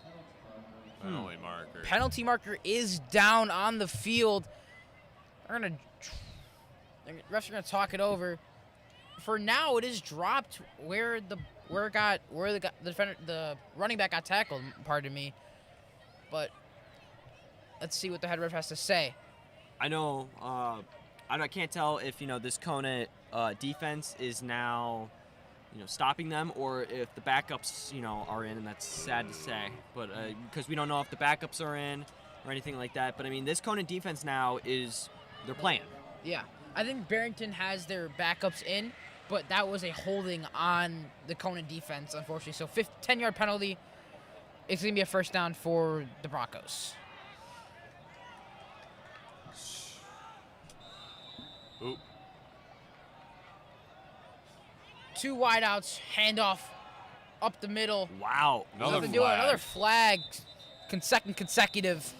Penalty marker. Penalty marker is down on the field. The refs are gonna talk it over. For now, it is dropped where the running back got tackled. Pardon me, but let's see what the head ref has to say. I know. I can't tell if this Conant defense is now stopping them, or if the backups are in, and that's sad to say. But because we don't know if the backups are in or anything like that. But I mean, this Conant defense now they're playing. Yeah, I think Barrington has their backups in, but that was a holding on the Conant defense, unfortunately. So 10-yard penalty. It's going to be a first down for the Broncos. Oop. 2 wideouts, handoff up the middle. Wow. Another Nothing doing. flag. Another flag, consecutive.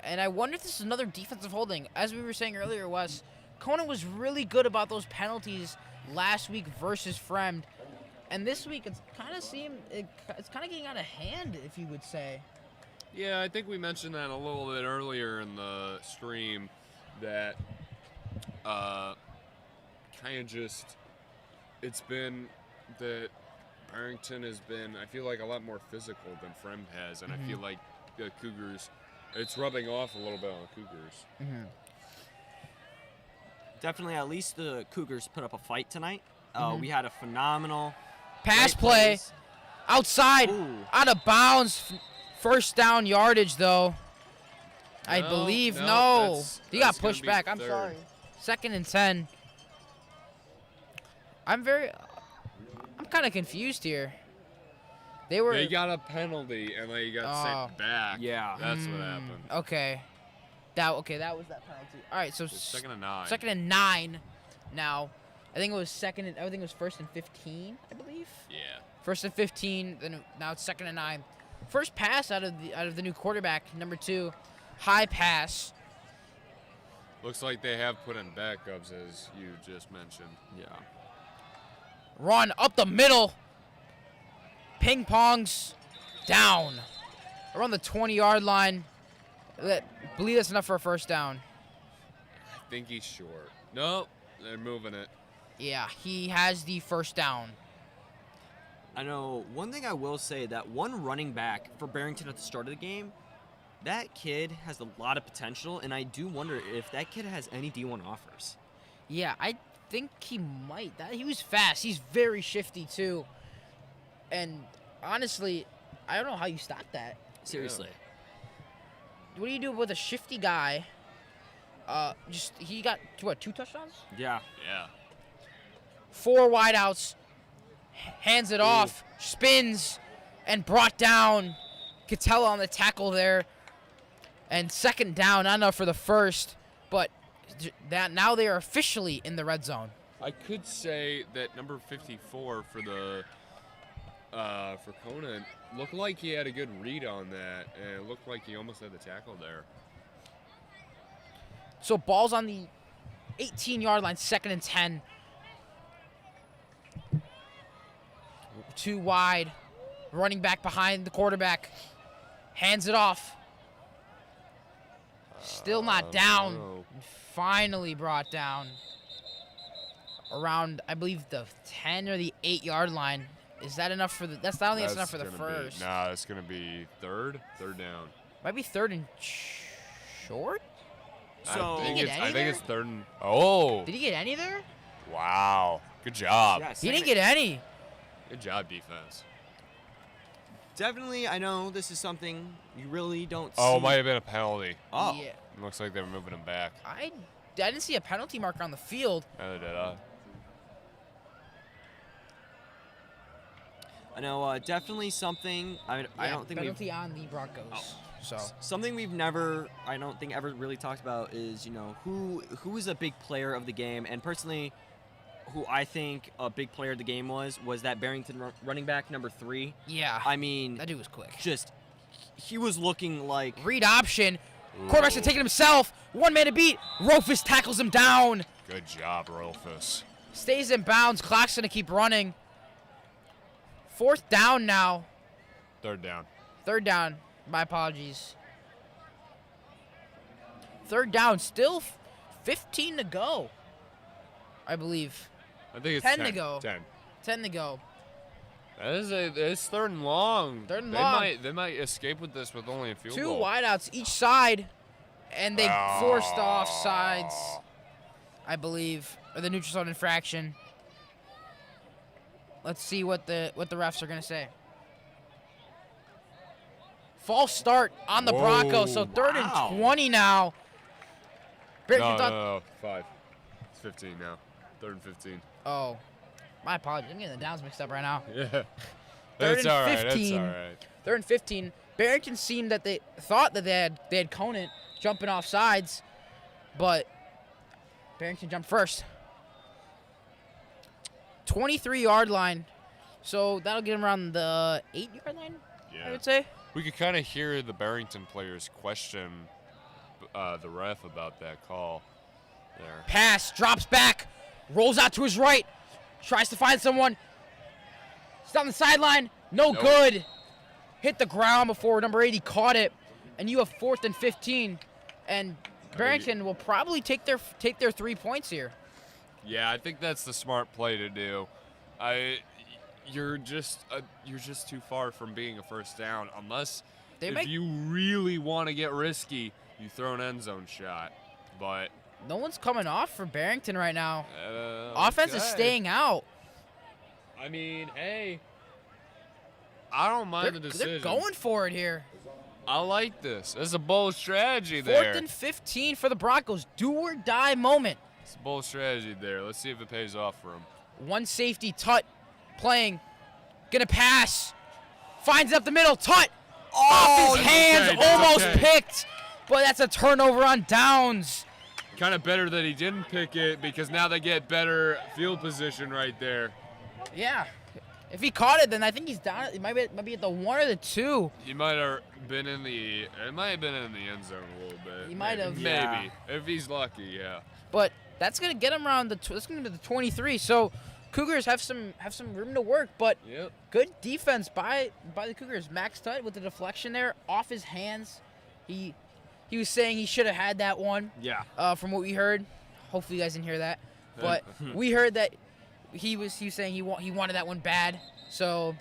And I wonder if this is another defensive holding. As we were saying earlier, Wes, Conant was really good about those penalties last week versus Fremd. And this week, it's kind of getting out of hand, if you would say. Yeah, I think we mentioned that a little bit earlier in the stream that kind of just it's been that Barrington has been, I feel like, a lot more physical than Fremd has, and I feel like the Cougars, it's rubbing off a little bit on the Cougars. Definitely, at least the Cougars put up a fight tonight. We had a phenomenal Pass great play. plays. Outside. Ooh. Out of bounds. First down yardage, though. I believe. No. He got that's gonna pushed be back. I'm third. sorry. 2nd and 10. I'm kind of confused here. They got a penalty and they got Oh. sent back. Yeah. That's what happened. Okay. That was that penalty. All right, so It's 2nd and 9. 2nd and 9 now. I think it was 1st and 15, I believe. Yeah. 1st and 15, then now it's 2nd and 9. First pass out of the new quarterback, number 2. High pass. Looks like they have put in backups, as you just mentioned. Yeah. Run up the middle. Ping pongs down. Around the 20-yard line. I believe that's enough for a first down. I think he's short. Nope, they're moving it. Yeah, he has the first down. I know one thing I will say, that one running back for Barrington at the start of the game, that kid has a lot of potential, and I do wonder if that kid has any D1 offers. Yeah, I think he might. He was fast. He's very shifty, too. And honestly, I don't know how you stop that. Seriously. What do you do with a shifty guy? He got, 2 touchdowns? Yeah. Yeah. 4 wideouts. Hands it off. Spins. And brought down. Catella on the tackle there. And 2nd down, not enough for the first. But now they are officially in the red zone. I could say that number 54 for Conant looked like he had a good read on that, and it looked like he almost had the tackle there. So ball's on the 18-yard line, 2nd and 10. 2 wide. Running back behind the quarterback. Hands it off. Still not down. no. Finally brought down. Around, I believe, the 10 or the 8-yard line. Is that enough for the... I don't think that's enough for the first. Nah, it's going to be third down. Might be 3rd and short? So Did he get any I think there? it's 3rd and... Oh, Did he get any there? wow. Good job. yes, He didn't get any. Good job, defense. definitely, I know this is something you really don't see. Oh, it might have been a penalty. Oh. Yeah. It looks like they were moving him back. I didn't see a penalty marker on the field. Neither did I. I know, definitely something. I don't think we've penalty on the Broncos. So something we've never, I don't think, ever really talked about is, you know, who is a big player of the game. And personally, who I think a big player of the game was that Barrington running back number 3. yeah, I mean, that dude was quick. just he was looking like Read option. Quarterback's gonna take it himself. 1 man to beat. Rofus tackles him down. Good job, Rolfus. Stays in bounds. Clock's gonna keep running. 4th down now. 3rd down. 3rd down. My apologies. 3rd down. Still 15 to go. I believe. I think it's 10 10 to go. 10. 10 to go. It's 3rd and long. 3rd and long. They might escape with this with only a field 2 goal. wideouts each side, and they forced off sides, I believe, or the neutral zone infraction. Let's see what the refs are gonna say. False start on the Whoa, Broncos, so 3rd wow. and 20 now. Barrington thought- No, 5. It's 15 now. 3rd and 15. Oh, my apologies. I'm getting the downs mixed up right now. Yeah. 3rd That's and all right. 15. That's all right. 3rd and 15. Barrington seemed that they thought that they had Conant jumping off sides, but Barrington jumped first. 23-yard line, so that'll get him around the 8-yard line, I Yeah. would say. We could kind of hear the Barrington players question the ref about that call there. Pass, drops back, rolls out to his right, tries to find someone. He's on the sideline, no Nope. good. Hit the ground before number 80 caught it. and you have 4th and 15, and Barrington will probably take their 3 points here. Yeah, I think that's the smart play to do. You're just too far from being a first down unless if you really want to get risky, you throw an end zone shot. But no one's coming off for Barrington right now. Offense is staying out. I mean, hey, I don't mind the decision. They're going for it here. I like this. This is a bold strategy there. 4th and 15 for the Broncos. Do or die moment. It's a bold strategy there. Let's see if it pays off for him. One safety, Tut, playing. Gonna pass. Finds it up the middle. Tut! Off his hands. Almost picked. But that's a turnover on downs. Kind of better that he didn't pick it because now they get better field position right there. Yeah. If he caught it, then I think he's down. It might be at the 1 or the 2. He might have been in the. It might have been in the end zone a little bit. He might have. Maybe if he's lucky, yeah. But that's gonna get him around that's gonna be the 23. So Cougars have some room to work, but good defense by the Cougars. Max Tut with the deflection there off his hands. He was saying he should have had that one. Yeah. From what we heard, hopefully you guys didn't hear that, but we heard that he was saying he wanted that one bad. So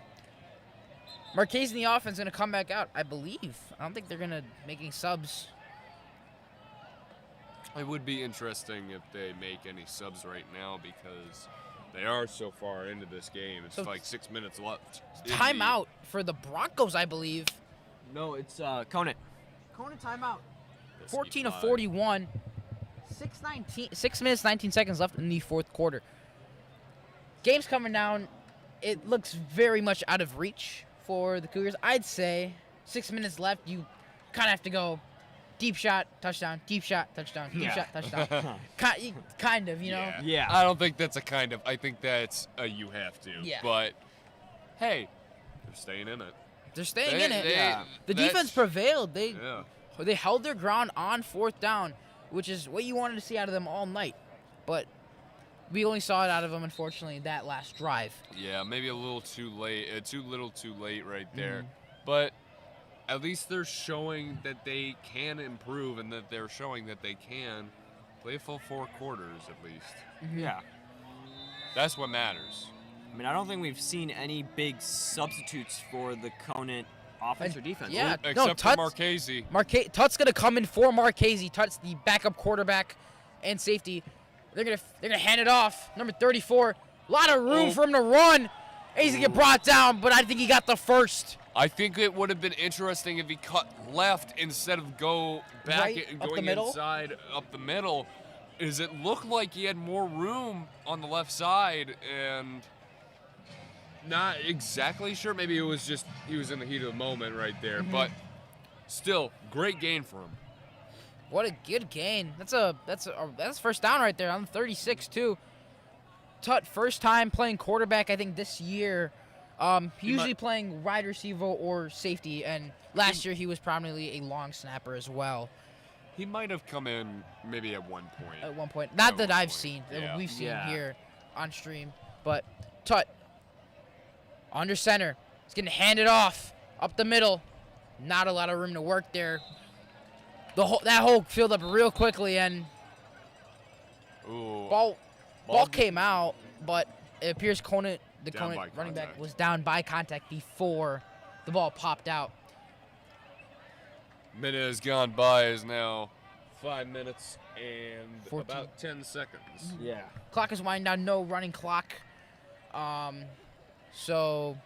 Marquez in the offense gonna come back out, I believe. I don't think they're gonna make any subs. It would be interesting if they make any subs right now because they are so far into this game. It's like 6 minutes left. Timeout for the Broncos, I believe. No, it's Conant. Conant timeout. 14 of 41. 6 minutes, 19 seconds left in the 4th quarter. Game's coming down. It looks very much out of reach for the Cougars. I'd say 6 minutes left. You kind of have to go deep shot, touchdown, deep shot, touchdown, deep shot, touchdown. Kind of, you know? Yeah. I don't think that's a kind of. I think that's a you have to. Yeah. But, hey, they're staying in it. They're staying in it. yeah. The defense prevailed. They Yeah. held their ground on 4th down, which is what you wanted to see out of them all night. But we only saw it out of them, unfortunately, that last drive. Yeah, maybe a little too late. Too little too late right there. But at least they're showing that they can improve and that they're showing that they can play a full 4 quarters at least. Yeah. That's what matters. I mean, I don't think we've seen any big substitutes for the Conant offense or defense. Yeah. Except for Tut's- Marchese. Tut's gonna come in for Marchese. Tut's the backup quarterback and safety. They're gonna hand it off. Number 34. A lot of room for him to run. He's gonna get brought down, but I think he got the first. I think it would have been interesting if he cut left instead of go back Right, and up the going middle? inside up the middle. Is it looked like he had more room on the left side and not exactly sure. Maybe it was just he was in the heat of the moment right there. But still, great gain for him. What a good gain. That's first down right there on 36 too. Tut first time playing quarterback I think this year. Usually playing wide receiver or safety, and last year he was prominently a long snapper as well. He might have come in maybe at one point. At one point, not At that one I've point, seen, yeah. that we've seen Yeah. here on stream. But Tut under center, he's getting handed off up the middle. Not a lot of room to work there. That hole filled up real quickly, and Ooh. ball came out, but it appears the Down Conant by running back contact. was down by contact before the ball popped out. Minute has gone by is now 5 minutes and 14. about 10 seconds. Yeah. Clock is winding down, no running clock. So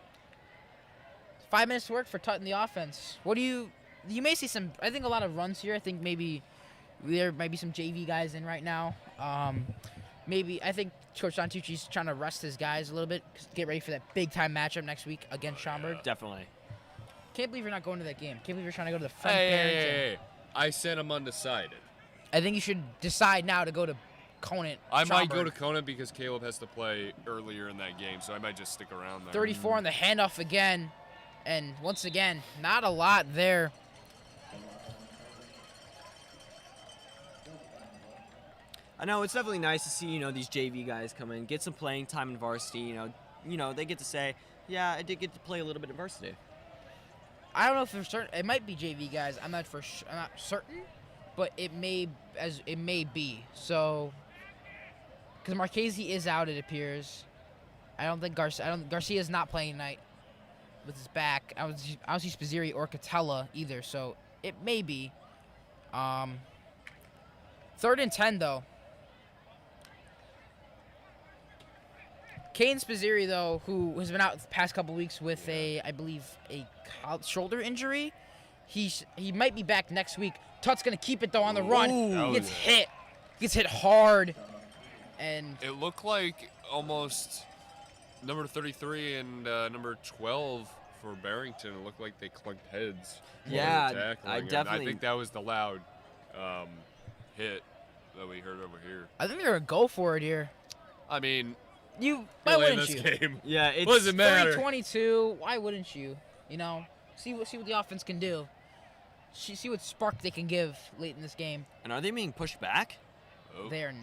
5 minutes to work for Tut in the offense. What do you may see some, I think a lot of runs here. I think maybe there might be some JV guys in right now. Maybe, I think Coach Santucci's trying to rest his guys a little bit, get ready for that big time matchup next week against Schaumburg. Definitely. Can't believe you're not going to that game. Can't believe you're trying to go to the front Hey, Barrington. hey, I said I'm undecided. I think you should decide now to go to Conant. I might go to Schaumburg. Conant because Caleb has to play earlier in that game, so I might just stick around there. 34 on the handoff again. And once again, not a lot there. I know it's definitely nice to see, these JV guys come in, get some playing time in varsity. They get to say, yeah, I did get to play a little bit in varsity. I don't know if it's certain. It might be JV guys. I'm not certain, but it may be. So, because Marchese is out, it appears. I don't think Garcia's not playing tonight with his back. I don't see Spazzeri or Catella either. So it may be. 3rd and 10 though. Kane Spazzeri, though, who has been out the past couple weeks with I believe, a shoulder injury, he might be back next week. Tutt's gonna keep it though on the run. He gets hit hard, and It looked like almost number 33 and number 12 for Barrington. It looked like they clunked heads. while they were Yeah, tackling I him. definitely- I think that was the loud hit that we heard over here. I think they're gonna go for it here. I mean, Why really in wouldn't this you? game, Yeah, it's what does it matter? 3-22. Why wouldn't you? You know, see what the offense can do. See what spark they can give late in this game. And are they being pushed back? Oh. They are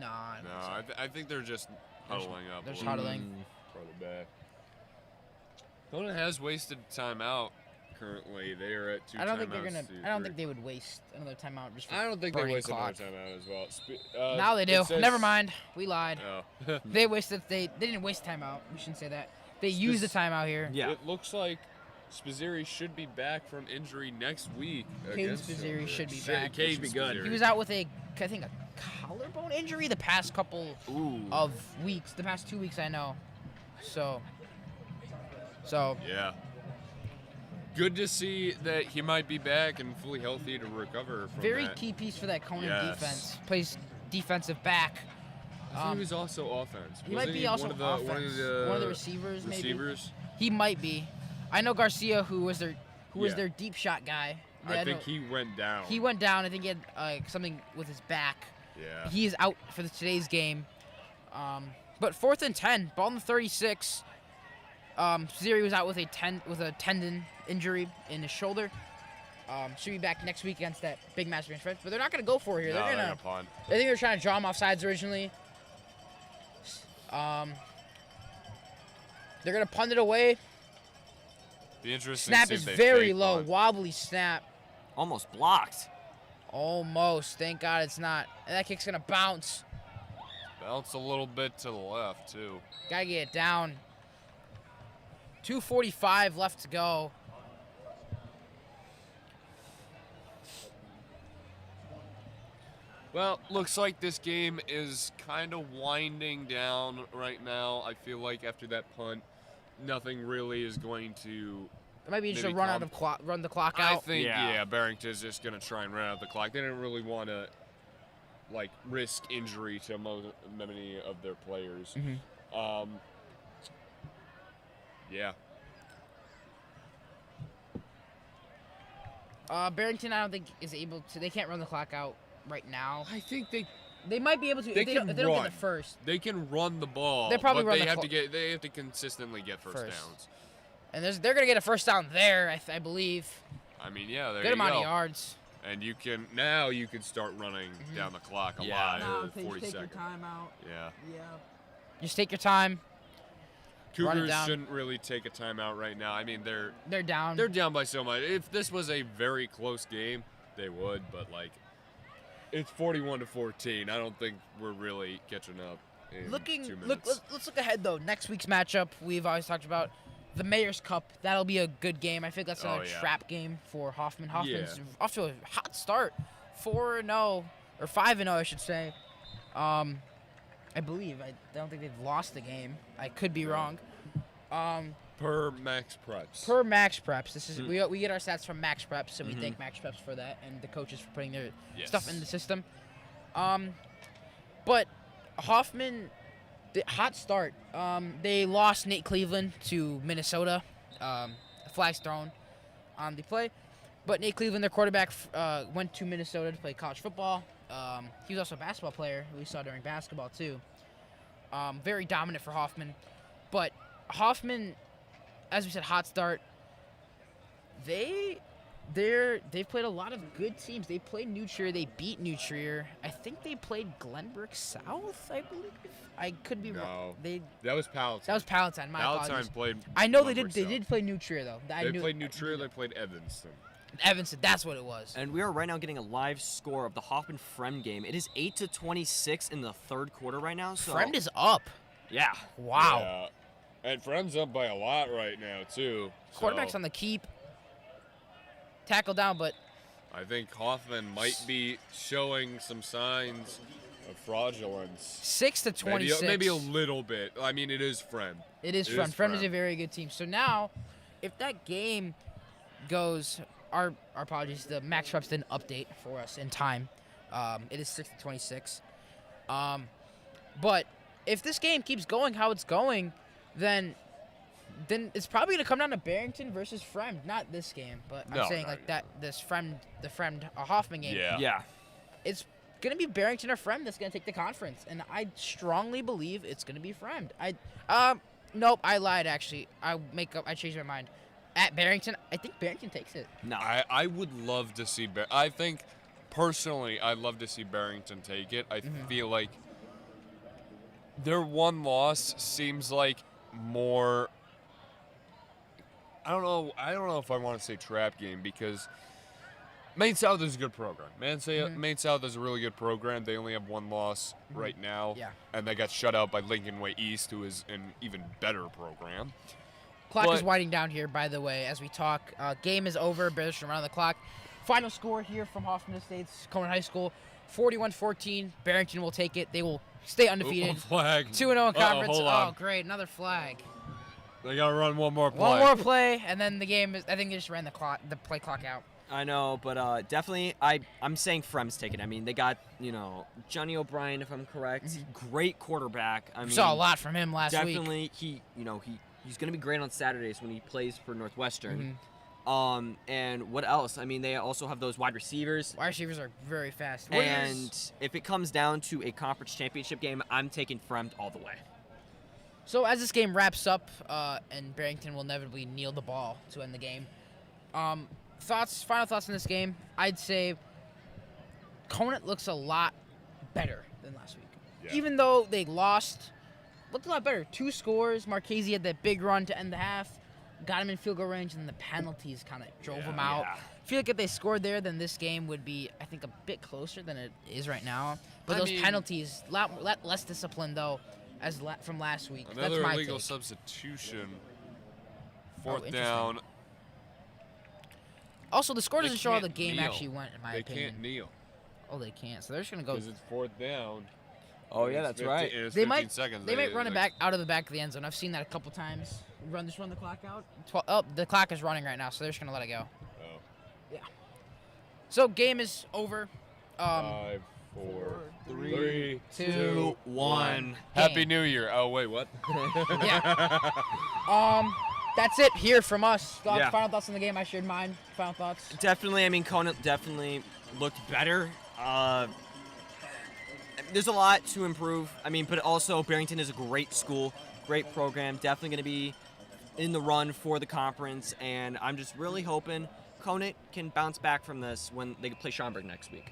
not. No, I think they're just huddling up. They're a just little huddling. Mm. Farther back. Conant has wasted timeout currently. They are at 2 I don't think they're timeouts gonna. to I don't 3. think they would waste another timeout just for I don't think they burning wasted clock. another timeout as well. Now they it do. says- Never mind. We lied. Oh. They wasted. They didn't waste timeout. We shouldn't say that. They used the timeout here. Yeah. It looks like Spazzeri should be back from injury next week. Caden against Spazzeri Silver. should be Sh- back. Caden Should be good. Spazzeri. He was out with I think a collarbone injury the past couple Ooh. of weeks. The past 2 weeks, I know. So. Yeah. Good to see that he might be back and fully healthy to recover from Very that. key piece for that Conant Yes. defense. Plays defensive back. I think he was also offense. He might Wasn't be also one of the, offense. One of the receivers, maybe. receivers? He might be. I know Garcia, who was their Yeah. deep shot guy. I think he went down. He went down. I think he had something with his back. Yeah. He is out for today's game. But 4th and 10, ball in the 36. Spazzeri was out with a tendon injury in his shoulder. Should be back next week against that big match against French. But they're not going to go for it here. No, they're they're gonna. punt. I think they're trying to draw him off sides originally. They're gonna punt it away. Be interesting. Snap to see is if they very fake low, punt. wobbly snap. Almost blocked. Almost. Thank God it's not. And that kick's gonna bounce. Bounce a little bit to the left too. Gotta get it down. 2:45 left to go. Well, looks like this game is kind of winding down right now. I feel like after that punt, nothing really is going to. It might be just Maybe a run calm. run the clock I out. think Yeah. Barrington's just gonna try and run out the clock. They didn't really want to like risk injury to many of their players. Mhm. Yeah. Barrington, I don't think is able to. They can't run the clock out right now. I think They might be able to They if they can don't get run. the first. they can run the ball. They probably but run they the have clo- to they have to consistently get first downs. And they're gonna get a first down there, I believe. I mean, yeah, there Good you amount go. of yards. And you can start running down the clock a Yeah. lot. 40 seconds. timeout. Yeah. Yeah. Just take your time. Run it Cougars down. shouldn't really take a timeout right now. I mean, They're down. they're down by so much. If this was a very close game, they would, but like it's 41-14. I don't think we're really catching up in 2 minutes. Let's look ahead though. Next week's matchup, we've always talked about the Mayor's Cup. That'll be a good game. I think that's another yeah. trap game for Hoffman. Hoffman's Yeah. off to a hot start, 4-0 or 5-0, I should say. I believe. I don't think they've lost the game. I could be wrong. Per Max Preps. Per Max Preps, this is we get our stats from Max Preps, so we thank Max Preps for that and the coaches for putting their stuff in the system. But Hoffman, the hot start. They lost Nate Cleveland to Minnesota. Flags thrown on the play, but Nate Cleveland, their quarterback, went to Minnesota to play college football. He was also a basketball player who we saw during basketball too. Very dominant for Hoffman, but Hoffman, as we said, hot start. They they've played a lot of good teams. They played New Trier. They beat New Trier. I think they played Glenbrook South, I believe. I could be wrong. No, that was Palatine. That was Palatine. My Palatine apologies. played. I know Glenbrook they South. did play New Trier though. They played New Trier. They played Evanston. Evanston. That's what it was. And we are right now getting a live score of the Hoffman-Fremd game. It is 8-26 in the third quarter right now. So Fremd is up. yeah. Wow. Yeah. And Fremd's up by a lot right now, too. Quarterback's so on the keep. Tackle down, but I think Hoffman might be showing some signs of fraudulence. 6-26. maybe a little bit. I mean, it is Fremd. It is Fremd. Fremd is a very good team. So now, if that game goes, our apologies, the Max Shrubs didn't update for us in time. It is 6-26. But if this game keeps going how it's going, then it's probably going to come down to Barrington versus Fremd. Not this game, but I'm saying like that the Fremd Hoffman game. Yeah. Yeah. It's going to be Barrington or Fremd that's going to take the conference, and I strongly believe it's going to be Fremd. Nope, I lied actually. I changed my mind. At Barrington, I think Barrington takes it. No. I would love to see. I think personally, I'd love to see Barrington take it. I feel like their one loss seems like more. I don't know if I want to say trap game because Maine South is a good program. Maine South is a really good program. They only have one loss right now. Yeah. And they got shut out by Lincoln Way East, who is an even better program. Clock is But- winding down here, by the way, as we talk. Game is over. Bears around the clock. Final score here from Hoffman Estates, Conant High School, 41-14. Barrington will take it. They will stay undefeated. Flag. 2-0 in conference. Hold on. Oh, great. Another flag. They got to run one more play. One more play, and then the game is. I think they just ran the play clock out. I know, but definitely, I'm saying Fremd's taking it. I mean, they got, Johnny O'Brien, if I'm correct. Great quarterback. I mean, Saw a lot from him last week. definitely, he's going to be great on Saturdays when he plays for Northwestern. And what else? I mean, they also have those wide receivers. Wide receivers are very fast. And if it comes down to a conference championship game, I'm taking Fremd all the way. So as this game wraps up, and Barrington will inevitably kneel the ball to end the game. Final thoughts on this game. I'd say Conant looks a lot better than last week. Yeah. Even though they lost, looked a lot better. 2 scores. Marchese had that big run to end the half. Got him in field goal range, and the penalties kind of drove him out. Yeah. I feel like if they scored there, then this game would be, I think, a bit closer than it is right now. But I those mean- penalties, lot less discipline, though, as from last week. Another That's my illegal take. substitution. Oh, 4th down. Also, the score They doesn't show how the can't game kneel. actually went, in my They opinion. can't kneel. Oh, they can't. So they're just gonna go. Because it's 4th down. Oh, yeah, It's that's 15 right. And it's They 15 might. seconds. They might run it like- back out of the back of the end zone. I've seen that a couple times. Run the clock out. The clock is running right now, so they're just gonna let it go. Oh. So game is over. 5, 4, 3, 2, 1. Happy Game. New Year. Oh, wait, what? Yeah. That's it here from us. Yeah. Final thoughts on the game. I shared mine. Final thoughts. Definitely, I mean, Conant definitely looked better. There's a lot to improve. I mean, but also Barrington is a great school, great program. Definitely going to be in the run for the conference, and I'm just really hoping Conant can bounce back from this when they play Schaumburg next week.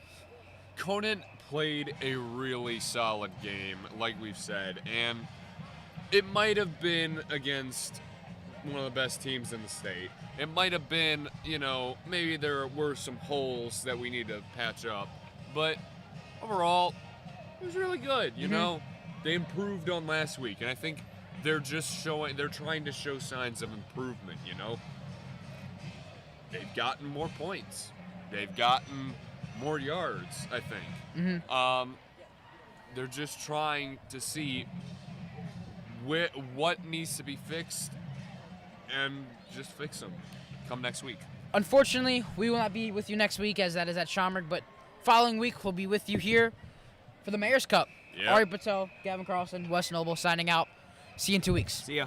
Conant played a really solid game, like we've said, and it might have been against one of the best teams in the state. It might have been, maybe there were some holes that we need to patch up, but overall, it was really good. They improved on last week, and I think they're trying to show signs of improvement. They've gotten more points, they've gotten more yards, I think. They're just trying to see what needs to be fixed and just fix them come next week. Unfortunately, we will not be with you next week, as that is at Schaumburg, but following week we'll be with you here for the Mayor's Cup. Yep. Ari Patel, Gavin Carlson, Wes Noble signing out. See you in 2 weeks. See ya.